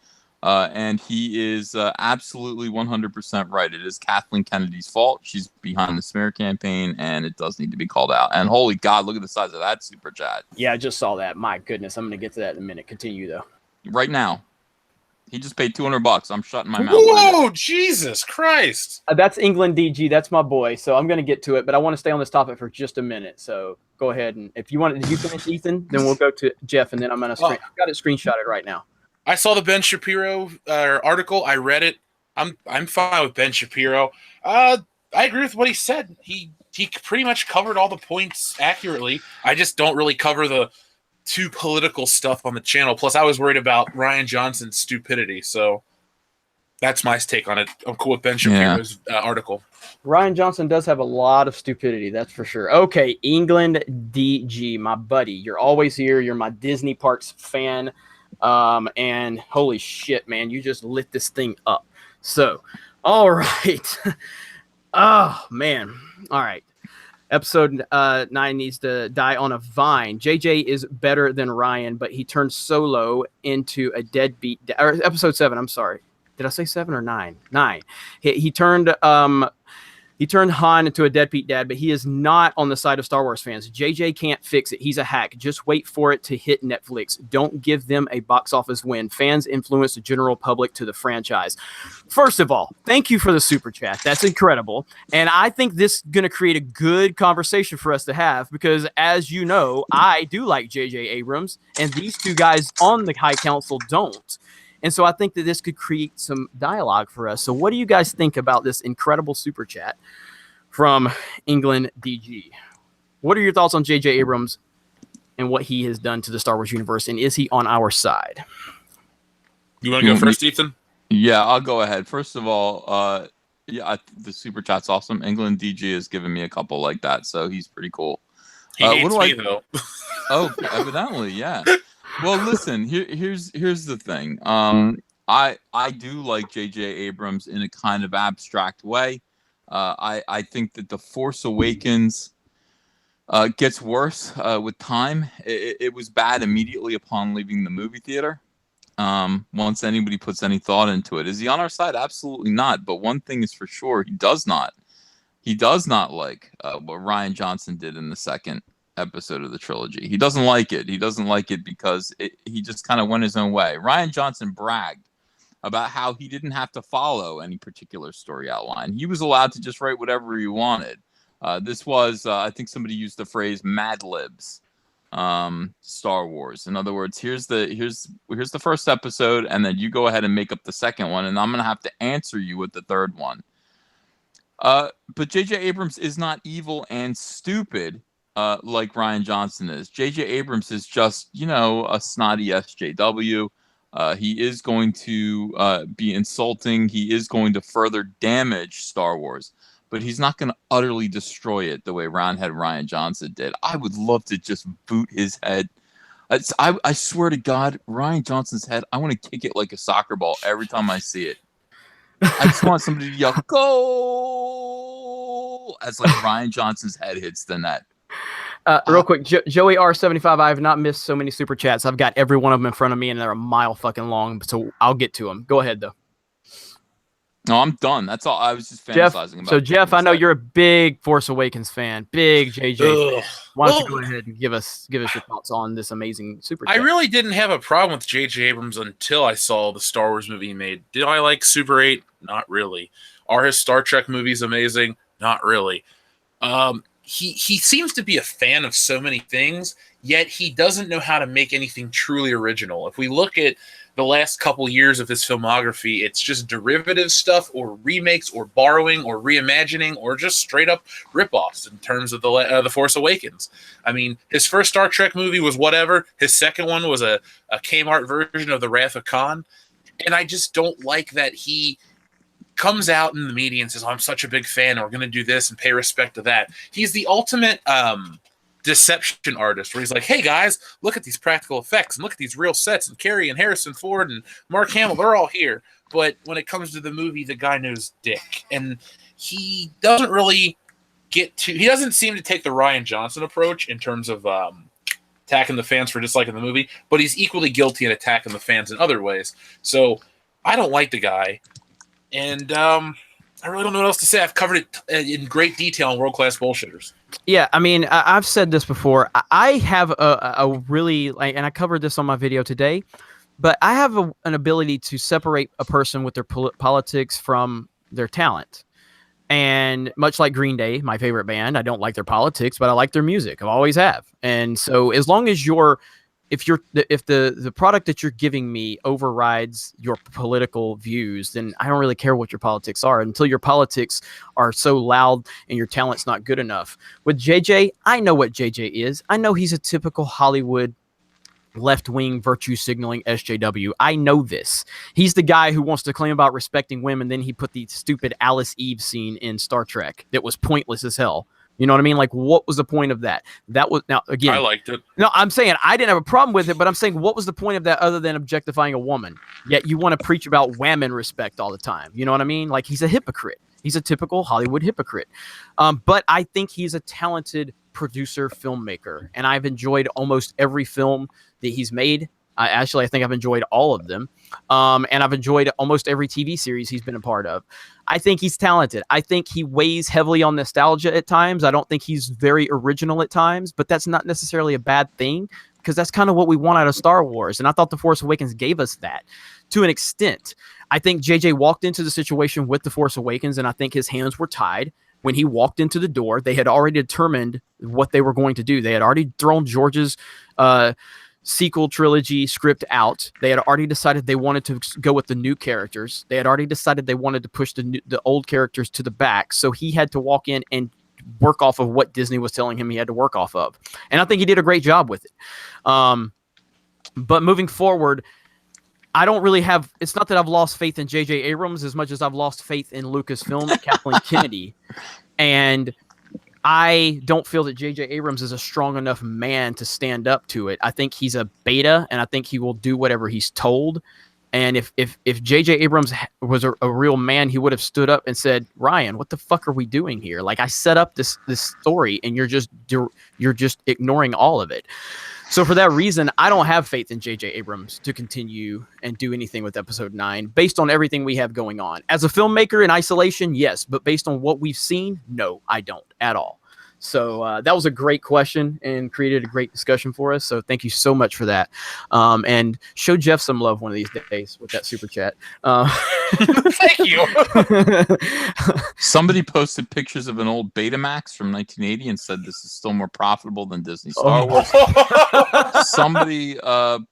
And he is absolutely 100% right. It is Kathleen Kennedy's fault. She's behind the smear campaign, and it does need to be called out. And holy God, look at the size of that super chat. Yeah, I just saw that. My goodness, I'm going to get to that in a minute. Continue though. Right now. He just paid $200. I'm shutting my mouth. Whoa, Jesus Christ. That's England DG. That's my boy. So I'm going to get to it, but I want to stay on this topic for just a minute. So go ahead, and if you want, did you finish Ethan? Then we'll go to Jeff, and then I'm going to. I've got it screenshotted right now. I saw the Ben Shapiro article. I read it. I'm fine with Ben Shapiro. I agree with what he said. He pretty much covered all the points accurately. I just don't really cover the too political stuff on the channel. Plus, I was worried about Ryan Johnson's stupidity. So that's my take on it. I'm cool with Ben Shapiro's article. Ryan Johnson does have a lot of stupidity, that's for sure. Okay, England DG, my buddy. You're always here. You're my Disney Parks fan. And holy shit, man, you just lit this thing up. So, all right. Oh, man. All right. Episode 9 needs to die on a vine. JJ is better than Ryan, but he turned Solo into a deadbeat. Or episode 7, I'm sorry. Did I say 7 or 9? 9. He turned Han into a deadbeat dad, but he is not on the side of Star Wars fans. JJ can't fix it. He's a hack. Just wait for it to hit Netflix. Don't give them a box office win. Fans influence the general public to the franchise. First of all, thank you for the super chat. That's incredible. And I think this is going to create a good conversation for us to have because, as you know, I do like JJ Abrams, and these two guys on the High Council don't. And so I think that this could create some dialogue for us. So what do you guys think about this incredible super chat from England DG? What are your thoughts on J.J. Abrams and what he has done to the Star Wars universe? And is he on our side? You want to go first, Ethan? Yeah, I'll go ahead. First of all, the super chat's awesome. England DG has given me a couple like that, so he's pretty cool. He hates me, though. Oh, evidently, yeah. Well, listen. Here's the thing. I do like J.J. Abrams in a kind of abstract way. I think that The Force Awakens gets worse with time. It was bad immediately upon leaving the movie theater. Once anybody puts any thought into it, is he on our side? Absolutely not. But one thing is for sure, he does not like what Ryan Johnson did in the second episode of the trilogy. He doesn't like it. He doesn't like it because he just kind of went his own way. Ryan Johnson bragged about how he didn't have to follow any particular story outline. He was allowed to just write whatever he wanted. This was, I think somebody used the phrase Mad Libs Star Wars. In other words, here's the first episode, and then you go ahead and make up the second one, and I'm going to have to answer you with the third one. But J.J. Abrams is not evil and stupid like Ryan Johnson is. J.J. Abrams is just, a snotty SJW. He is going to be insulting. He is going to further damage Star Wars. But he's not going to utterly destroy it the way Roundhead Ryan Johnson did. I would love to just boot his head. I swear to God, Ryan Johnson's head, I want to kick it like a soccer ball every time I see it. I just want somebody to yell, "Goal!" as like Ryan Johnson's head hits the net. Real quick, Joey R75, I have not missed so many super chats. I've got every one of them in front of me, and they're a mile fucking long, so I'll get to them. Go ahead, though. No, I'm done. That's all. I was just fantasizing about. So, Jeff, I know you're a big Force Awakens fan, big JJ fan. Why don't you Well, go ahead and give us your thoughts on this amazing super I chat? really didn't have a problem with J.J. Abrams until I saw the Star Wars movie he made. Did I like Super 8? Not really. Are his Star Trek movies amazing? Not really. He seems to be a fan of so many things, yet he doesn't know how to make anything truly original. If we look at the last couple years of his filmography, it's just derivative stuff or remakes or borrowing or reimagining or just straight up ripoffs in terms of the Force Awakens. I mean, his first Star Trek movie was whatever. His second one was a Kmart version of The Wrath of Khan. And I just don't like that he comes out in the media and says, I'm such a big fan, and we're going to do this and pay respect to that. He's the ultimate deception artist, where he's like, hey guys, look at these practical effects and look at these real sets, and Carrie and Harrison Ford and Mark Hamill, they're all here. But when it comes to the movie, the guy knows dick. And he doesn't really he doesn't seem to take the Rian Johnson approach in terms of attacking the fans for disliking the movie, but he's equally guilty in attacking the fans in other ways. So I don't like the guy. And I really don't know what else to say. I've covered it in great detail on World Class Bullshitters. Yeah, I mean, I've said this before. I have a really, and I covered this on my video today, but I have an ability to separate a person with their politics from their talent. And much like Green Day, my favorite band, I don't like their politics, but I like their music. I always have. And so as long as if the product that you're giving me overrides your political views, then I don't really care what your politics are until your politics are so loud and your talent's not good enough. With JJ, I know what JJ is. I know he's a typical Hollywood left-wing virtue signaling SJW. I know this. He's the guy who wants to claim about respecting women, then he put the stupid Alice Eve scene in Star Trek that was pointless as hell. You know what I mean? Like, what was the point of that? That was, now again, I liked it. No, I'm saying I didn't have a problem with it, but I'm saying, what was the point of that other than objectifying a woman? Yet you want to preach about women respect all the time. You know what I mean? Like, he's a hypocrite. He's a typical Hollywood hypocrite. But I think he's a talented producer, filmmaker, and I've enjoyed almost every film that he's made. I think I've enjoyed all of them. And I've enjoyed almost every TV series he's been a part of. I think he's talented. I think he weighs heavily on nostalgia at times. I don't think he's very original at times, but that's not necessarily a bad thing, because that's kind of what we want out of Star Wars. And I thought The Force Awakens gave us that to an extent. I think JJ walked into the situation with The Force Awakens, and I think his hands were tied. When he walked into the door, they had already determined what they were going to do. They had already thrown George's sequel trilogy script out. They had already decided they wanted to go with the new characters. They had already decided they wanted to push the old characters to the back. So he had to walk in and work off of what Disney was telling him he had to work off of. And I think he did a great job with it. But moving forward, I don't really have, it's not that I've lost faith in J.J. Abrams as much as I've lost faith in Lucasfilm and Kathleen Kennedy. And I don't feel that J.J. Abrams is a strong enough man to stand up to it. I think he's a beta, and I think he will do whatever he's told. And if J.J. Abrams was a real man, he would have stood up and said, Ryan, what the fuck are we doing here? Like, I set up this story, and you're just ignoring all of it. So for that reason, I don't have faith in J.J. Abrams to continue and do anything with Episode 9 based on everything we have going on. As a filmmaker in isolation, yes, but based on what we've seen, no, I don't at all. So that was a great question and created a great discussion for us. So thank you so much for that. And show Jeff some love one of these days with that super chat. Thank you. Somebody posted pictures of an old Betamax from 1980 and said this is still more profitable than Disney Star Wars. Somebody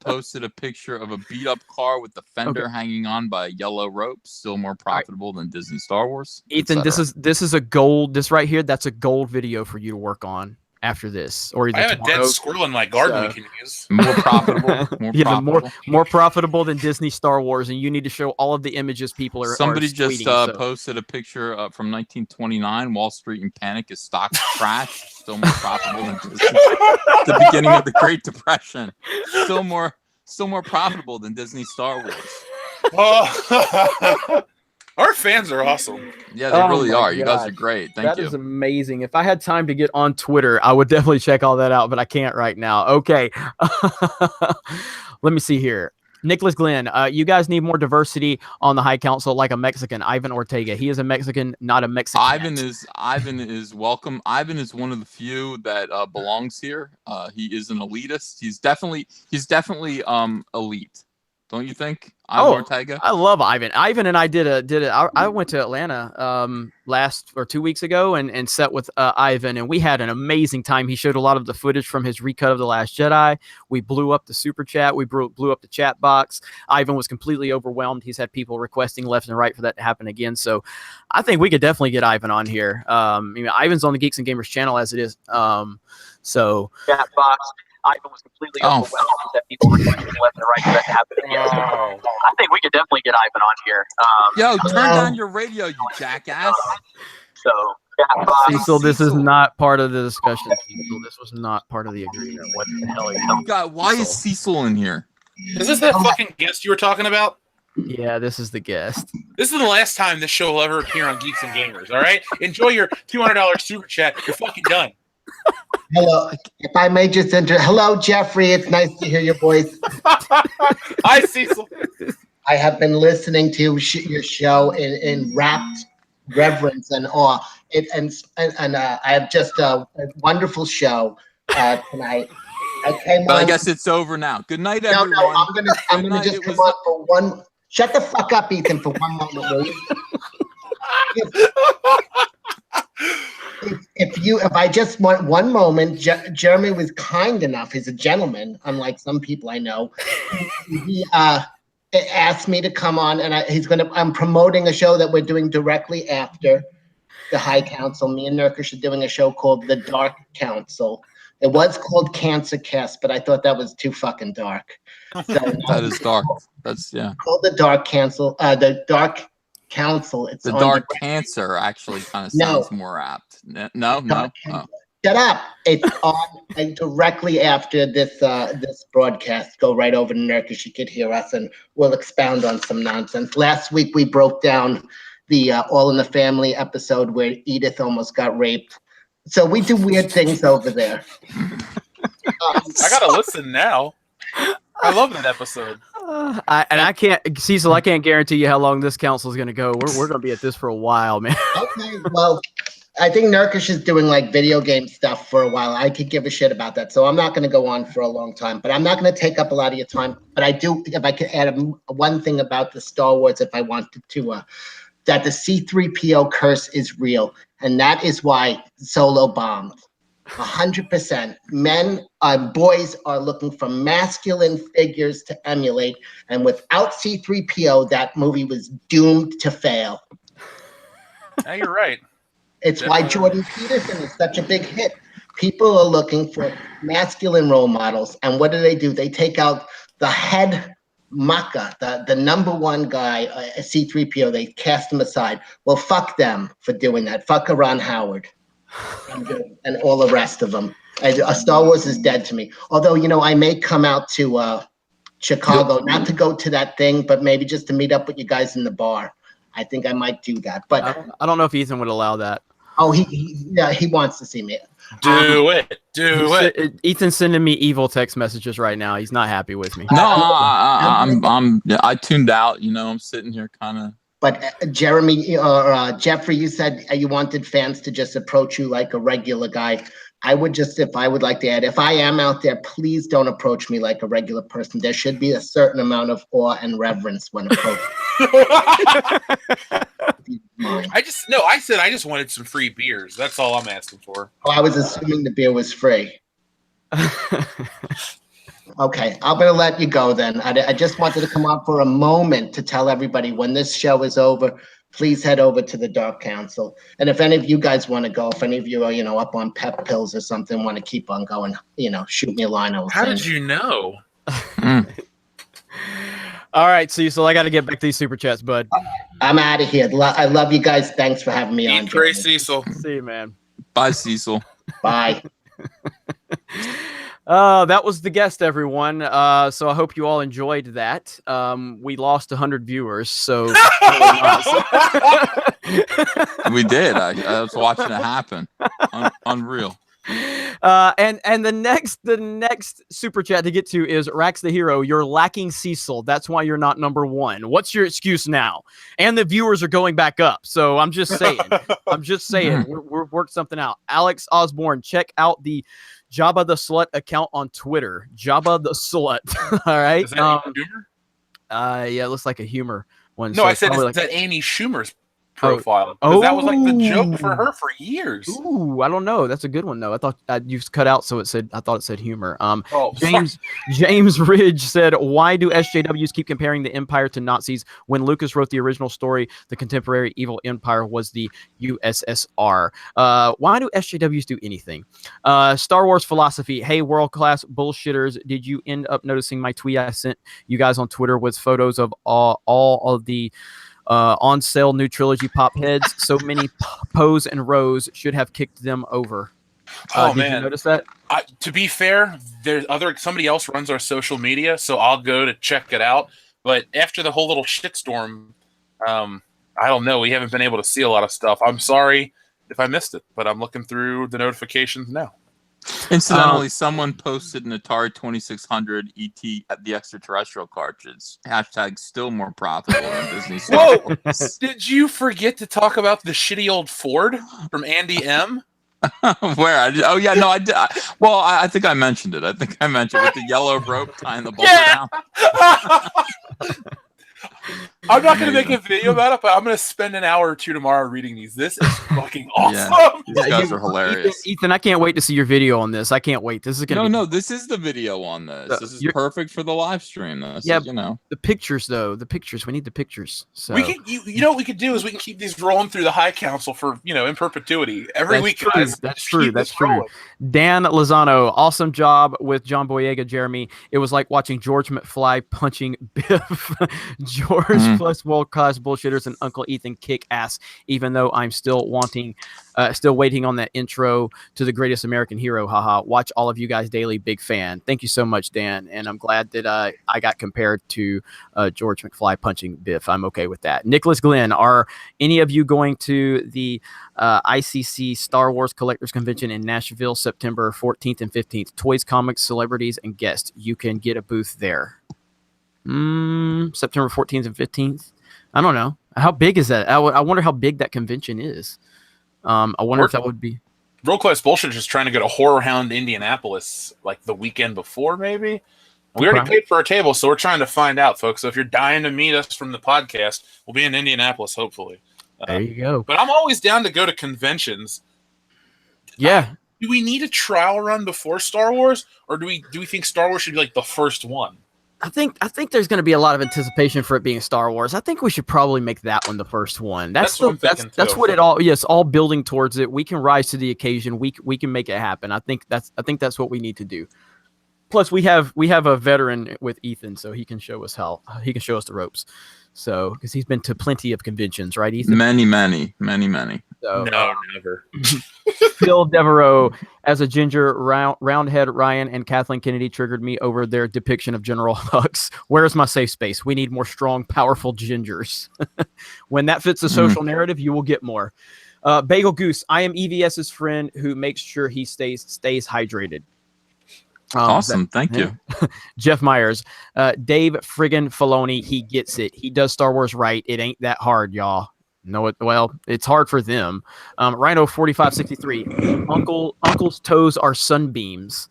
posted a picture of a beat-up car with the fender hanging on by a yellow rope, still more profitable than Disney Star Wars. Ethan, this is a gold. This right here, that's a gold video for you to work on after this, or either I have a dead squirrel in my garden we can use. More profitable. More profitable than Disney Star Wars, and you need to show all of the images people are. Somebody just posted a picture from 1929. Wall Street in panic as stocks crash. Still more profitable than Disney. The beginning of the Great Depression. Still more profitable than Disney Star Wars. Our fans are awesome. Yeah, they really are. You guys are great. Thank you. That is amazing. If I had time to get on Twitter, I would definitely check all that out, but I can't right now. Okay. Let me see here. Nicholas Glenn, you guys need more diversity on the High Council, like a Mexican, Ivan Ortega. He is a Mexican, not a Mexican. Ivan is welcome. Ivan is one of the few that belongs here. He is an elitist. He's definitely elite. Don't you think? Ivan Ortega? I love Ivan. Ivan and I I went to Atlanta 2 weeks ago and sat with Ivan, and we had an amazing time. He showed a lot of the footage from his recut of The Last Jedi. We blew up the super chat. We blew up the chat box. Ivan was completely overwhelmed. He's had people requesting left and right for that to happen again. So I think we could definitely get Ivan on here. Ivan's on the Geeks and Gamers channel as it is. So chat box. Ivan was completely Oh. overwhelmed that people were questioning left and right for that to happen again. So I think we could definitely get Ivan on here. Yo, turn down your radio, you jackass. So yeah, Cecil, this is Cecil. not part of the discussion. Cecil. This was not part of the agreement. What the hell are you talking God, why is Cecil in here? Is this that fucking guest you were talking about? Yeah, this is the guest. This is the last time this show will ever appear on Geeks and Gamers. All right, enjoy your $200 super chat. You're fucking done. Hello, if I may just enter. Hello, Jeffrey. It's nice to hear your voice. Hi, Cecil. I have been listening to your show in rapt reverence and awe. I have just a wonderful show tonight. I came But I on- guess it's over now. Good night, no, everyone. no. I'm Good gonna night. just It come was- on for one. Shut the fuck up, Ethan, for one moment, will you? If I just want one moment, Jeremy was kind enough. He's a gentleman, unlike some people I know. He asked me to come on, and I'm promoting a show that we're doing directly after the High Council. Me and Nurkish are doing a show called The Dark Council. It was called Cancer Cast, but I thought that was too fucking dark. So That is dark. That's called The Dark Council. The Dark Council. It's the on dark cancer actually kind of No. sounds more apt. No. Dark Oh. Council. Shut up! It's on directly after this broadcast. Go right over to Nurkish. You could hear us, and we'll expound on some nonsense. Last week we broke down the All in the Family episode where Edith almost got raped. So we do weird things over there. I gotta listen now. I love that episode. I can't, Cecil. I can't guarantee you how long this council is going to go. We're going to be at this for a while, man. Okay, well, I think Nurkish is doing like video game stuff for a while. I could give a shit about that, so I'm not going to go on for a long time. But I'm not going to take up a lot of your time. But I do, if I could add one thing about the Star Wars, if I wanted to, that the C-3PO curse is real, and that is why Solo bombed. 100%. Men, boys are looking for masculine figures to emulate, and without C-3PO, that movie was doomed to fail. Yeah, you're right. It's why Jordan Peterson is such a big hit. People are looking for masculine role models, and what do? They take out the head Maka, the number one guy, C-3PO. They cast him aside. Well, fuck them for doing that. Fuck Ron Howard and all the rest of them. Star Wars is dead to me. Although, I may come out to Chicago, not to go to that thing, but maybe just to meet up with you guys in the bar. I think I might do that. But I don't know if Ethan would allow that. oh, he wants to see me. Do it. Ethan's sending me evil text messages right now. He's not happy with me. No, I tuned out. I'm sitting here kind of. But Jeremy or Jeffrey, you said you wanted fans to just approach you like a regular guy. I would just, if I would like to add, if I am out there, please don't approach me like a regular person. There should be a certain amount of awe and reverence when approaching. I said I just wanted some free beers. That's all I'm asking for. Oh, I was assuming the beer was free. Okay, I'm going to let you go then. I just wanted to come on for a moment to tell everybody when this show is over, please head over to the Dark Council. And if any of you guys want to go, if any of you are, up on pep pills or something, want to keep on going, shoot me a line. How did you know? All right, Cecil, I got to get back to these super chats, bud. I'm out of here. I love you guys. Thanks for having me on. Eat pray, Cecil. See you, man. Bye, Cecil. Bye. That was the guest, everyone. So I hope you all enjoyed that. We lost 100 viewers, so We did. I was watching it happen. Unreal. And the next super chat to get to is Rax the Hero. You're lacking Cecil. That's why you're not number one. What's your excuse now? And the viewers are going back up. So I'm just saying. We've worked something out. Alex Osborne, check out the Jabba the Slut account on Twitter. Jabba the Slut. All right. Is that humor? Yeah, it looks like a humor one. No, so I it's said probably is that Amy Schumer's profile. Because that was like the joke for her for years. Ooh, I don't know. That's a good one though. I thought you cut out, so it said. I thought it said humor. Oh, James Ridge said, "Why do SJWs keep comparing the Empire to Nazis when Lucas wrote the original story? The contemporary evil empire was the USSR. Why do SJWs do anything?" Star Wars philosophy. Hey, world class bullshitters! Did you end up noticing my tweet I sent you guys on Twitter with photos of all of the on sale new trilogy pop heads? So many Poes and Rose should have kicked them over. Oh did man, you notice that? To be fair, there's somebody else runs our social media, so I'll go to check it out. But after the whole little shitstorm, I don't know. We haven't been able to see a lot of stuff. I'm sorry if I missed it, but I'm looking through the notifications now. Incidentally, someone posted an Atari 2600 ET at the extraterrestrial cartridge. Hashtag still more profitable than Disney Star Whoa! Wars. Did you forget to talk about the shitty old Ford from Andy M? Where? Oh yeah, no, I did. Well, I think I mentioned it. I think I mentioned with the yellow rope tying the bumper down. I'm not going to make a video about it, but I'm going to spend an hour or two tomorrow reading these. This is fucking awesome. These guys are hilarious. Ethan, I can't wait to see your video on this. I can't wait. This is gonna No, this is the video on this. This is perfect for the live stream. This is, the pictures though. The pictures. We need the pictures. So we can, you know, what we could do is we can keep these rolling through the High Council for in perpetuity every week. True. Guys. That's true. That's true. Dan Lozano, awesome job with John Boyega, Jeremy. It was like watching George McFly punching Biff. George plus world class bullshitters and Uncle Ethan kick ass. Even though I'm still waiting on that intro to the greatest American hero. Haha. Watch all of you guys daily. Big fan. Thank you so much, Dan. And I'm glad that I got compared to George McFly punching Biff. I'm okay with that. Nicholas Glenn, are any of you going to the ICC Star Wars Collectors Convention in Nashville, September 14th and 15th? Toys, comics, celebrities, and guests. You can get a booth there. September 14th and 15th. I don't know. How big is that? I wonder how big that convention is. I wonder if that would be. World Class Bullshit is trying to go to Horror Hound Indianapolis like the weekend before, maybe. We already paid for our table, so we're trying to find out, folks. So if you're dying to meet us from the podcast, we'll be in Indianapolis, hopefully. There you go. But I'm always down to go to conventions. Yeah. Do we need a trial run before Star Wars, or do we think Star Wars should be like the first one? I think there's going to be a lot of anticipation for it being Star Wars. I think we should probably make that one the first one. That's what it all. Yes, all building towards it. We can rise to the occasion. We can make it happen. I think that's what we need to do. Plus, we have a veteran with Ethan, so he can show us the ropes. So, because he's been to plenty of conventions, right, Ethan? Many. So, No, never. Phil Devereaux as a ginger, roundhead Ryan and Kathleen Kennedy triggered me over their depiction of General Hux. Where's my safe space? We need more strong, powerful gingers. When that fits the social narrative, you will get more. Bagel Goose, I am EVS's friend who makes sure he stays hydrated. Awesome. Thank you. Jeff Myers, Dave friggin' Filoni, he gets it. He does Star Wars right. It ain't that hard, y'all. No, well, it's hard for them. Rhino 4563, Uncle's toes are sunbeams.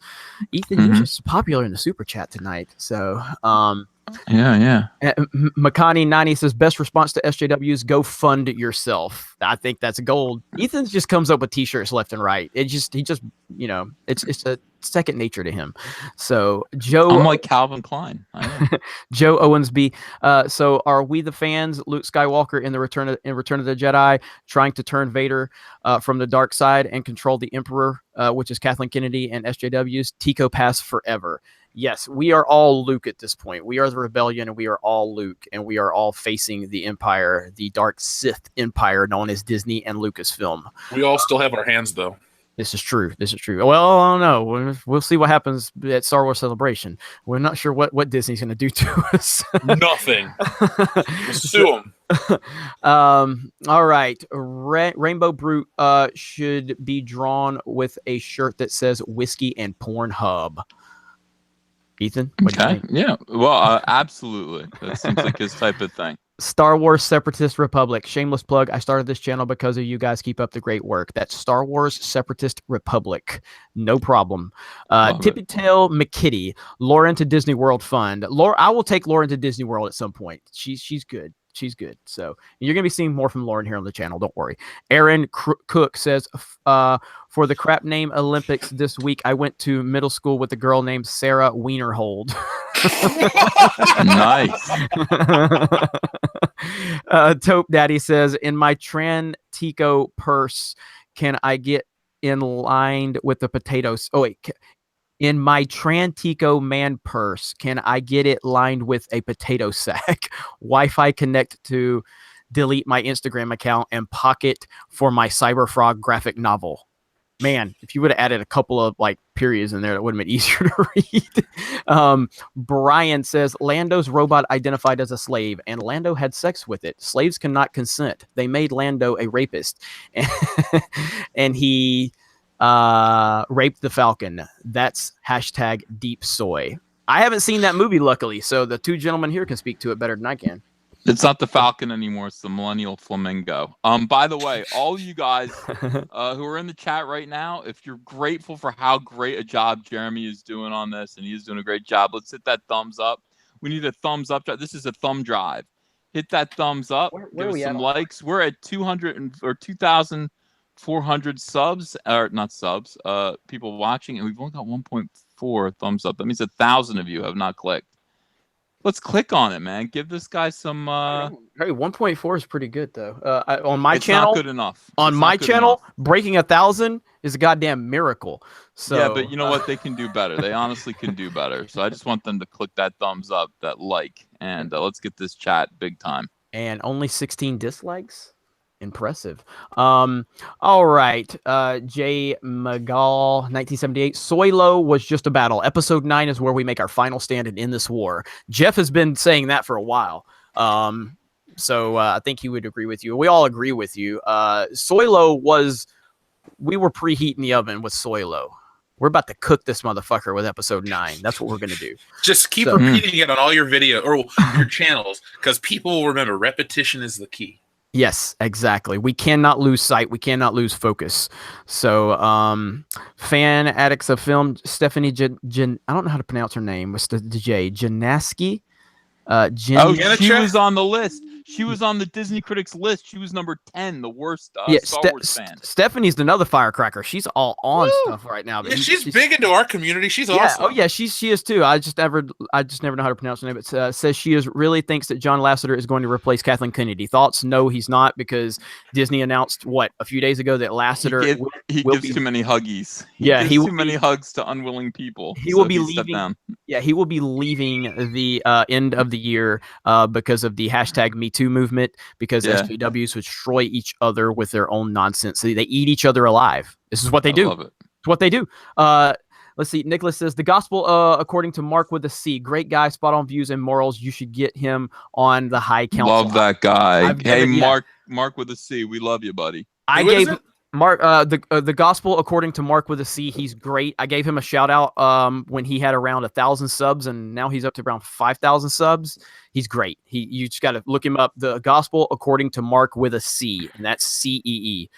Ethan, you're just popular in the super chat tonight. So, yeah. Makani 90 says best response to SJWs: go fund yourself. I think that's gold. Ethan just comes up with t-shirts left and right. He just it's a second nature to him. So Joe, I'm like Calvin Klein. I know. Joe Owensby. So are we the fans? Luke Skywalker in Return of the Jedi trying to turn Vader from the dark side and control the Emperor, which is Kathleen Kennedy and SJWs. Tico Pass forever. Yes, we are all Luke at this point. We are the rebellion, and we are all Luke, and we are all facing the Empire, the dark Sith Empire known as Disney and Lucasfilm. We all still have our hands, though. This is true. Well, I don't know. We'll see what happens at Star Wars Celebration. We're not sure what Disney's going to do to us. Nothing. We'll sue them. All right. Rainbow Brute should be drawn with a shirt that says Whiskey and Pornhub. Ethan? What do you think? Yeah. Well, absolutely. That seems like his type of thing. Star Wars Separatist Republic. Shameless plug. I started this channel because of you guys. Keep up the great work. That's Star Wars Separatist Republic. No problem. Tippy Tail McKitty. Lauren to Disney World Fund. I will take Lauren to Disney World at some point. She's good. she's good. So you're gonna be seeing more from Lauren here on the channel. Don't worry. Aaron Cook says, for the crap name Olympics this week, I went to middle school with a girl named Sarah Wienerhold. Nice. Taupe Daddy says, in my Trantico purse, can I get in lined with the potatoes? Oh wait, in my Trantico man purse, can I get it lined with a potato sack? Wi-Fi connect to delete my Instagram account and pocket for my Cyberfrog graphic novel. Man, if you would have added a couple of like periods in there, that would have been easier to read. Brian says Lando's robot identified as a slave, and Lando had sex with it. Slaves cannot consent. They made Lando a rapist, and he raped the Falcon. That's hashtag deep soy. I haven't seen that movie, luckily, so the two gentlemen here can speak to it better than I can. It's not the Falcon anymore. It's the Millennial Flamingo. By the way, all you guys who are in the chat right now, if you're grateful for how great a job Jeremy is doing on this, and he's doing a great job, let's hit that thumbs up. We need a thumbs up. This is a thumb drive. Hit that thumbs up. Where give us we some at? likes. We're at 2,400 subs, or not subs, people watching, and we've only got 1.4 thumbs up. That means 1,000 of you have not clicked. Let's click on it, man. Give this guy some. Hey, 1.4 is pretty good though. On my it's channel, not good enough. on It's my not good channel, enough. breaking 1,000 is a goddamn miracle. So Yeah, but you know what? They can do better. They honestly can do better. So I just want them to click that thumbs up, that like, and let's get this chat big time. And only 16 dislikes. Impressive. All right. Jay McGall, 1978. Soylo was just a battle. Episode 9 is where we make our final stand and end this war. Jeff has been saying that for a while. So I think he would agree with you. We all agree with you. Soylo was, we were preheating the oven with Soylo. We're about to cook this motherfucker with episode 9. That's what we're going to do. Just keep So- repeating it on all your video or your channels, because people will remember repetition is the key. Yes, exactly. We cannot lose sight. We cannot lose focus. So, fan addicts of film, Stephanie I don't know how to pronounce her name. What's the J? Janaski? Oh, Janichek? she was on the list. She was on the Disney Critics list. She was number 10, the worst Star Wars fan. Stephanie's another firecracker. She's all on stuff right now. But Yeah, she's big into our community. She's Yeah. awesome. Oh yeah, she is too. I just never know how to pronounce her name. It says she really thinks that John Lasseter is going to replace Kathleen Kennedy. Thoughts? No, he's not, because Disney announced a few days ago that Lasseter He will gives be- too many huggies. Yeah, gives he will too many hugs to unwilling people. He will be stepped leaving- down. Yeah, he will be leaving the end of the year because of the hashtag Me Too movement, because Yeah. SJWs would destroy each other with their own nonsense. They eat each other alive. This is what they I do. love it. It's what they do. Let's see. Nicholas says, the gospel according to Mark with a C. Great guy, spot on views and morals. You should get him on the high council. Love that guy. I've Hey, never- yeah. Mark with a C. We love you, buddy. I Who is gave it? Mark the gospel according to Mark with a C. He's great. I gave him a shout out when he had around 1,000 subs, and now he's up to around 5,000 subs. He's great. You just got to look him up. The gospel according to Mark with a C, and that's CEE.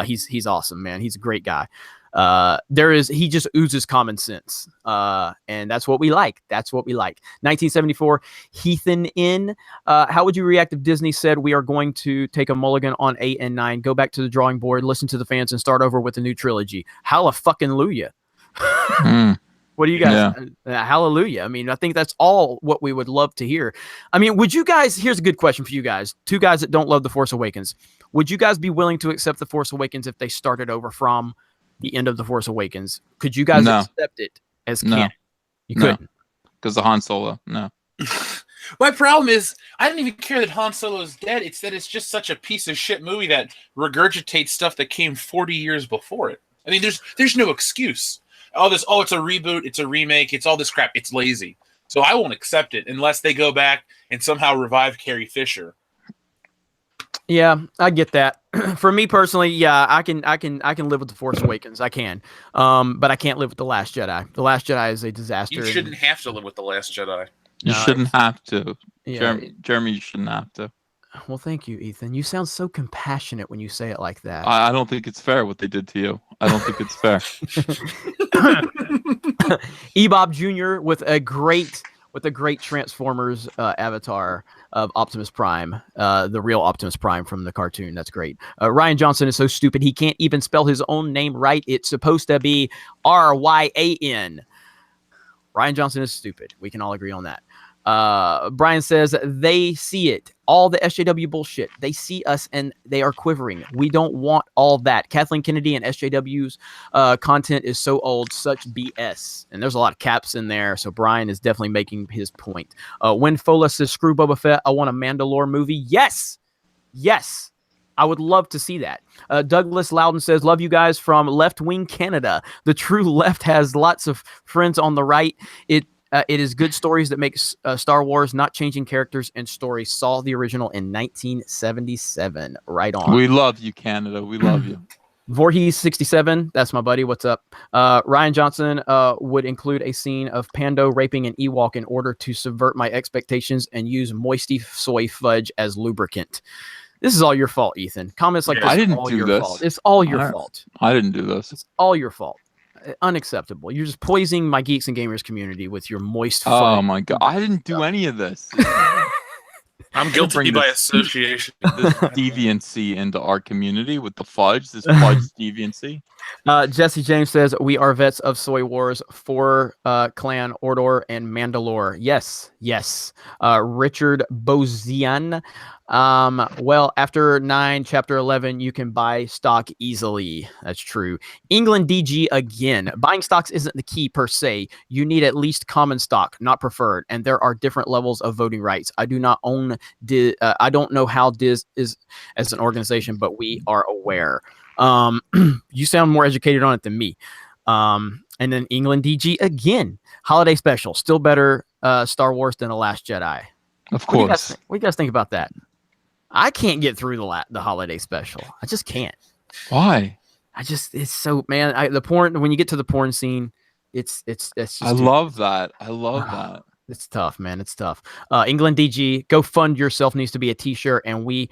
He's awesome, man. He's a great guy. He just oozes common sense, and that's what we like. 1974, Heathen in. How would you react if Disney said we are going to take a mulligan on 8 and 9, go back to the drawing board, listen to the fans, and start over with a new trilogy? Hallelujah. Mm. What do you guys? Hallelujah. I mean, I think that's all what we would love to hear. I mean, would you guys? Here's a good question for you guys. Two guys that don't love The Force Awakens. Would you guys be willing to accept The Force Awakens if they started over from the end of The Force Awakens? Could you guys No. accept it as No. canon? You No. couldn't. Because of Han Solo. No. My problem is I don't even care that Han Solo is dead. It's that it's just such a piece of shit movie that regurgitates stuff that came 40 years before it. I mean, there's no excuse. It's a reboot, it's a remake, it's all this crap. It's lazy. So I won't accept it unless they go back and somehow revive Carrie Fisher. Yeah, I get that. For me personally, yeah, I can live with The Force Awakens. I can. But I can't live with The Last Jedi. The Last Jedi is a disaster. You shouldn't have to live with The Last Jedi. You No, shouldn't have to. Yeah. Jeremy, you shouldn't have to. Well, thank you, Ethan. You sound so compassionate when you say it like that. I don't think it's fair what they did to you. I don't think it's fair. Ebob Jr. with a great Transformers avatar. of Optimus Prime, the real Optimus Prime from the cartoon. That's great. Ryan Johnson is so stupid he can't even spell his own name right. It's supposed to be Ryan. Ryan Johnson is stupid. We can all agree on that. Brian says they see it. All the SJW bullshit. They see us and they are quivering. We don't want all that. Kathleen Kennedy and SJW's content is so old, such BS. And there's a lot of caps in there. So Brian is definitely making his point. When Fola says screw Boba Fett, I want a Mandalore movie. Yes. Yes. I would love to see that. Douglas Loudon says, love you guys from Left Wing Canada. The true left has lots of friends on the right. It is good stories that make Star Wars, not changing characters and stories. Saw the original in 1977. Right on. We love you, Canada. We love you. Voorhees 67. That's my buddy. What's up? Ryan Johnson would include a scene of Pando raping an Ewok in order to subvert my expectations and use moisty soy fudge as lubricant. This is all your fault, Ethan. Comments like this I didn't all do your this. fault. It's all your fault. I didn't do this. It's all your fault. Unacceptable. You're just poisoning my Geeks and Gamers community with your moist Oh fudge. my god! I didn't do any of this. I'm guilty bring by this- association. This deviancy into our community with the fudge. This fudge deviancy. Jesse James says, we are vets of Soy Wars for Clan Ordor and Mandalore. Yes, yes. Richard Bozian. Well, after 9, chapter 11, you can buy stock easily. That's true. England DG again. Buying stocks isn't the key per se. You need at least common stock, not preferred. And there are different levels of voting rights. I do not own I don't know how Diz is as an organization, but we are aware. You sound more educated on it than me. And then England DG again. Holiday special. Still better Star Wars than The Last Jedi. Of What do course. you guys think about that? I can't get through the holiday special. I just can't. Why? It's so, man. The porn, when you get to the porn scene, it's just I love that. I love that. It's tough, man. It's tough. England DG, go fund yourself needs to be a t-shirt, and we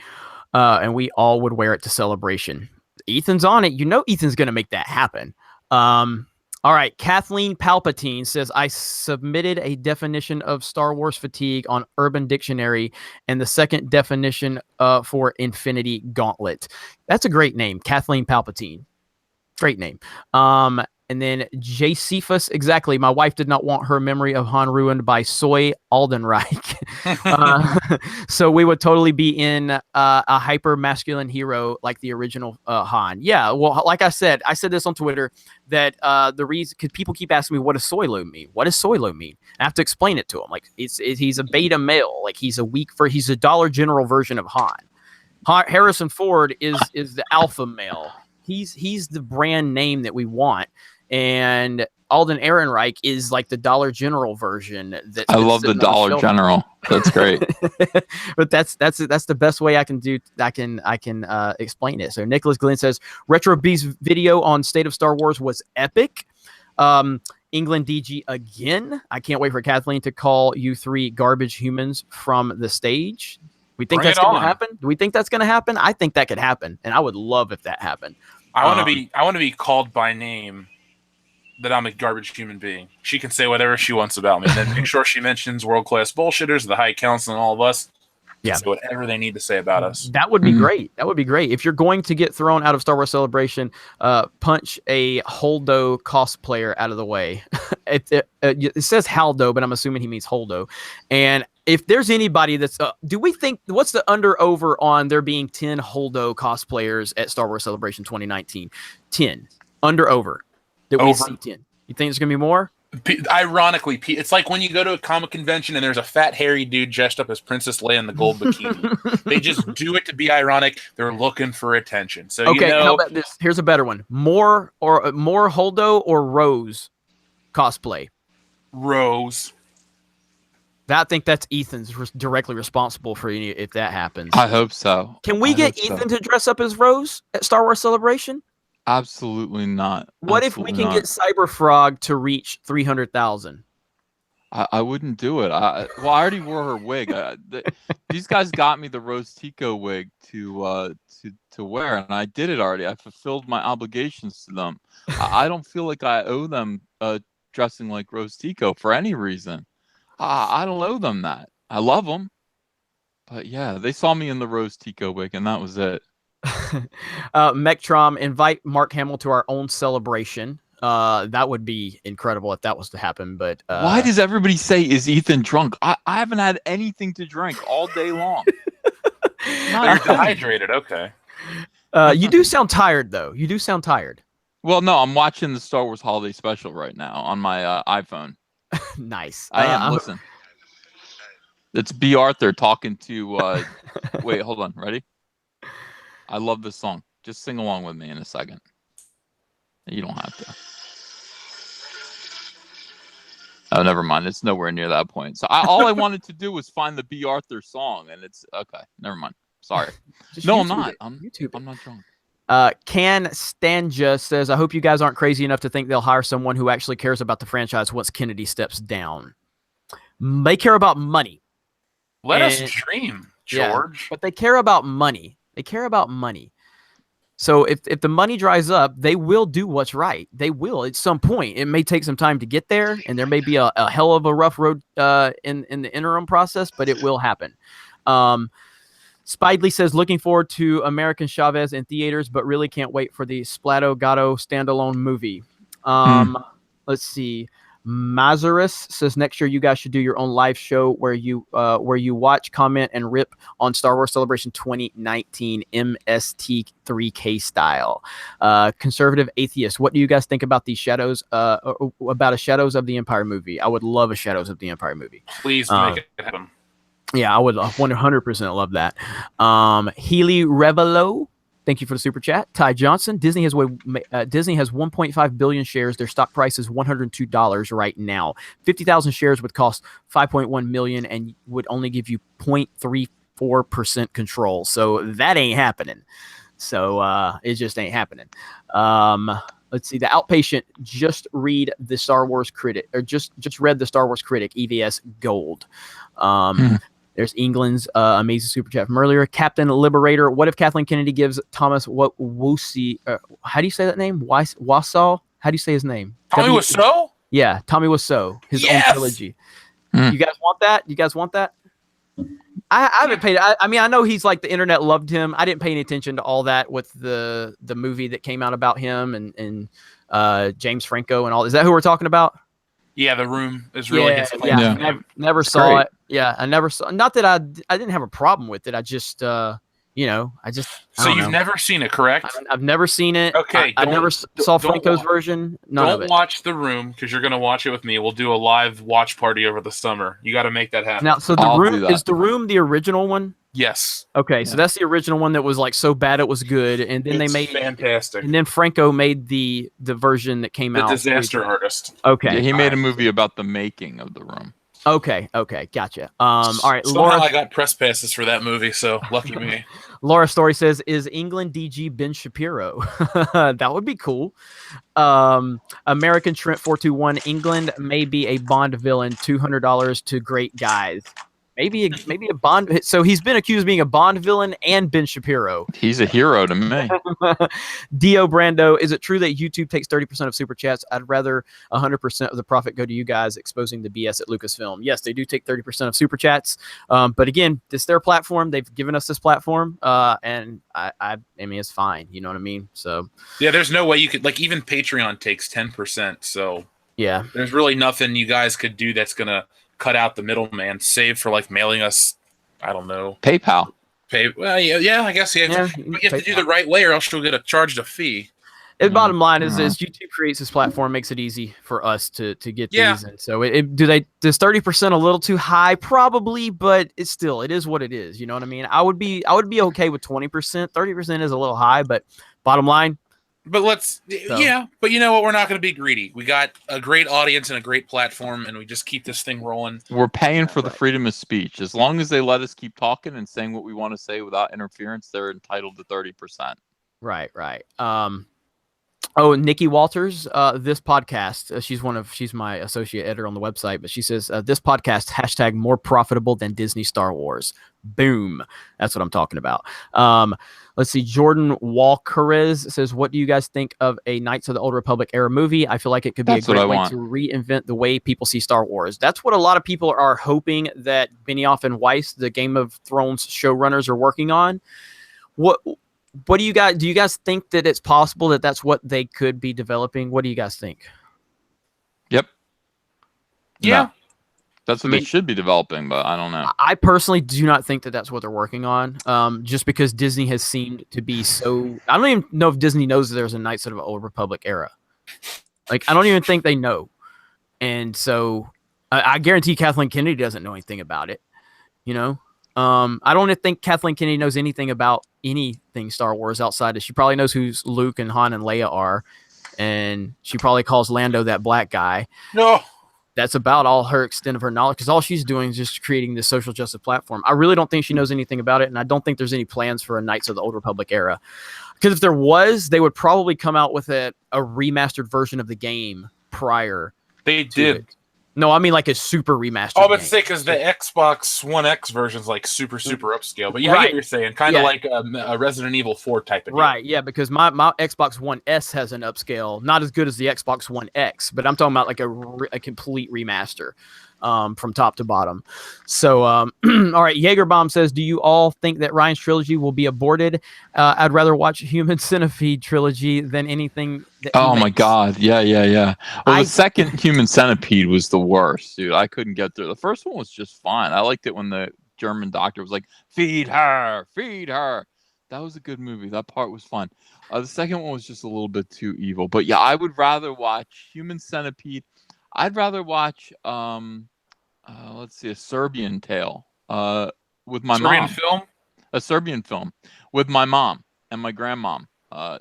all would wear it to Celebration. Ethan's on it. You know Ethan's gonna make that happen. All right, Kathleen Palpatine says, I submitted a definition of Star Wars fatigue on Urban Dictionary and the second definition for Infinity Gauntlet. That's a great name, Kathleen Palpatine. Great name. And then J. Cephas, exactly. My wife did not want her memory of Han ruined by Soy Aldenreich. So we would totally be in a hyper masculine hero like the original Han. Yeah, well, like I said this on Twitter that the reason, because people keep asking me, what does Soylo mean? What does Soylo mean? I have to explain it to them. Like he's a beta male. Like he's a Dollar General version of Han. Harrison Ford is the alpha male. He's the brand name that we want. And Alden Ehrenreich is like the Dollar General version. I love the Dollar General. That's great. But that's the best way I can explain it. So Nicholas Glenn says Retro Beast video on State of Star Wars was epic. England DG again. I can't wait for Kathleen to call you 3 garbage humans from the stage. We think Bring that's it going to on. happen? Do we think that's going to happen? I think that could happen, and I would love if that happened. I want to be called by name. That I'm a garbage human being. She can say whatever she wants about me, and then make sure she mentions world-class bullshitters, the High Council, and all of us. Yeah. Say whatever they need to say about us. That would be great. That would be great. If you're going to get thrown out of Star Wars Celebration, punch a Holdo cosplayer out of the way. It says Haldo, but I'm assuming he means Holdo. And if there's anybody that's, do we think, what's the under-over on there being 10 Holdo cosplayers at Star Wars Celebration 2019? 10. Under-over. That we see 10. You think there's going to be more? Ironically, it's like when you go to a comic convention and there's a fat, hairy dude dressed up as Princess Leia in the gold bikini. They just do it to be ironic. They're looking for attention. So okay, you know, how about this? Here's a better one. More Holdo or Rose cosplay? Rose. I think that's Ethan's directly responsible for any if that happens. I hope so. Can we get Ethan to dress up as Rose at Star Wars Celebration? Absolutely not. What if we can get Cyberfrog to reach 300,000? I wouldn't do it. I already wore her wig. These guys got me the Rose Tico wig to wear, and I did it already. I fulfilled my obligations to them. I don't feel like I owe them dressing like Rose Tico for any reason. I don't owe them that. I love them. But yeah, they saw me in the Rose Tico wig, and that was it. Mectrom, invite Mark Hamill to our own celebration. That would be incredible if that was to happen. But Why does everybody say, is Ethan drunk? I haven't had anything to drink all day long. Oh, you're dehydrated. Okay. You do sound tired, though. You do sound tired. Well, no, I'm watching the Star Wars Holiday Special right now on my iPhone. Nice. I am. Listen. It's B. Arthur talking to... wait, hold on. Ready? I love this song. Just sing along with me in a second. You don't have to. Oh, never mind. It's nowhere near that point. So all I wanted to do was find the B. Arthur song, and it's okay. Never mind. Sorry. No, I'm not. I'm not drunk. Can Stanja says, I hope you guys aren't crazy enough to think they'll hire someone who actually cares about the franchise once Kennedy steps down. They care about money. Let us dream, George. Yeah, but they care about money. They care about money. So if the money dries up, they will do what's right. They will at some point. It may take some time to get there, and there may be a hell of a rough road in the interim process, but it will happen. Spidely says, looking forward to American Chavez in theaters, but really can't wait for the Splato Gatto standalone movie. Let's see. Mazarus says, next year you guys should do your own live show where you watch, comment, and rip on Star Wars Celebration 2019 MST3K style. Conservative atheist, what do you guys think about these Shadows? About a Shadows of the Empire movie? I would love a Shadows of the Empire movie. Please make it happen. Yeah, I would 100% love that. Healy Revelo, thank you for the super chat. Ty Johnson, Disney has 1.5 billion shares. Their stock price is $102 right now. 50,000 shares would cost 5.1 million and would only give you 0.34% control. So that ain't happening. So it just ain't happening. Let's see. The Outpatient just read the Star Wars Critic, or just read the Star Wars Critic, EVS Gold. There's England's amazing super chat from earlier. Captain Liberator. What if Kathleen Kennedy gives Thomas Woosie? How do you say that name? Wassau? How do you say his name? Tommy Wiseau? Yeah, Tommy Wiseau. His own trilogy. You guys want that? You guys want that? I haven't paid. I mean, I know he's like the internet loved him. I didn't pay any attention to all that with the movie that came out about him and James Franco and all. Is that who we're talking about? Yeah, The Room is really his claim. Yeah. Never saw it. Yeah, I never saw. Not that I didn't have a problem with it. I just So you've never seen it, correct? I've never seen it. Okay. I never saw Franco's version. Don't watch The Room because you're going to watch it with me. We'll do a live watch party over the summer. You got to make that happen. Now, so The Room is The Room the original one? Yes. Okay, so that's the original one that was like so bad it was good, and then they made fantastic. And then Franco made the version that came out. The Disaster Artist. Okay, yeah, he made a movie about the making of The Room. Okay, gotcha. All right, Somehow Laura. I got press passes for that movie, so lucky me. Laura Story says, "Is England DG Ben Shapiro?" That would be cool. American Trent 421. England may be a Bond villain. $200 to great guys. Maybe a Bond. So he's been accused of being a Bond villain and Ben Shapiro. He's a hero to me. Dio Brando, is it true that YouTube takes 30% of super chats? I'd rather 100% of the profit go to you guys exposing the BS at Lucasfilm. Yes, they do take 30% of super chats. But again, this is their platform. They've given us this platform. And I mean, it's fine. You know what I mean? So yeah, there's no way you could, like, even Patreon takes 10%. So yeah, there's really nothing you guys could do that's going to cut out the middleman, save for like mailing us, I don't know, PayPal. Well, yeah, I guess you have to do the right way, or else you'll get charged a fee. The bottom line is YouTube creates this platform, makes it easy for us to get these. And so does 30% a little too high? Probably, but it is what it is. You know what I mean? I would be okay with 20%. 30% is a little high, but bottom line. But but you know what? We're not going to be greedy. We got a great audience and a great platform, and we just keep this thing rolling. We're paying for the freedom of speech. As long as they let us keep talking and saying what we want to say without interference, they're entitled to 30%. Right. Oh, Nikki Walters, this podcast, she's my associate editor on the website, but she says this podcast hashtag more profitable than Disney Star Wars. Boom. That's what I'm talking about. Let's see. Jordan Walkerez says, what do you guys think of a Knights of the Old Republic era movie? I feel like it could be That's a what great I way want. to reinvent the way people see Star Wars. That's what a lot of people are hoping that Benioff and Weiss, the Game of Thrones showrunners, are working on. What do you guys think that it's possible that that's what they could be developing? What do you guys think? Yep. Yeah. No. That's what I mean- they should be developing, but I don't know. I personally do not think that that's what they're working on. Just because Disney has seemed to be so, I don't even know if Disney knows that there's a Knights of the Old Republic era. Like, I don't even think they know. And so I guarantee Kathleen Kennedy doesn't know anything about it. You know, I don't think Kathleen Kennedy knows anything about anything Star Wars outside of, she probably knows who Luke and Han and Leia are. And she probably calls Lando that black guy. No. That's about all her extent of her knowledge, because all she's doing is just creating this social justice platform. I really don't think she knows anything about it, and I don't think there's any plans for a Knights of the Old Republic era. Because if there was, they would probably come out with a remastered version of the game prior They to did. it. No, I mean like a super remastered. Oh, but game. say because the Xbox One X version's like super upscale. But yeah, I get Right. what you're saying, kind of Yeah. like a Resident Evil 4 type of deal. Right, yeah, because my Xbox One S has an upscale, not as good as the Xbox One X, but I'm talking about like a complete remaster from top to bottom. So, all right, Jaegerbomb says, do you all think that Ryan's trilogy will be aborted? I'd rather watch Human Centipede trilogy than anything that he Oh my makes. god, yeah. Well, I- the second Human Centipede was the worst, dude. I couldn't get through. The first one was just fine. I liked it when the German doctor was like, "Feed her, feed her." That was a good movie. That part was fun. The second one was just a little bit too evil. But yeah, I would rather watch Human Centipede. I'd rather watch let's see, a Serbian Tale with my Serbian mom. film. A Serbian film with my mom and my grandmom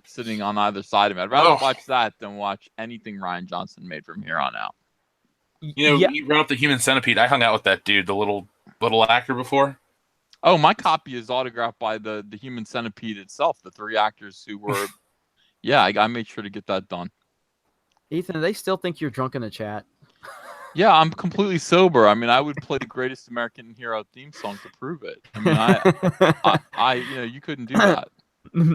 sitting on either side of me. I'd rather Oh. watch that than watch anything Ryan Johnson made from here on out. You know, Yeah. you brought up the Human Centipede. I hung out with that dude, the little actor before. Oh, my copy is autographed by the Human Centipede itself, the three actors who were. Yeah, I made sure to get that done. Ethan, do they still think you're drunk in the chat? Yeah, I'm completely sober. I mean, I would play the Greatest American Hero theme song to prove it. I mean, I you couldn't do that.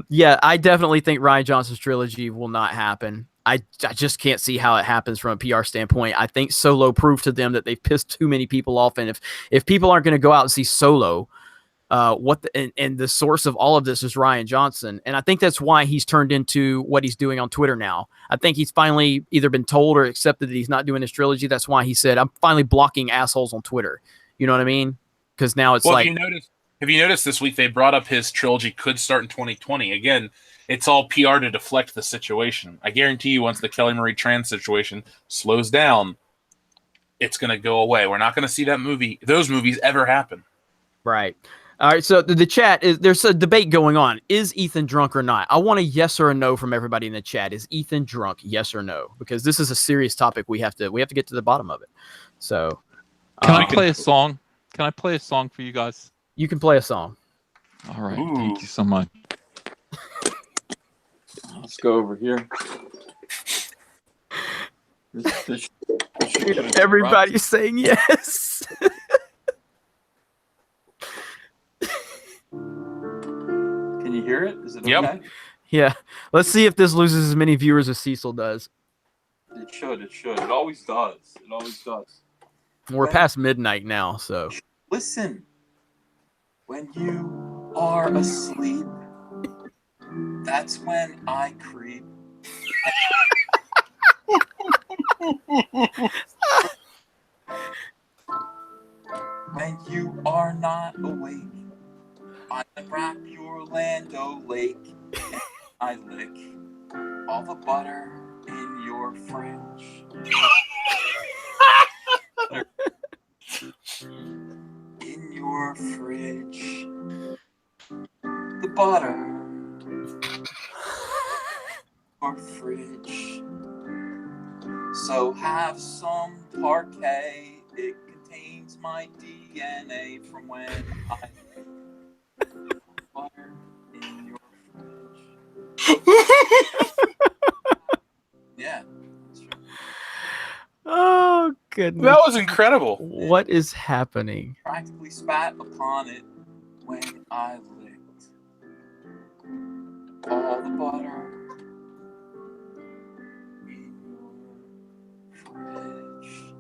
Yeah, I definitely think Ryan Johnson's trilogy will not happen. I just can't see how it happens from a PR standpoint. I think Solo proved to them that they've pissed too many people off, and if people aren't going to go out and see Solo, and the source of all of this is Ryan Johnson, and I think that's why he's turned into what he's doing on Twitter now. I think he's finally either been told or accepted that he's not doing his trilogy. That's why he said, "I'm finally blocking assholes on Twitter." You know what I mean? Because now it's Well, like, have you noticed this week they brought up his trilogy could start in 2020 again? It's all PR to deflect the situation. I guarantee you, once the Kelly Marie Tran situation slows down, it's going to go away. We're not going to see those movies ever happen. right. All right, so the chat is, there's a debate going on. Is Ethan drunk or not? I want a yes or a no from everybody in the chat. Is Ethan drunk? Yes or no? Because this is a serious topic. We have to get to the bottom of it. So, Can I um, play a song? Can I play a song for you guys? you can play a song. All right, Ooh. thank you so much. Let's go over here. This Everybody's saying yes. Can you hear it? Is it Yep. okay? Yeah. Let's see if this loses as many viewers as Cecil does. It should. It should. It always does. It always does. We're past midnight now, so Listen. When you are asleep, that's when I creep. When you are not awake, I unwrap your Lando Lake and I lick all the butter in your fridge. In your fridge, the butter. Your fridge. So have some parquet. It contains my DNA from when I butter in your fridge. goodness. That was incredible. What is happening? Practically spat upon it when I licked all the butter in your fridge.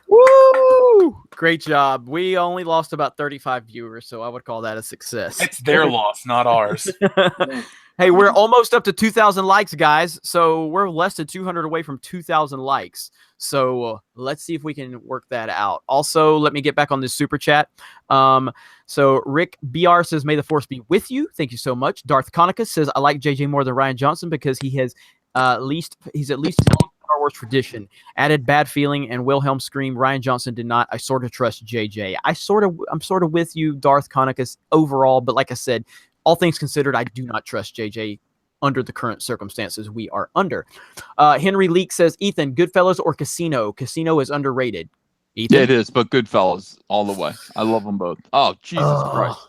Woo! Great job. We only lost about 35 viewers, so I would call that a success. It's their loss, not ours. Hey, we're almost up to 2,000 likes, guys. So we're less than 200 away from 2,000 likes. So let's see if we can work that out. Also, let me get back on this super chat. So Rick BR says, "May the force be with you." Thank you so much. Darth Conica says, "I like JJ more than Rian Johnson because he's at least followed Star Wars tradition. Added bad feeling and Wilhelm scream. Rian Johnson did not. I sort of trust JJ." I'm sort of with you, Darth Conicus, overall, but like I said, all things considered, I do not trust JJ under the current circumstances we are under. Henry Leak says, "Ethan, Goodfellas or Casino? Casino is underrated." Ethan? Yeah, it is, but Goodfellas all the way. I love them both. Oh, Jesus Christ.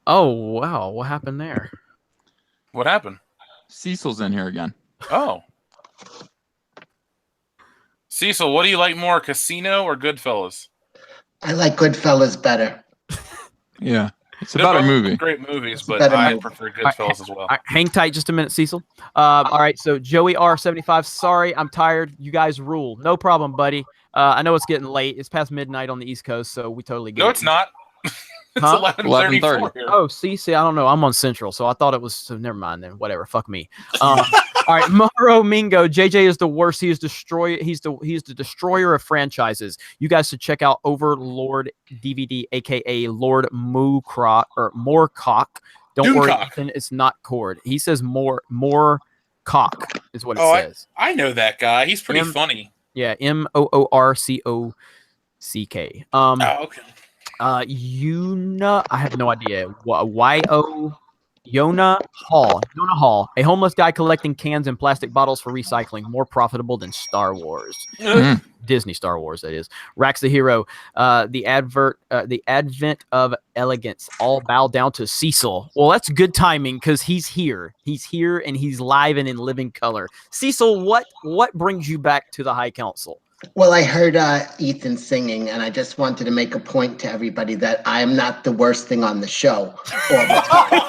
Oh, wow. What happened there? What happened? Cecil's in here again. Oh. Cecil, what do you like more, Casino or Goodfellas? I like Goodfellas better. Yeah. It's a They're better both movie. Great movies, It's a but better I movie. prefer Goodfellas as well. All right, hang tight just a minute, Cecil. All right, so Joey R75, sorry, I'm tired. You guys rule. No problem, buddy. I know it's getting late. It's past midnight on the East Coast, so we totally get it. No, it's not. It's Huh? 11:34 here. Oh, see, I don't know. I'm on Central, so I thought it was. So never mind then. Whatever. Fuck me. All right, Mauro Mingo. JJ is the worst. He is destroy. He's the destroyer of franchises. You guys should check out Overlord DVD, aka Lord Moorcock or Moorcock. Don't worry, Doomcock. Ethan. It's not Cord. He says more cock is what it Oh, says. I know that guy. He's pretty Him? funny. Yeah, Moorcock. Oh, okay. Yuna, I have no idea. Yona Hall, a homeless guy collecting cans and plastic bottles for recycling, more profitable than Star Wars. Mm. Disney Star Wars, that is. Rax the Hero, the advent of elegance, all bow down to Cecil. Well, that's good timing because he's here. He's here and he's live and in living color. Cecil, what brings you back to the High Council? Well, I heard Ethan singing, and I just wanted to make a point to everybody that I am not the worst thing on the show all the time.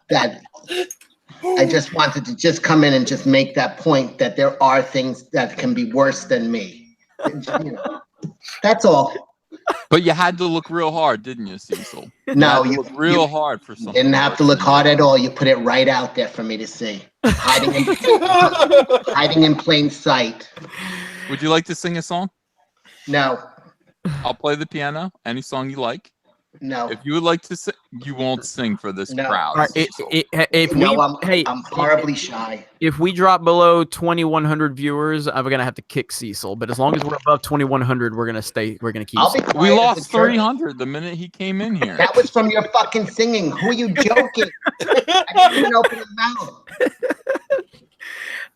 That I just wanted to just come in and just make that point that there are things that can be worse than me. You know, that's all. But you had to look real hard, didn't you, Cecil? No, you you looked real hard for something. didn't have to look hard at all. You put it right out there for me to see, hiding in plain sight. Would you like to sing a song? No, I'll play the piano. Any song you like. no. If you would like to sing, you won't sing for this No. crowd. All right, Cecil. I'm horribly shy. If we drop below 2,100 viewers, I'm gonna have to kick Cecil. But as long as we're above 22100, we're gonna stay. We're gonna keep. I'll be Cecil. quiet We as a lost church. 300 the minute he came in here. That was from your fucking singing. Who are you joking? I didn't even open his mouth.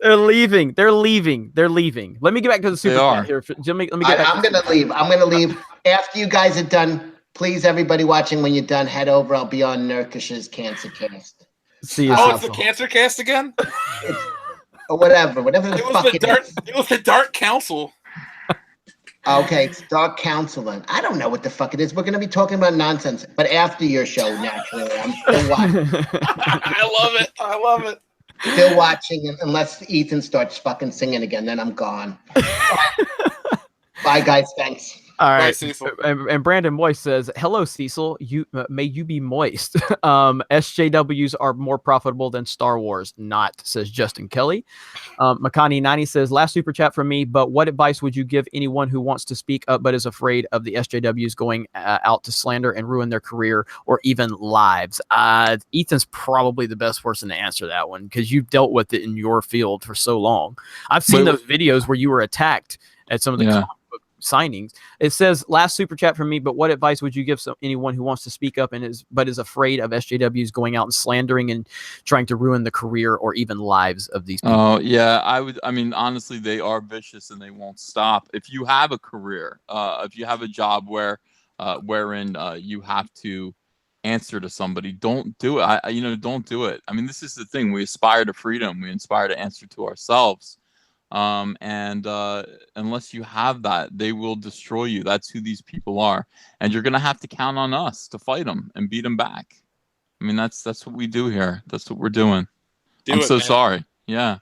They're leaving. They're leaving. They're leaving. Let me get back to the super They are. chat here. Let me get back. I'm gonna leave. I'm gonna leave after you guys are done. Please, everybody watching, when you're done, head over. I'll be on Nurkish's Cancer Cast See you. Oh, it's the Cecil. Cancer Cast again? or whatever the It was fuck the it Dark. is. It was the Dark Council. Okay, it's Dark Council. Then. I don't know what the fuck it is. We're gonna be talking about nonsense, but after your show, naturally, I'm still watching. I love it. I love it. Still watching, unless Ethan starts fucking singing again. Then I'm gone. Bye, guys. Thanks. All Bye, right. Cecil. And Brandon Moist says, "Hello, Cecil. You may you be moist. SJWs are more profitable than Star Wars. Not," says Justin Kelly. Makani 90 says, "Last super chat from me. But what advice would you give anyone who wants to speak up but is afraid of the SJWs going out to slander and ruin their career or even lives?" Ethan's probably the best person to answer that one because you've dealt with it in your field for so long. I've seen Wait, those videos where you were attacked at some of the Yeah. comic book signings. It says, "Last super chat from me, but what advice would you give anyone who wants to speak up and is afraid of SJWs going out and slandering and trying to ruin the career or even lives of these people?" Oh yeah, I mean, honestly, they are vicious and they won't stop. If you have a career, if you have a job wherein you have to answer to somebody, don't do it. Don't do it. I mean, this is the thing. We aspire to freedom. We aspire to answer to ourselves. And unless you have that, they will destroy you. That's who these people are. And you're going to have to count on us to fight them and beat them back. I mean, that's what we do here. That's what we're doing. I'm so sorry. Yeah.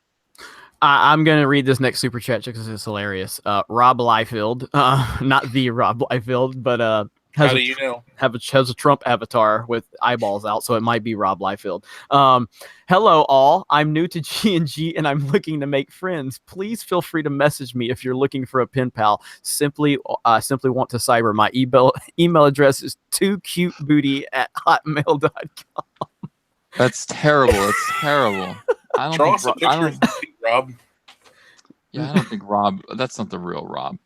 I'm going to read this next super chat because it's hilarious. Rob Liefeld, not the Rob Liefeld, but How do you know? has a Trump avatar with eyeballs out, so it might be Rob Liefeld. Hello, all. I'm new to G&G, and I'm looking to make friends. Please feel free to message me if you're looking for a pen pal. Simply want to cyber. My email address is 2cutebooty@hotmail.com. That's terrible. That's terrible. I Draw don't us a think, I picture don't, of Rob. yeah, I don't think Rob, that's not the real Rob.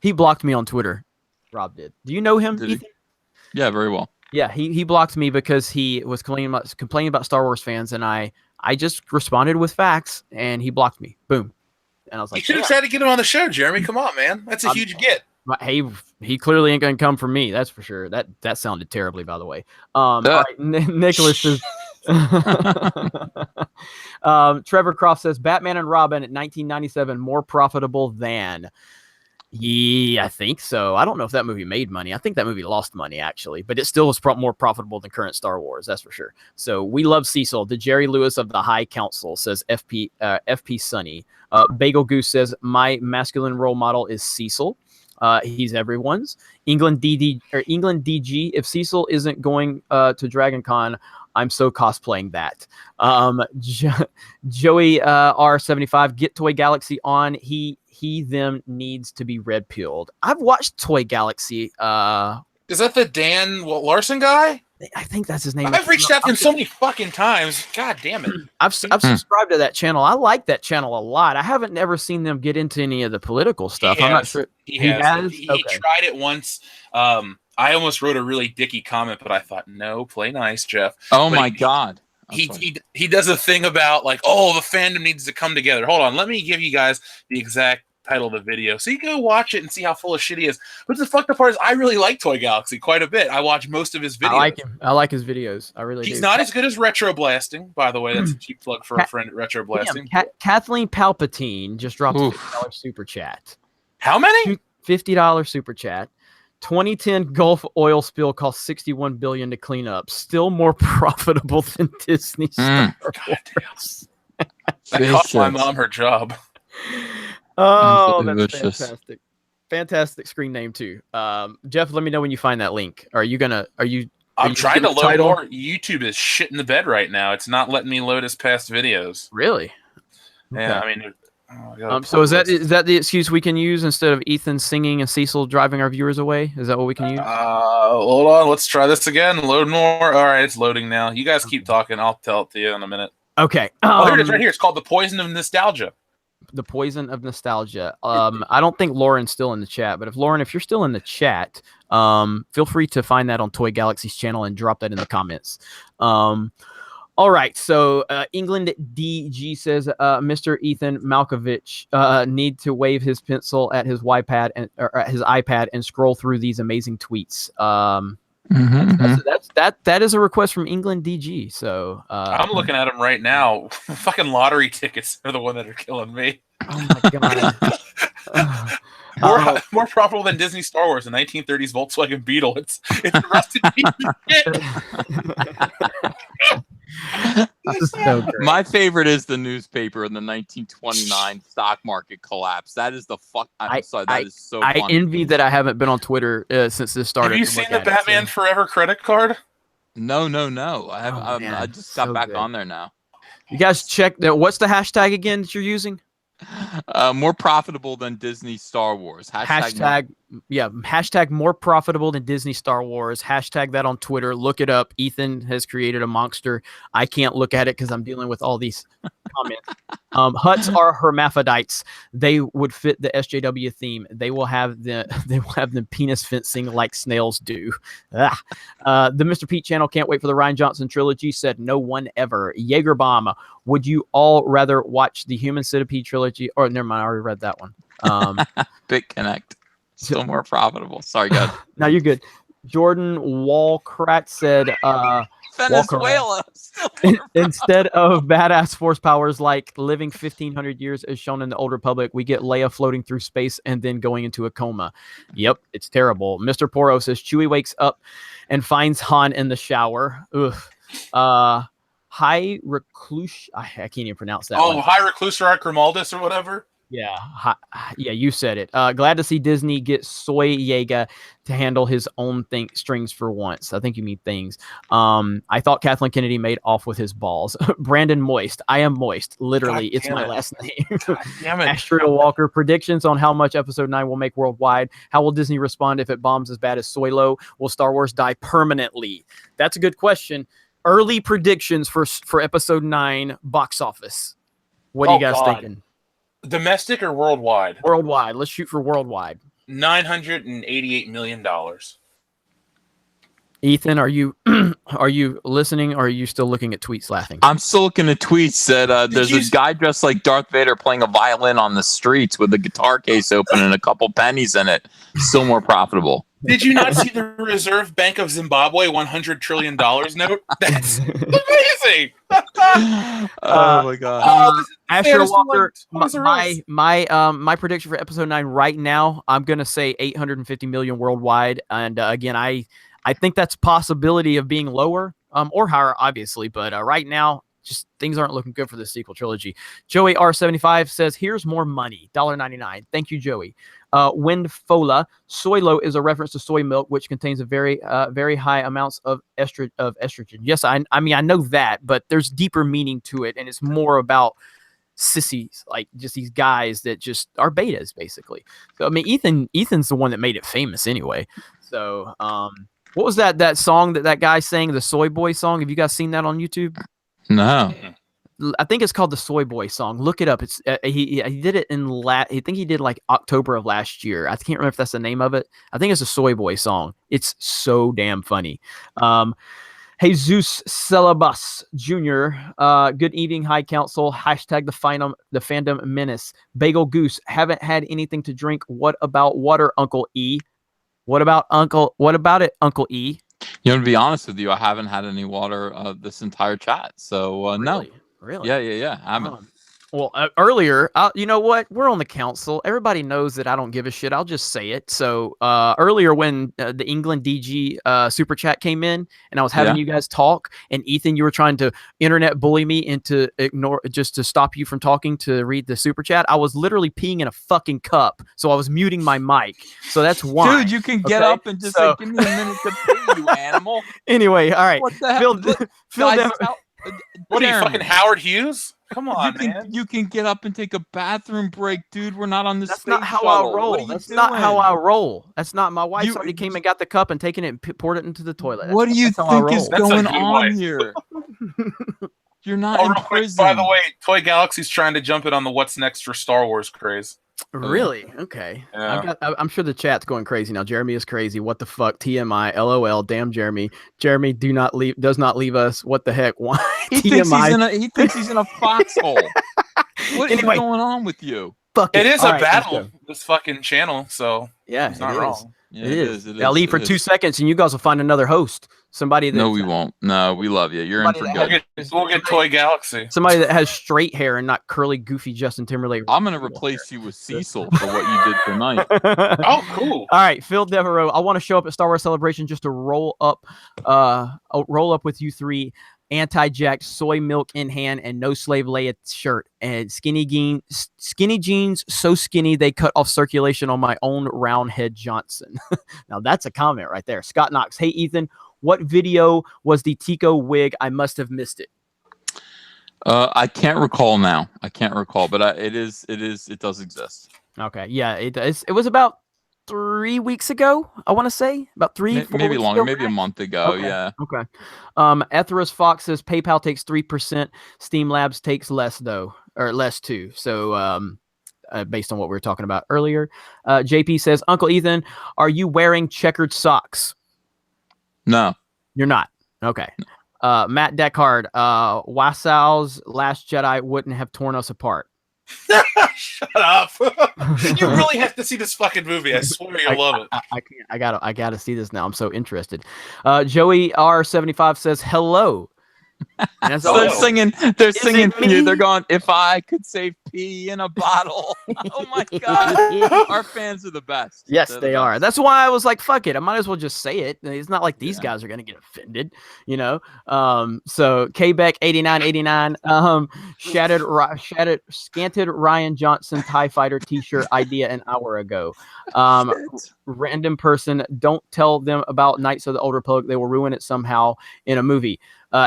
He blocked me on Twitter. Rob did. Do you know him, Did he? Ethan? Yeah, very well. Yeah, he blocked me because he was complaining about Star Wars fans, and I just responded with facts, and he blocked me. Boom. And I was You like, should have tried to get him on the show, Jeremy. Come on, man. That's a huge get. hey, he clearly ain't gonna come for me. That's for sure. That sounded terribly, by the way. All right, Nicholas says. Trevor Croft says Batman and Robin at 1997 more profitable than. Yeah, I think so. I don't know if that movie made money. I think that movie lost money, actually, but it still was more profitable than current Star Wars. That's for sure. So we love Cecil. The Jerry Lewis of the High Council, says FP Sunny. Bagel Goose says my masculine role model is Cecil. He's everyone's. England DG. If Cecil isn't going to Dragon Con, I'm so cosplaying that. Joey R75. Get Toy Galaxy on. He them needs to be red pilled. I've watched Toy Galaxy. Is that the Dan Larson guy? I think that's his name. I've reached out to him so many fucking times. God damn it. I've subscribed to that channel. I like that channel a lot. I haven't ever seen them get into any of the political stuff. I'm not sure. He has. He Okay. tried it once. I almost wrote a really dicky comment, but I thought, no, play nice, Jeff. Oh But my God. He does a thing about like, oh, the fandom needs to come together. Hold on, let me give you guys the exact title of the video so you go watch it and see how full of shit he is. But the fucked up part is I really like Toy Galaxy quite a bit. I watch most of his videos. I like him. I like his videos. I really do. He's not as good as Retro Blasting, by the way. That's a cheap plug for our friend at Retro Blasting. Kathleen Palpatine just dropped a Oof. $50 super chat. How many? $50 super chat. 2010 Gulf oil spill cost $61 billion to clean up. Still more profitable than Disney Star Wars. That cost my mom her job. Oh, Absolutely that's delicious. fantastic. Fantastic screen name too. Jeff, let me know when you find that link. Are you I'm trying to the load title? more. YouTube is shit in the bed right now. It's not letting me load his past videos. Really? Yeah, Okay. I mean, I So is that the excuse we can use instead of Ethan singing and Cecil driving our viewers away? Is that what we can use? hold on, let's try this again. Load more. All right, it's loading now. You guys keep talking. I'll tell it to you in a minute. Okay. Oh, here it is, right here. It's called The Poison of Nostalgia. The Poison of Nostalgia. I don't think Lauren's still in the chat, but if you're still in the chat, feel free to find that on Toy Galaxy's channel and drop that in the comments. All right, so England DG says Mr. Ethan Malkovich need to wave his pencil at his iPad and scroll through these amazing tweets. That is a request from England DG. So I'm looking at them right now. Fucking lottery tickets are the one that are killing me. Oh my god. More profitable than Disney Star Wars, the 1930s Volkswagen Beetle. It's rusted piece of shit. So great. My favorite is the newspaper in the 1929 stock market collapse. That is the fuck. I'm sorry. That is so I funny. envy that I haven't been on Twitter since this started. Have you to seen look the at Batman it, so- Forever credit card? No. I have. Oh, man, I just got so back good. on there now. You guys check that. What's the hashtag again that you're using? More profitable than Disney Star Wars. Hashtag more profitable than Disney Star Wars. Hashtag that on Twitter. Look it up. Ethan has created a monster. I can't look at it because I'm dealing with all these comments. Huts are hermaphrodites. They would fit the SJW theme. They will have the penis fencing like snails do. The Mr. Pete channel can't wait for the Ryan Johnson trilogy. Said no one ever. Jaegerbomb. Would you all rather watch the Human Centipede trilogy? Or never mind, I already read that one. BitConnect. Still more profitable. Sorry, God. No, you're good. Jordan Walcrat said, Venezuela. instead of badass force powers like living 1,500 years as shown in the Old Republic, we get Leia floating through space and then going into a coma. Yep, it's terrible. Mr. Poro says Chewie wakes up and finds Han in the shower. Ugh. High Recluse. I can't even pronounce that. Oh, High Reclusar Grimaldus or whatever. Yeah, yeah, you said it. Glad to see Disney get Soy Yeager to handle his own strings for once. I think you mean things. I thought Kathleen Kennedy made off with his balls. Brandon Moist. I am moist. Literally, God it's damn my it. last name. God damn it. Astrid Walker. Predictions on how much Episode 9 will make worldwide. How will Disney respond if it bombs as bad as Soylo? Will Star Wars die permanently? That's a good question. Early predictions for Episode 9 box office. What are you guys thinking? Domestic or worldwide? Worldwide. Let's shoot for worldwide. $988 million. Ethan, are you listening or are you still looking at tweets laughing? I'm still looking at tweets that there's you a guy dressed like Darth Vader playing a violin on the streets with a guitar case open and a couple pennies in it. Still more profitable. Did you not see the Reserve Bank of Zimbabwe $100 trillion note? That's amazing. Oh my god. This is the Asher fairest Walker, one. Toys R Us. my prediction for Episode 9 right now, I'm gonna say 850 million worldwide, and again, I think that's a possibility of being lower, or higher, obviously, but right now, just things aren't looking good for the sequel trilogy. Joey R75 says, "Here's more money, $1.99." Thank you, Joey. Wind Fola, Soylo is a reference to soy milk, which contains a very high amounts of estrogen. Yes, I mean I know that, but there's deeper meaning to it, and it's more about sissies, like just these guys that just are betas, basically. So I mean, Ethan's the one that made it famous anyway. So what was that song that guy sang, the Soy Boy song? Have you guys seen that on YouTube? No. I think it's called the Soy Boy song. Look it up. It's he did it in I think he did like October of last year. I can't remember if that's the name of it. I think it's a Soy Boy song. It's so damn funny. Jesus Celebus Jr. Good evening, High Council. Hashtag the fandom menace. Bagel Goose. Haven't had anything to drink. What about water, Uncle E? What about it, Uncle E? You know, to be honest with you, I haven't had any water this entire chat. So no. Really? Yeah. I haven't. Well, earlier, you know what? We're on the council. Everybody knows that I don't give a shit. I'll just say it. So earlier when the England DG super chat came in and I was having you guys talk, and Ethan, you were trying to internet bully me into just to stop you from talking to read the super chat. I was literally peeing in a fucking cup. So I was muting my mic. So that's why. Dude, you can get up and just say, give me a minute to pee, you animal. Anyway, all right. What the hell? What are you, fucking Howard Hughes? Come on, man. You can get up and take a bathroom break, dude. We're not on this. That's not how I roll. That's not how I roll. That's not. My wife already came and got the cup and taken it and poured it into the toilet. What do you think is going on here? You're not in prison. By the way, Toy Galaxy's trying to jump in on the what's next for Star Wars craze. Really? Okay. Yeah. I'm sure the chat's going crazy now. Jeremy is crazy. What the fuck? TMI. LOL. Damn Jeremy. Jeremy does not leave us. What the heck? Why? He thinks he's in a foxhole. What is going on with you? Fuck it is a battle. This fucking channel. So yeah, it's not wrong. Yeah, it is. I'll leave for 2 seconds, and you guys will find another host. Somebody that no, we won't. No, we love you. You're in for good. We'll get Toy Galaxy. Somebody that has straight hair and not curly, goofy Justin Timberlake. I'm gonna replace you with Cecil for what you did tonight. Oh, cool. All right, Phil Devereaux. I want to show up at Star Wars Celebration just to roll up with you three. Anti-jacked, soy milk in hand, and no slave Leia shirt, and skinny jeans so skinny they cut off circulation on my own round head Johnson. Now that's a comment right there. Scott Knox. Hey Ethan, what video was the Tico wig? I must have missed it. I can't recall now. But it does exist. Okay, yeah, it was about 3 weeks ago, I want to say. About 4 maybe weeks longer, ago, maybe a month ago. Okay. Yeah. Okay. Etheros Fox says PayPal takes 3%. Steam Labs takes less though, or less too. So based on what we were talking about earlier, JP says, Uncle Ethan, are you wearing checkered socks? No, you're not. Okay. Matt Deckard, Wassau's Last Jedi wouldn't have torn us apart. Shut up! You really have to see this fucking movie. I swear you'll love it. I can't. I gotta see this now. I'm so interested. Joey R75 says hello. And as So they're always, singing. They're Is singing it for you. me? They're going. If I could save pee in a bottle. Oh my god, our fans are the best. yes, They're the they are. best. That's why I was like, fuck it. I might as well just say it. It's not like these Yeah. guys are gonna get offended, you know. So K-Beck 8989 scanted Ryan Johnson TIE Fighter t-shirt idea an hour ago. Random person, don't tell them about Knights of the Old Republic. They will ruin it somehow in a movie.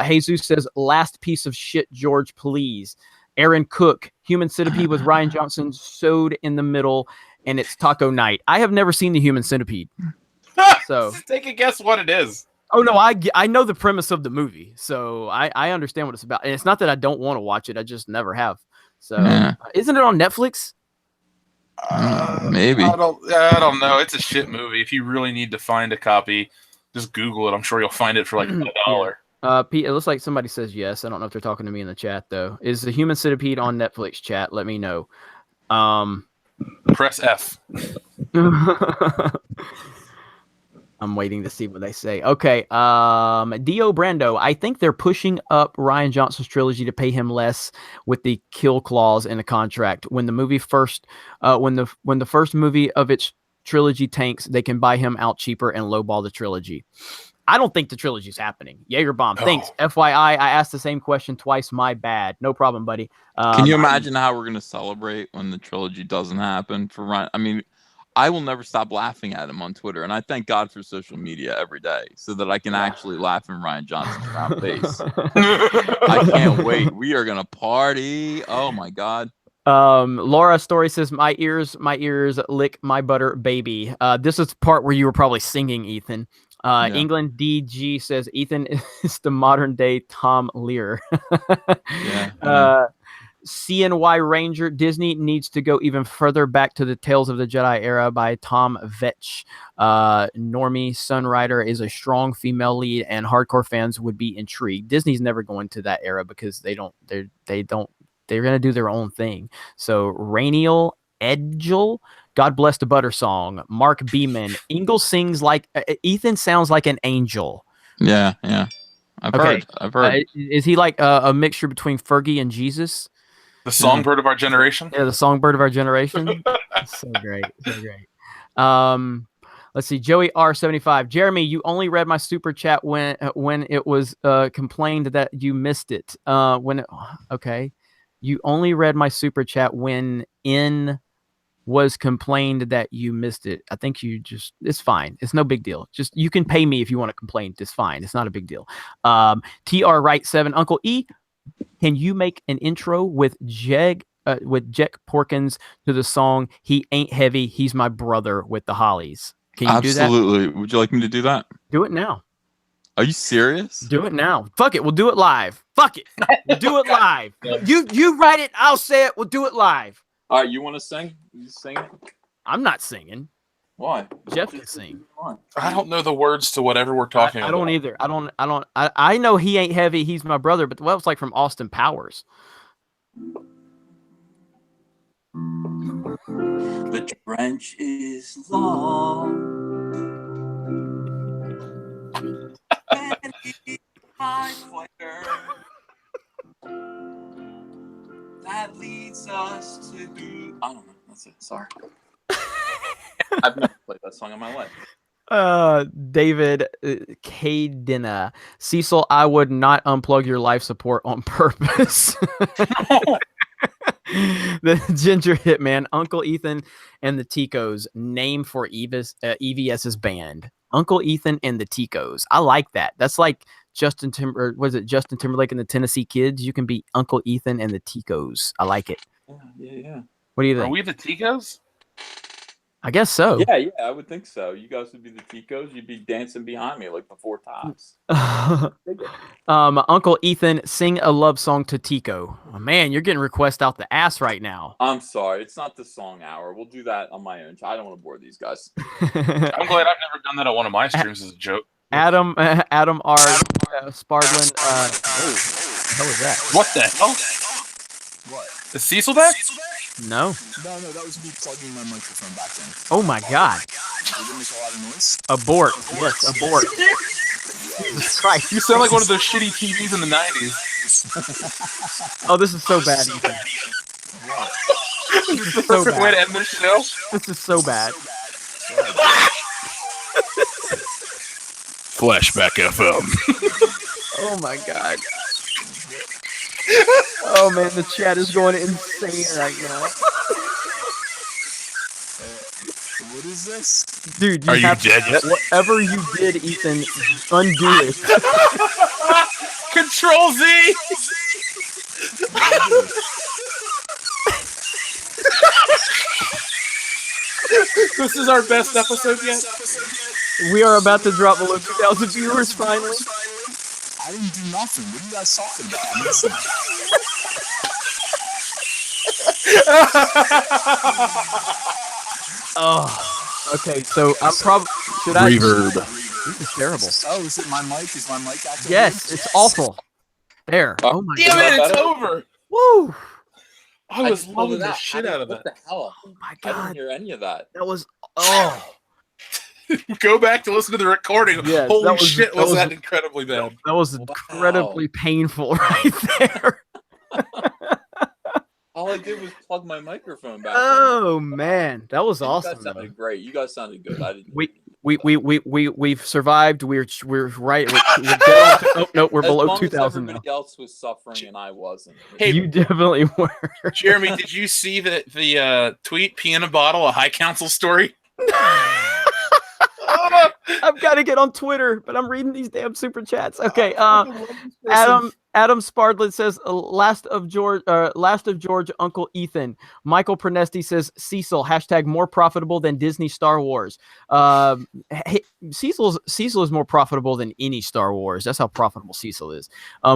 Jesus says, last piece of shit, George, please. Aaron Cook, Human Centipede with Ryan Johnson sewed in the middle, and it's taco night. I have never seen the Human Centipede. So Take a guess what it is. oh no, I know the premise of the movie, so I understand what it's about. And it's not that I don't want to watch it, I just never have. So Yeah. Isn't it on Netflix? Maybe. I don't know. It's a shit movie. If you really need to find a copy, just Google it. I'm sure you'll find it for like $1. Pete, it looks like somebody says yes. I don't know if they're talking to me in the chat though. Is the Human Centipede on Netflix? Chat, let me know. Press F. I'm waiting to see what they say. Okay. Dio Brando. I think they're pushing up Ryan Johnson's trilogy to pay him less with the kill clause in the contract. When the movie first, when the first movie of its trilogy tanks, they can buy him out cheaper and lowball the trilogy. I don't think the trilogy's happening. Jaeger bomb. No. Thanks. FYI, I asked the same question twice. My bad. No problem, buddy. Can you imagine how we're gonna celebrate when the trilogy doesn't happen for Ryan? I mean, I will never stop laughing at him on Twitter, and I thank God for social media every day so that I can actually laugh in Ryan Johnson's round face. I can't wait. We are gonna party. Oh my God. Laura Story says, my ears lick my butter, baby. This is the part where you were probably singing, Ethan. Yeah. England DG says Ethan is the modern day Tom Lear. Yeah. CNY Ranger, Disney needs to go even further back to the Tales of the Jedi era by Tom Vetch. Normie Sunrider is a strong female lead, and hardcore fans would be intrigued. Disney's never going to that era because they're gonna do their own thing. So Rainiel Edgel, God bless the butter song. Mark Beeman, Ingle sings like Ethan sounds like an angel. Yeah. I've Okay. heard. Is he like a mixture between Fergie and Jesus? The songbird of our generation. Yeah, the songbird of our generation. So great. Let's see. Joey R75. Jeremy, you only read my super chat when it was complained that you missed it. Okay. You only read my super chat when was complained that you missed it. I think it's fine. It's no big deal. Just you can pay me if you want to complain. It's fine. It's not a big deal. TR Wright 7. Uncle E, can you make an intro with Jack Porkins to the song "He Ain't Heavy, He's My Brother" with the Hollies? Can you do that? Absolutely. Would you like me to do that? Do it now. Are you serious? Do it now. Fuck it. We'll do it live. Fuck it. We'll do it live. You write it. I'll say it. We'll do it live. All right, you want to sing? You sing? I'm not singing. Why? Jeff can sing. Come on. I don't know the words to whatever we're talking I about. don't either. I know he ain't heavy. He's my brother. But it's like from Austin Powers. The trench is long. And he's my fighter. That leads us to do. I don't know. That's it. Sorry. I've never played that song in my life. David Cadena. Cecil, I would not unplug your life support on purpose. The Ginger Hitman, Uncle Ethan and the Ticos, name for EVS's band. Uncle Ethan and the Ticos. I like that. That's like Justin Timberlake and the Tennessee Kids? You can be Uncle Ethan and the Ticos. I like it. Yeah. What do you Are think? we the Ticos? I guess so. Yeah, I would think so. You guys would be the Ticos. You'd be dancing behind me like the Four Tops. Uncle Ethan, sing a love song to Tico. Oh, man, you're getting requests out the ass right now. I'm sorry. It's not the song hour. We'll do that on my own. I don't want to bore these guys. I'm glad I've never done that on one of my streams as a joke. Adam R. Spardlin. What the hell is that? What the hell? Is Cecil back? No. No, that was me plugging my microphone back in. Oh my God. Did it make a lot of noise? Abort. Yes, abort. Jesus Christ. You sound like one of those shitty TVs in the 90s. Oh, this is so bad, Ethan. This is the So perfect way bad. to end this show. This is so bad. Flashback FM. Oh my God. Oh man, the chat is going insane right now. What is this? Dude, Are you have to- dead yet? Whatever you did, Ethan, undo it. Control Z. This is our best episode yet. We are about to drop below 2,000 viewers finally. I didn't do nothing. What are you guys talking about? I'm listening. Oh, okay. So I'm probably should I? Reverb. This is terrible. Oh, is it my mic? Is my mic active? Yes, it's awful. There. Oh my Damn God. it! It's better? over. Woo. I was just pulled loving it the out. shit How out did- of What that. the hell? Oh my I didn't God. hear any of that. That was. Oh. Go back to listen to the recording. Yes, Holy that was- shit, that was was- that incredibly bad? That was incredibly painful right there. All I did was plug my microphone back. Oh man, that was in. awesome. You guys though. sounded great. You guys sounded good. I didn't. We've survived. We're right. We're down to, oh no, we're As below long as 2,000 now. everybody else was suffering and I wasn't. Hey, You definitely were. Jeremy, did you see the tweet pee in a bottle, a high council story? I've got to get on Twitter, but I'm reading these damn super chats. Okay, Adam Spardlett says last of George, Uncle Ethan. Michael Pernesti says Cecil #more profitable than Disney Star Wars. Cecil is more profitable than any Star Wars. That's how profitable Cecil is.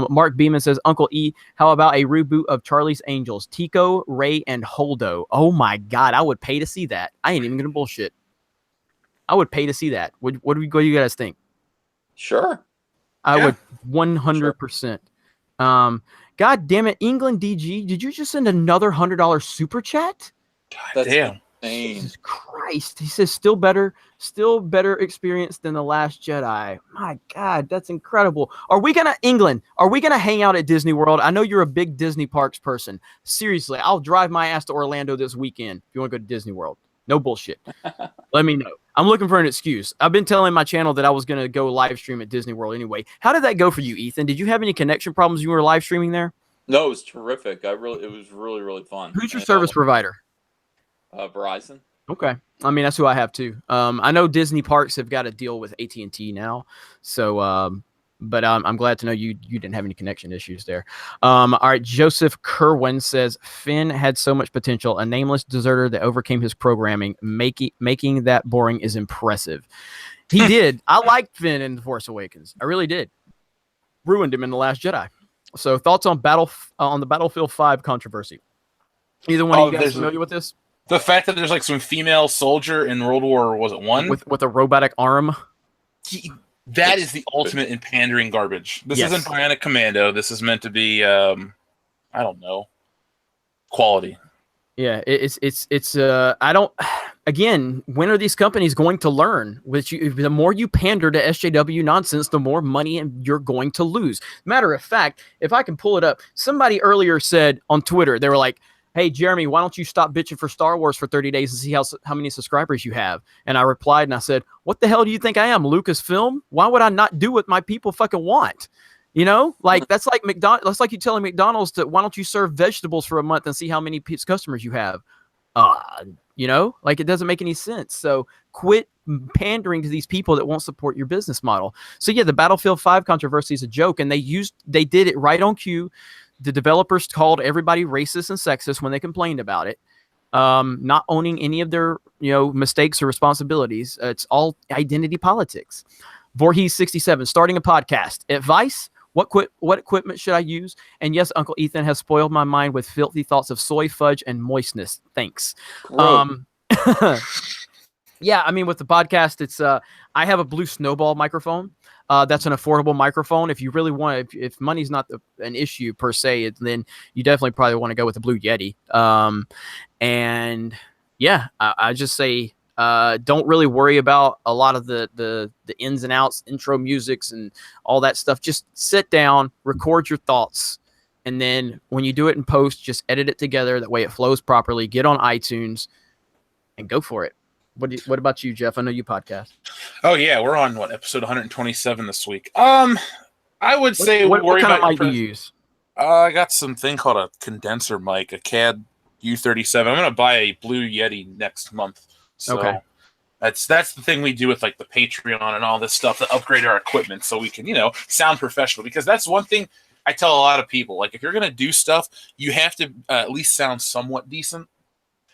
Mark Beeman says Uncle E. How about a reboot of Charlie's Angels? Tico, Ray, and Holdo. Oh my God, I would pay to see that. I ain't even gonna bullshit. I would pay to see that. What do you guys think? Sure. I Yeah. would 100%. God damn it, England DG, did you just send another $100 super chat? That's Damn. insane. Jesus Christ. He says still better experience than The Last Jedi. My God, that's incredible. Are we gonna hang out at Disney World? I know you're a big Disney parks person. Seriously, I'll drive my ass to Orlando this weekend if you want to go to Disney World. No bullshit. Let me know. I'm looking for an excuse. I've been telling my channel that I was going to go live stream at Disney World anyway. How did that go for you, Ethan? Did you have any connection problems when you were live streaming there? No, it was terrific. It was really fun. Who's your And, service provider? Verizon. Okay. I mean, that's who I have too. I know Disney parks have got a deal with AT&T now. So, but I'm glad to know you didn't have any connection issues there. All right. Joseph Kerwin says Finn had so much potential. A nameless deserter that overcame his programming, making that boring is impressive. He did. I liked Finn in The Force Awakens. I really did. Ruined him in The Last Jedi. So thoughts on the Battlefield 5 controversy? Either one of you guys familiar with this? The fact that there's like some female soldier in World War, was it one? With a robotic arm? That is the ultimate in pandering garbage. This Yes. isn't Bionic Commando. This is meant to be, I don't know, quality. Yeah, I don't. Again, when are these companies going to learn? The more you pander to SJW nonsense, the more money you're going to lose. Matter of fact, if I can pull it up, somebody earlier said on Twitter, they were like, "Hey, Jeremy, why don't you stop bitching for Star Wars for 30 days and see how many subscribers you have?" And I replied and I said, "What the hell do you think I am, Lucasfilm? Why would I not do what my people fucking want?" You know, like that's like McDonald's. That's like you telling McDonald's to why don't you serve vegetables for a month and see how many customers you have. You know, like it doesn't make any sense. So quit pandering to these people that won't support your business model. So yeah, the Battlefield 5 controversy is a joke, and they did it right on cue. The developers called everybody racist and sexist when they complained about it, not owning any of their mistakes or responsibilities. It's all identity politics. Voorhees67, starting a podcast. Advice: What equipment should I use? And yes, Uncle Ethan has spoiled my mind with filthy thoughts of soy, fudge, and moistness. Thanks. Yeah, I mean, with the podcast, it's I have a Blue Snowball microphone. That's an affordable microphone. If you really want, if money's not an issue per se, then you definitely probably want to go with the Blue Yeti. And yeah, I just say don't really worry about a lot of the ins and outs, intro musics, and all that stuff. Just sit down, record your thoughts, and then when you do it in post, just edit it together. That way, it flows properly. Get on iTunes and go for it. What about you, Jeff? I know you podcast. Oh yeah, we're on episode 127 this week. I would say what worry kind about of mic you use? I got something called a condenser mic, a CAD U37. I'm gonna buy a Blue Yeti next month. So Okay. that's the thing we do with like the Patreon and all this stuff to upgrade our equipment so we can, sound professional. Because that's one thing I tell a lot of people. Like if you're gonna do stuff, you have to at least sound somewhat decent.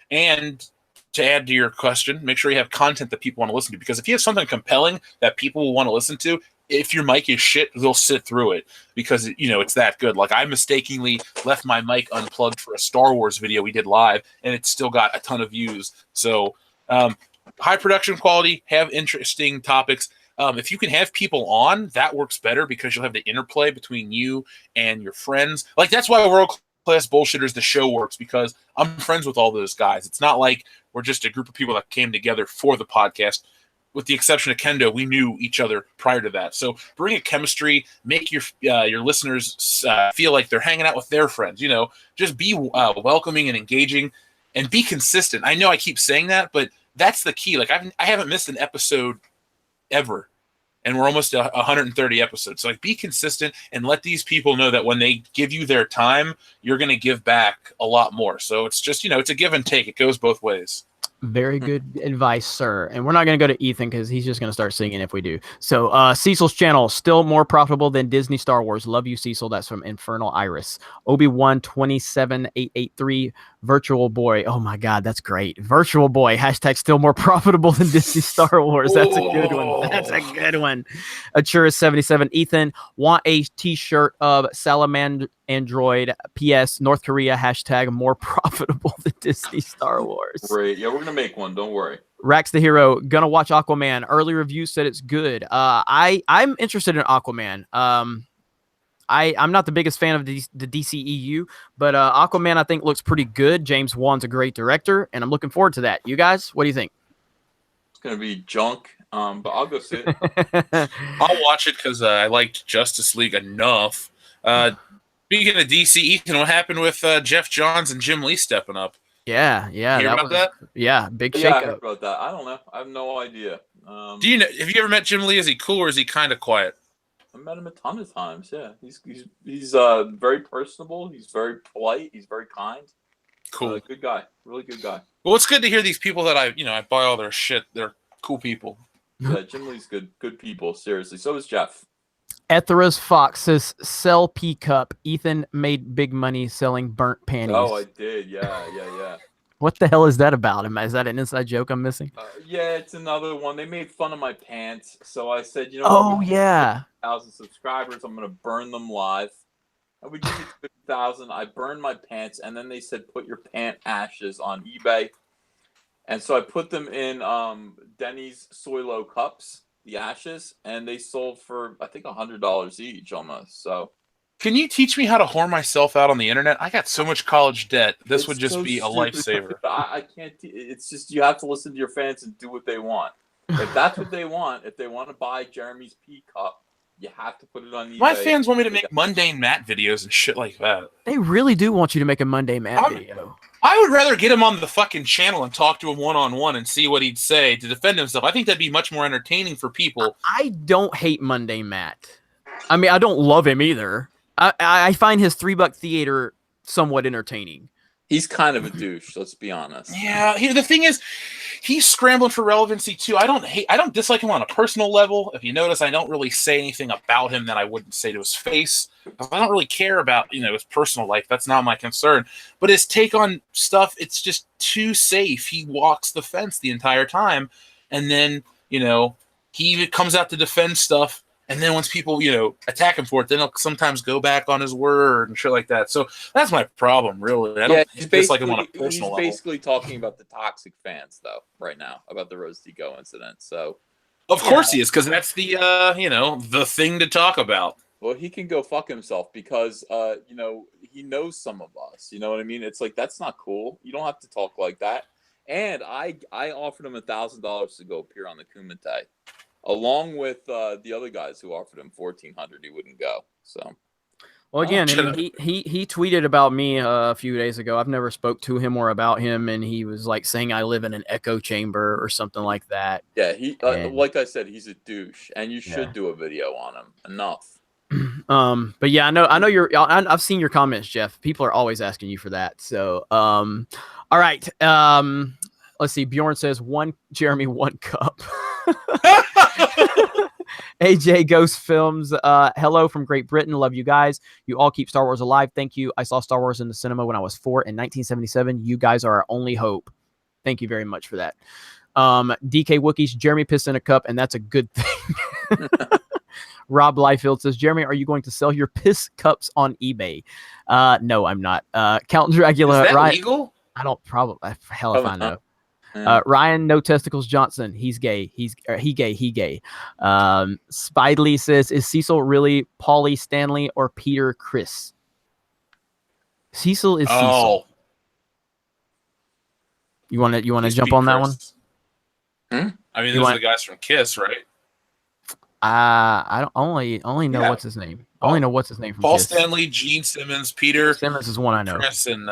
And to add to your question, make sure you have content that people want to listen to. Because if you have something compelling that people will want to listen to, if your mic is shit, they'll sit through it because it's that good. Like I mistakenly left my mic unplugged for a Star Wars video we did live, and it still got a ton of views. So high production quality, have interesting topics. If you can have people on, that works better because you'll have the interplay between you and your friends. Like that's why World Class Bullshitters, the show works, because I'm friends with all those guys. It's not like we're just a group of people that came together for the podcast. With the exception of Kendo, we knew each other prior to that. So bring a chemistry, make your listeners feel like they're hanging out with their friends. Just be welcoming and engaging, and be consistent. I know I keep saying that, but that's the key. Like I haven't missed an episode ever, and we're almost 130 episodes. So like, be consistent and let these people know that when they give you their time, you're going to give back a lot more. So it's just, it's a give and take. It goes both ways. Very good advice, sir. And we're not going to go to Ethan because he's just going to start singing if we do. So Cecil's channel, still more profitable than Disney Star Wars. Love you, Cecil. That's from Infernal Iris. Obi-Wan 27883, Virtual Boy. Oh my God, that's great. Virtual Boy, hashtag still more profitable than Disney Star Wars. That's a good one. That's a good one. Achuris77, Ethan, want a t-shirt of Salamander Android. PS, North Korea, hashtag more profitable than Disney Star Wars. Great. Yeah, we're going to make one. Don't worry. Rax the Hero, gonna watch Aquaman. Early review said it's good. I'm interested in Aquaman. I'm not the biggest fan of the DCEU, but Aquaman I think looks pretty good. James Wan's a great director, and I'm looking forward to that. You guys, what do you think? It's going to be junk, but I'll go see it. I'll watch it because I liked Justice League enough. Speaking of DC, Ethan, what happened with Jeff Johns and Jim Lee stepping up? Yeah. Hear about that? Yeah, big Yeah, I shakeup. heard about that. I don't know. I have no idea. Do you know? Have you ever met Jim Lee? Is he cool or is he kind of quiet? I met him a ton of times. Yeah, he's very personable. He's very polite. He's very kind. Cool. Good guy. Really good guy. Well, it's good to hear these people that I buy all their shit. They're cool people. Yeah, Jim Lee's good people. Seriously. So is Jeff. Ethera's Fox says, sell P Cup. Ethan made big money selling burnt panties. Oh, I did. Yeah. What the hell is that about? Is that an inside joke I'm missing? Yeah, it's another one. They made fun of my pants, so I said, Oh, yeah. 1,000 subscribers. I'm gonna burn them live. And we did it 50,000. I burned my pants, and then they said put your pant ashes on eBay, and so I put them in Denny's Soylo cups, the ashes, and they sold for I think $100 each almost. So. Can you teach me how to whore myself out on the internet? I got so much college debt. This would just so be a stupid. lifesaver. I can't. It's just you have to listen to your fans and do what they want. If that's what they want, if they want to buy Jeremy's P Cup, you have to put it on eBay. My fans want me to make mundane Matt videos and shit like that. They really do want you to make a Monday Matt video. I would rather get him on the fucking channel and talk to him one-on-one and see what he'd say to defend himself. I think that'd be much more entertaining for people. I don't hate Monday Matt. I mean, I don't love him either. I find his $3 theater somewhat entertaining. He's kind of a douche. Let's be honest. Yeah, the thing is, he's scrambling for relevancy too. I don't dislike him on a personal level. If you notice, I don't really say anything about him that I wouldn't say to his face. I don't really care about his personal life. That's not my concern. But his take on stuff, it's just too safe. He walks the fence the entire time, and then he comes out to defend stuff. And then once people, attack him for it, then he'll sometimes go back on his word and shit like that. So that's my problem, really. I don't dislike him on a personal level. He's basically talking about the toxic fans, though, right now, about the Rose Tico incident. So, of course he is, because that's the, the thing to talk about. Well, he can go fuck himself because, he knows some of us. You know what I mean? It's like, that's not cool. You don't have to talk like that. And I offered him $1,000 to go appear on the Kumite, along with the other guys who offered him $1,400. He wouldn't go. So, well, again, he tweeted about me a few days ago. I've never spoke to him or about him, and he was like saying I live in an echo chamber or something like that. Yeah, like I said, he's a douche, and you should do a video on him. Enough. But yeah, I know I've seen your comments, Jeff. People are always asking you for that. So, all right. Let's see. Bjorn says Jeremy, 1 cup. AJ Ghost Films. Hello from Great Britain. Love you guys. You all keep Star Wars alive. Thank you. I saw Star Wars in the cinema when I was 4 in 1977. You guys are our only hope. Thank you very much for that. DK Wookiees. Jeremy pissed in a cup, and that's a good thing. Rob Liefeld says, Jeremy, are you going to sell your piss cups on eBay? No, I'm not. Count Dracula. Is that Ryan, legal? I don't probably. Hell if I know. Ryan, no testicles Johnson. He's gay. He gay. Spidely says, is Cecil really Paulie Stanley or Peter Chris? Cecil is Cecil. You want to jump on that one? I mean, those are the guys from Kiss, right? I don't only know what's his name. I only know what's his name from Paul Kiss. Stanley, Gene Simmons, Peter Simmons is one I know. Chris, and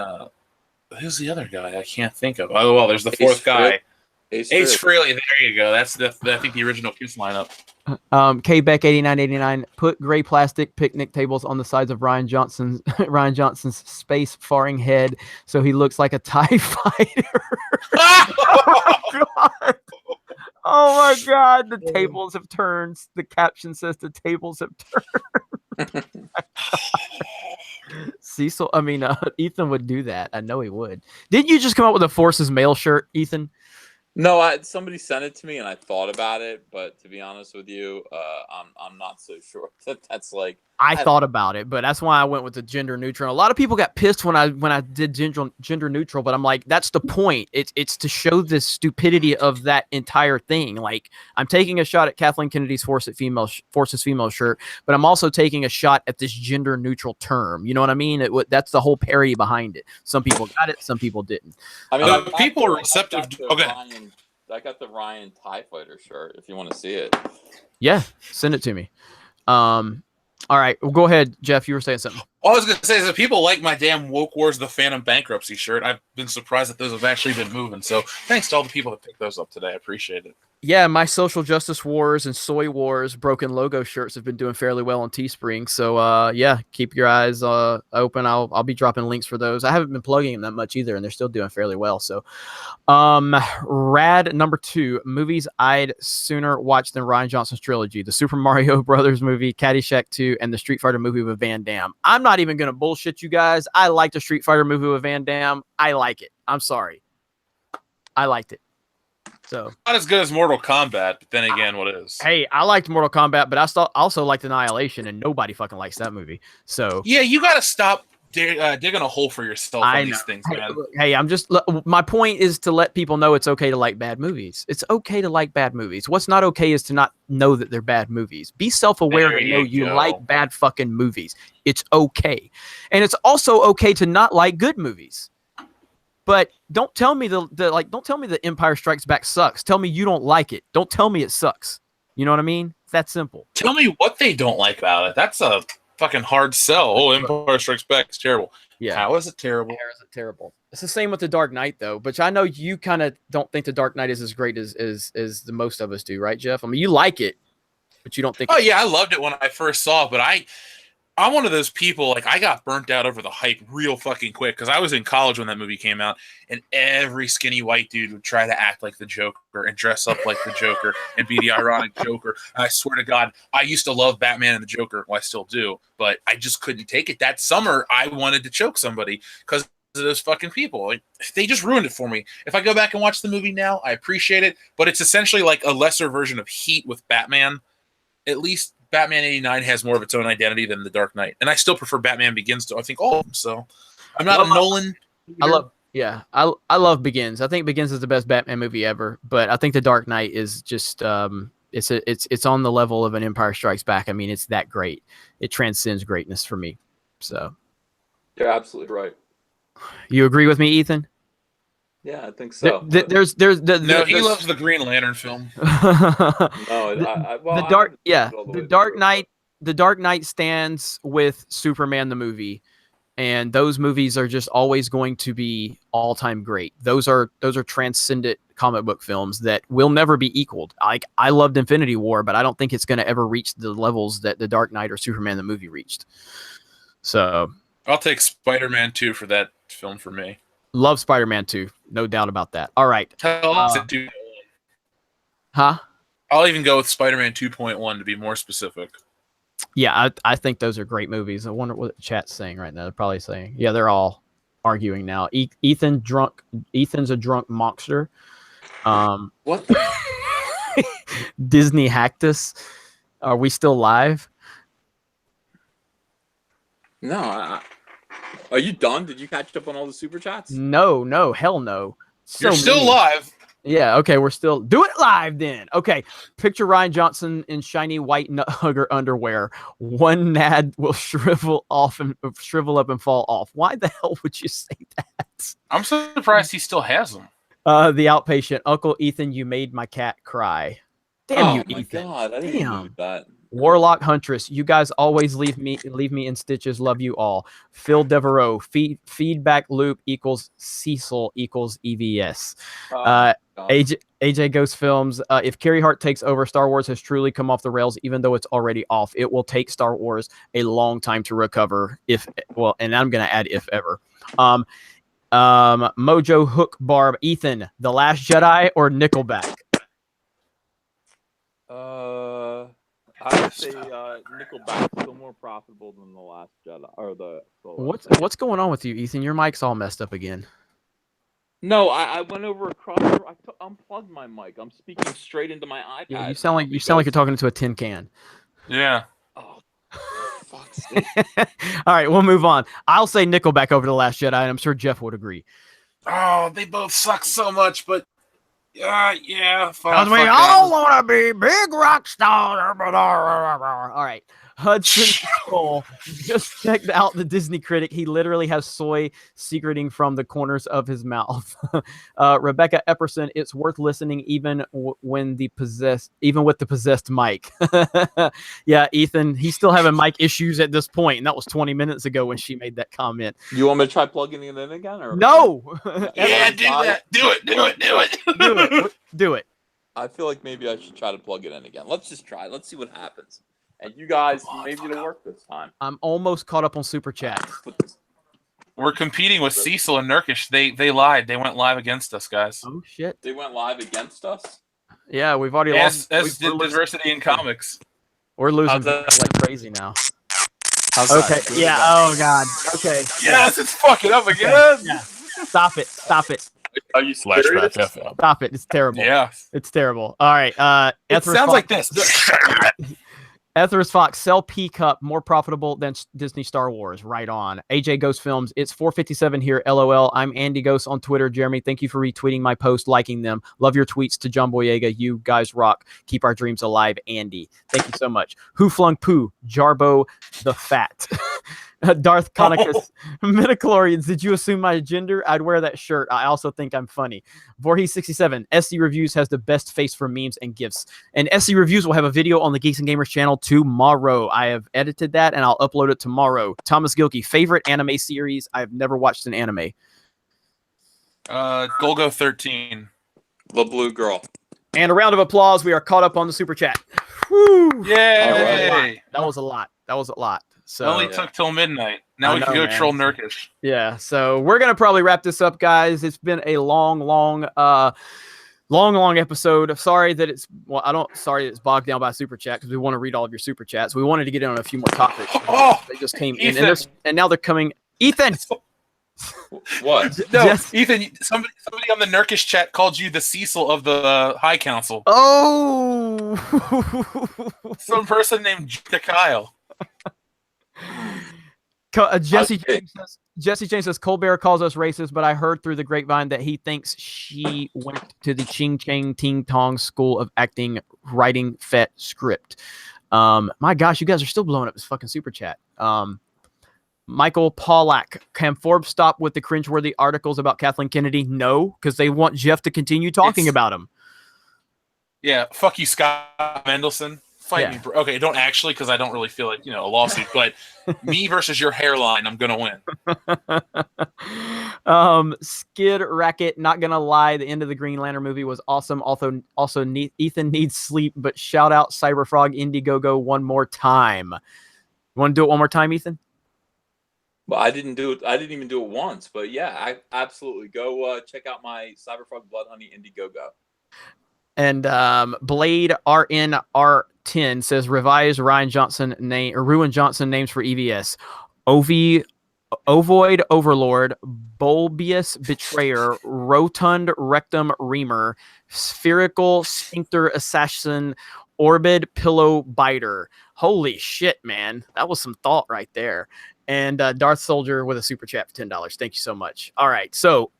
who's the other guy? I can't think of. Oh well, there's the fourth guy, Ace Frehley. There you go. That's I think the original Kiss lineup. K Beck 8989. Put gray plastic picnic tables on the sides of Ryan Johnson's space faring head, so he looks like a TIE fighter. Oh God. Oh my God, the tables have turned. The caption says the tables have turned. Cecil, Ethan would do that. I know he would. Didn't you just come up with a Forces Mail shirt, Ethan? No, somebody sent it to me and I thought about it, but to be honest with you, I'm not so sure that's like. I thought about it, but that's why I went with the gender neutral. A lot of people got pissed when I did gender neutral, but I'm like, that's the point. It's to show the stupidity of that entire thing. Like, I'm taking a shot at Kathleen Kennedy's Forces Female shirt, but I'm also taking a shot at this gender neutral term. You know what I mean? That's the whole parody behind it. Some people got it, some people didn't. I mean, people are receptive. I got the Ryan TIE Fighter shirt. If you want to see it, yeah, send it to me. All right, well, go ahead, Jeff. You were saying something. All I was going to say is that people like my damn Woke Wars the Phantom Bankruptcy shirt. I've been surprised that those have actually been moving. So thanks to all the people that picked those up today. I appreciate it. Yeah, my social justice wars and soy wars broken logo shirts have been doing fairly well on Teespring. So yeah, keep your eyes open. I'll be dropping links for those. I haven't been plugging them that much either, and they're still doing fairly well. So rad number 2, movies I'd sooner watch than Rian Johnson's trilogy: the Super Mario Brothers movie, Caddyshack 2, and the Street Fighter movie with Van Damme. I'm not even gonna bullshit you guys. I liked the Street Fighter movie with Van Damme. I like it. I'm sorry. I liked it. So not as good as Mortal Kombat, but then again, what is? Hey, I liked Mortal Kombat, but I also liked Annihilation, and nobody fucking likes that movie. So yeah, you got to stop digging a hole for yourself on these things, man. Hey, my point is to let people know it's okay to like bad movies. It's okay to like bad movies. What's not okay is to not know that they're bad movies. Be self-aware and know you like bad fucking movies. It's okay. And it's also okay to not like good movies. But don't tell me don't tell me the Empire Strikes Back sucks. Tell me you don't like it. Don't tell me it sucks. You know what I mean? It's that simple. Tell me what they don't like about it. That's a fucking hard sell. Oh, Empire Strikes Back is terrible. Yeah. How is it terrible? How is it terrible? It's the same with The Dark Knight, though. But I know you kind of don't think The Dark Knight is as great as the most of us do, right, Jeff? I mean, you like it, but you don't think. Oh yeah, I loved it when I first saw it, but I'm one of those people, like, I got burnt out over the hype real fucking quick because I was in college when that movie came out, and every skinny white dude would try to act like the Joker and dress up like the Joker and be the ironic Joker. And I swear to God, I used to love Batman and the Joker. Well, I still do, but I just couldn't take it. That summer, I wanted to choke somebody because of those fucking people. Like, they just ruined it for me. If I go back and watch the movie now, I appreciate it, but it's essentially like a lesser version of Heat with Batman. At least Batman 89 has more of its own identity than The Dark Knight, and I still prefer Batman Begins to I think all of them. So I'm not a Nolan. I love Begins. I think Begins is the best Batman movie ever, but I think The Dark Knight is just it's on the level of an Empire Strikes Back. I mean, it's that great. It transcends greatness for me. So You're absolutely right. you agree with me, Ethan? Yeah, I think so. No, he loves the Green Lantern film. The Dark Knight stands with Superman the movie, and those movies are just always going to be all-time great. Those are transcendent comic book films that will never be equaled. I loved Infinity War, but I don't think it's going to ever reach the levels that The Dark Knight or Superman the movie reached. So I'll take Spider-Man 2 for that film for me. love Spider-Man 2, no doubt about that. All right. Huh? I'll even go with Spider-Man 2.1 to be more specific. Yeah, I think those are great movies. I wonder what the chat's saying right now. They're probably saying, yeah, they're all arguing now. Ethan's a drunk monster. What? Disney hacked us. Are we still live? No. Are you done? Did you catch up on all the super chats? No, hell no. You're still live. Yeah, okay, we're still do it live then. Okay, picture Ryan Johnson in shiny white nut hugger underwear. One nad will shrivel up and fall off. Why the hell would you say that? I'm surprised he still has them. The outpatient, Uncle Ethan, you made my cat cry. Damn you, Ethan. God, I didn't know that. Warlock Huntress, you guys always leave me in stitches. Love you all. Phil Devereaux, feedback loop equals Cecil equals EVS. AJ Ghost Films, if Carrie Hart takes over, Star Wars has truly come off the rails, even though it's already off. It will take Star Wars a long time to recover, and I'm going to add if ever. Mojo Hook Barb, Ethan, The Last Jedi or Nickelback? I would say Nickelback is still more profitable than The Last Jedi or the. What's going on with you, Ethan? Your mic's all messed up again. No, I went over across. I unplugged my mic. I'm speaking straight into my iPad. Yeah, you sound like you're talking into a tin can. Yeah. Oh, fuck's sake. All right, we'll move on. I'll say Nickelback over The Last Jedi, and I'm sure Jeff would agree. Oh, they both suck so much, but yeah. Because we all want to be big rock stars. All right. Hudson Cole just checked out the Disney Critic. He literally has soy secreting from the corners of his mouth. Rebecca Epperson, it's worth listening even with the possessed mic. Yeah, Ethan, he's still having mic issues at this point, and that was 20 minutes ago when she made that comment. You want me to try plugging it in again? Or no. Yeah, do that. Do it. Do it. I feel like maybe I should try to plug it in again. Let's just try. Let's see what happens. And you guys, maybe it'll work this time. I'm almost caught up on Super Chat. We're competing with Cecil and Nurkish. They lied. They went live against us, guys. Oh, shit. They went live against us? Yeah, we've already lost. As did Diversity in Comics. We're losing like crazy now. Okay. Yeah. Oh, God. Okay. Yes, it's fucking up again. Yeah. Stop it. Are you serious? Stop it. It's terrible. Yeah. It's terrible. All right. It sounds like this. Ethers Fox, sell P Cup, more profitable than Disney Star Wars. Right on. AJ Ghost Films, it's 4:57 here. LOL. I'm Andy Ghost on Twitter. Jeremy, thank you for retweeting my post, liking them. Love your tweets to John Boyega. You guys rock. Keep our dreams alive, Andy. Thank you so much. Who Flung Poo, Jarbo the Fat. Darth Conicus, Midichlorians, did you assume my gender? I'd wear that shirt. I also think I'm funny. Voorhees67, SC Reviews has the best face for memes and gifs. And SC Reviews will have a video on the Geeks and Gamers channel tomorrow. I have edited that and I'll upload it tomorrow. Thomas Gilkey, favorite anime series? I've never watched an anime. Golgo 13. The Blue Girl. And a round of applause. We are caught up on the Super Chat. Woo! Yay! That was a lot. So It only took till midnight. Now we can go troll Nurkish. Yeah, so we're gonna probably wrap this up, guys. It's been a long episode. Sorry that it's bogged down by Super Chat because we want to read all of your Super Chats. We wanted to get in on a few more topics. Oh, they just came Ethan. in, and now they're coming. Ethan, What? No, Jess- Ethan. Somebody on the Nurkish chat called you the Cecil of the High Council. Oh. Some person named Kyle. Jesse Okay. James says Colbert calls us racist, but I heard through the grapevine that he thinks she went to the Ching Chang Ting Tong School of Acting, writing Fet script. My gosh, you guys are still blowing up this fucking super chat. Michael Pollack, can Forbes stop with the cringeworthy articles about Kathleen Kennedy? No, because they want Jeff to continue talking It's- about him. Yeah, fuck you, Scott Mendelson. Fight Yeah. me, bro. Okay, don't actually, because I don't really feel like a lawsuit. But me versus your hairline, I'm gonna win. Skid Racket, not gonna lie, the end of the Green Lantern movie was awesome. Also Ethan needs sleep, but shout out Cyberfrog Indiegogo one more time. You want to do it one more time, Ethan? Well, I didn't do it. I didn't even do it once. But yeah, I absolutely go check out my Cyberfrog Blood Honey Indiegogo. And Blade RNR10 says revise Ryan Johnson name or Ruin Johnson names for EVS. Ovoid Overlord, Bulbious Betrayer, Rotund Rectum Reamer, Spherical Sphincter Assassin, Orbid Pillow Biter. Holy shit, man. That was some thought right there. And Darth Soldier with a super chat for $10. Thank you so much. All right. So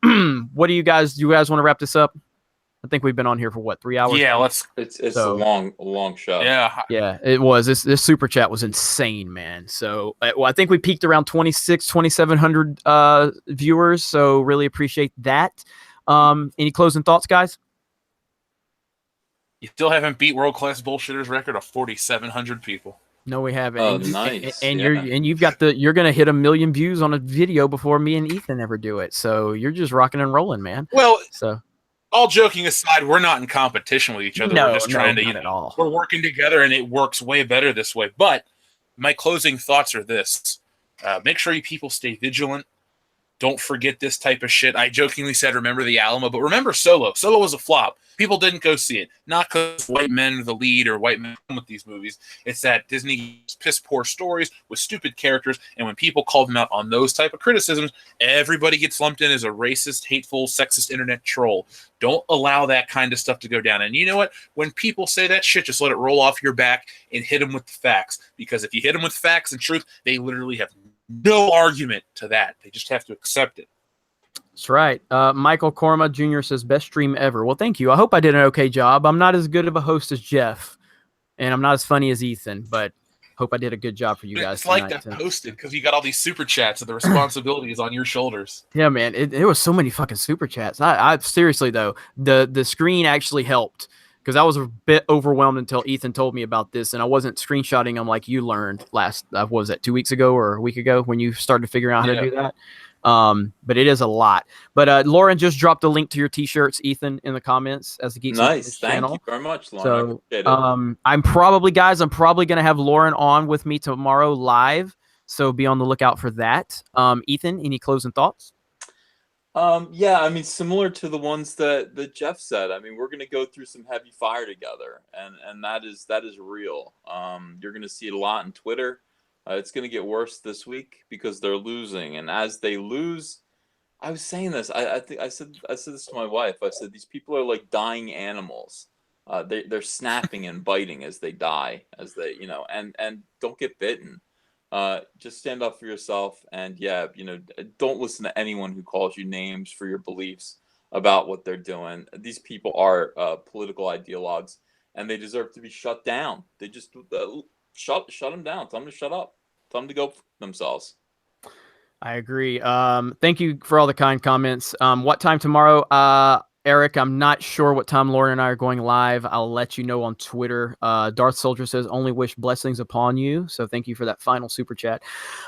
what do you guys want to wrap this up? I think we've been on here for what, 3 hours? Yeah, let's. It's So- a long show. Yeah, Yeah, it was. This super chat was insane, man. So, well, I think we peaked around 2,700 viewers. So, really appreciate that. Any closing thoughts, guys? you still haven't beat World Class Bullshitters record of 4,700 people. No, we haven't. Oh, And you- nice. And Yeah. you've got you're gonna hit 1 million views on a video before me and Ethan ever do it. So you're just rocking and rolling, man. Well, So all joking aside, we're not in competition with each other. We're just trying to, not at all. we're working together, and it works way better this way. But my closing thoughts are this: make sure you people stay vigilant. Don't forget this type of shit. I jokingly said, remember the Alamo, but remember Solo. Solo was a flop. People didn't go see it. Not because white men are the lead or white men with these movies. It's that Disney piss poor stories with stupid characters. And when people call them out on those type of criticisms, everybody gets lumped in as a racist, hateful, sexist internet troll. Don't allow that kind of stuff to go down. And you know what? When people say that shit, just let it roll off your back and hit them with the facts. Because if you hit them with facts and truth, they literally have no argument to that. They just have to accept it. That's right. Michael Korma Jr. says, best stream ever. Well, thank you. I hope I did an okay job. I'm not as good of a host as Jeff, and I'm not as funny as Ethan, but hope I did a good job for you guys It's like tonight. that posted because you got all these super chats and the responsibility is on your shoulders. Yeah, man. There was so many fucking super chats. I seriously, though, the screen actually helped because I was a bit overwhelmed until Ethan told me about this, and I wasn't screenshotting them like you learned last, what was that, 2 weeks ago or a week ago when you started figuring out how to do that? But it is a lot. But Lauren just dropped a link to your t-shirts, Ethan, in the comments as the Geeks Nice. Thank channel. you very much, Lauren. I So, appreciate it. I'm probably going to have Lauren on with me tomorrow live. So be on the lookout for that. Ethan, any closing thoughts? Yeah, I mean, similar to the ones that Jeff said. I mean, we're gonna go through some heavy fire together, and that is real. You're gonna see it a lot on Twitter. It's gonna get worse this week because they're losing, and as they lose, I was saying this. I think I said this to my wife. I said these people are like dying animals. They're snapping and biting as they die, as they and don't get bitten. Just stand up for yourself, and don't listen to anyone who calls you names for your beliefs about what they're doing. These people are political ideologues, and they deserve to be shut down. They just shut them down. Tell them to shut up. Tell them to go for themselves. I agree. Thank you for all the kind comments. What time tomorrow? Eric, I'm not sure what time Lauren and I are going live. I'll let you know on Twitter. Darth Soldier says, only wish blessings upon you. So thank you for that final super chat.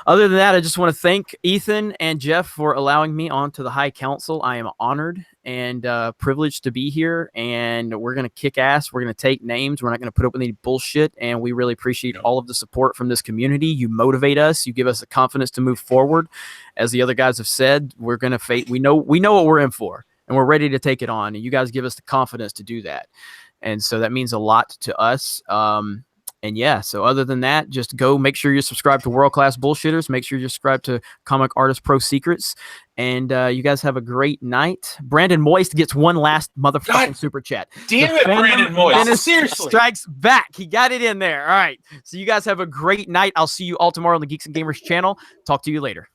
Other than that, I just want to thank Ethan and Jeff for allowing me onto the High Council. I am honored and privileged to be here, and we're going to kick ass. We're going to take names. We're not going to put up with any bullshit, and we really appreciate all of the support from this community. You motivate us. You give us the confidence to move forward. As the other guys have said, we're going to we know what we're in for. And we're ready to take it on. And you guys give us the confidence to do that. And so that means a lot to us. And yeah, so other than that, just go make sure you're subscribed to World Class Bullshitters. Make sure you're subscribed to Comic Artist Pro Secrets. And you guys have a great night. Brandon Moist gets one last motherfucking God super chat. Damn The it, fandom Brandon Moist. menace Seriously. strikes back. He got it in there. All right. So you guys have a great night. I'll see you all tomorrow on the Geeks and Gamers channel. Talk to you later.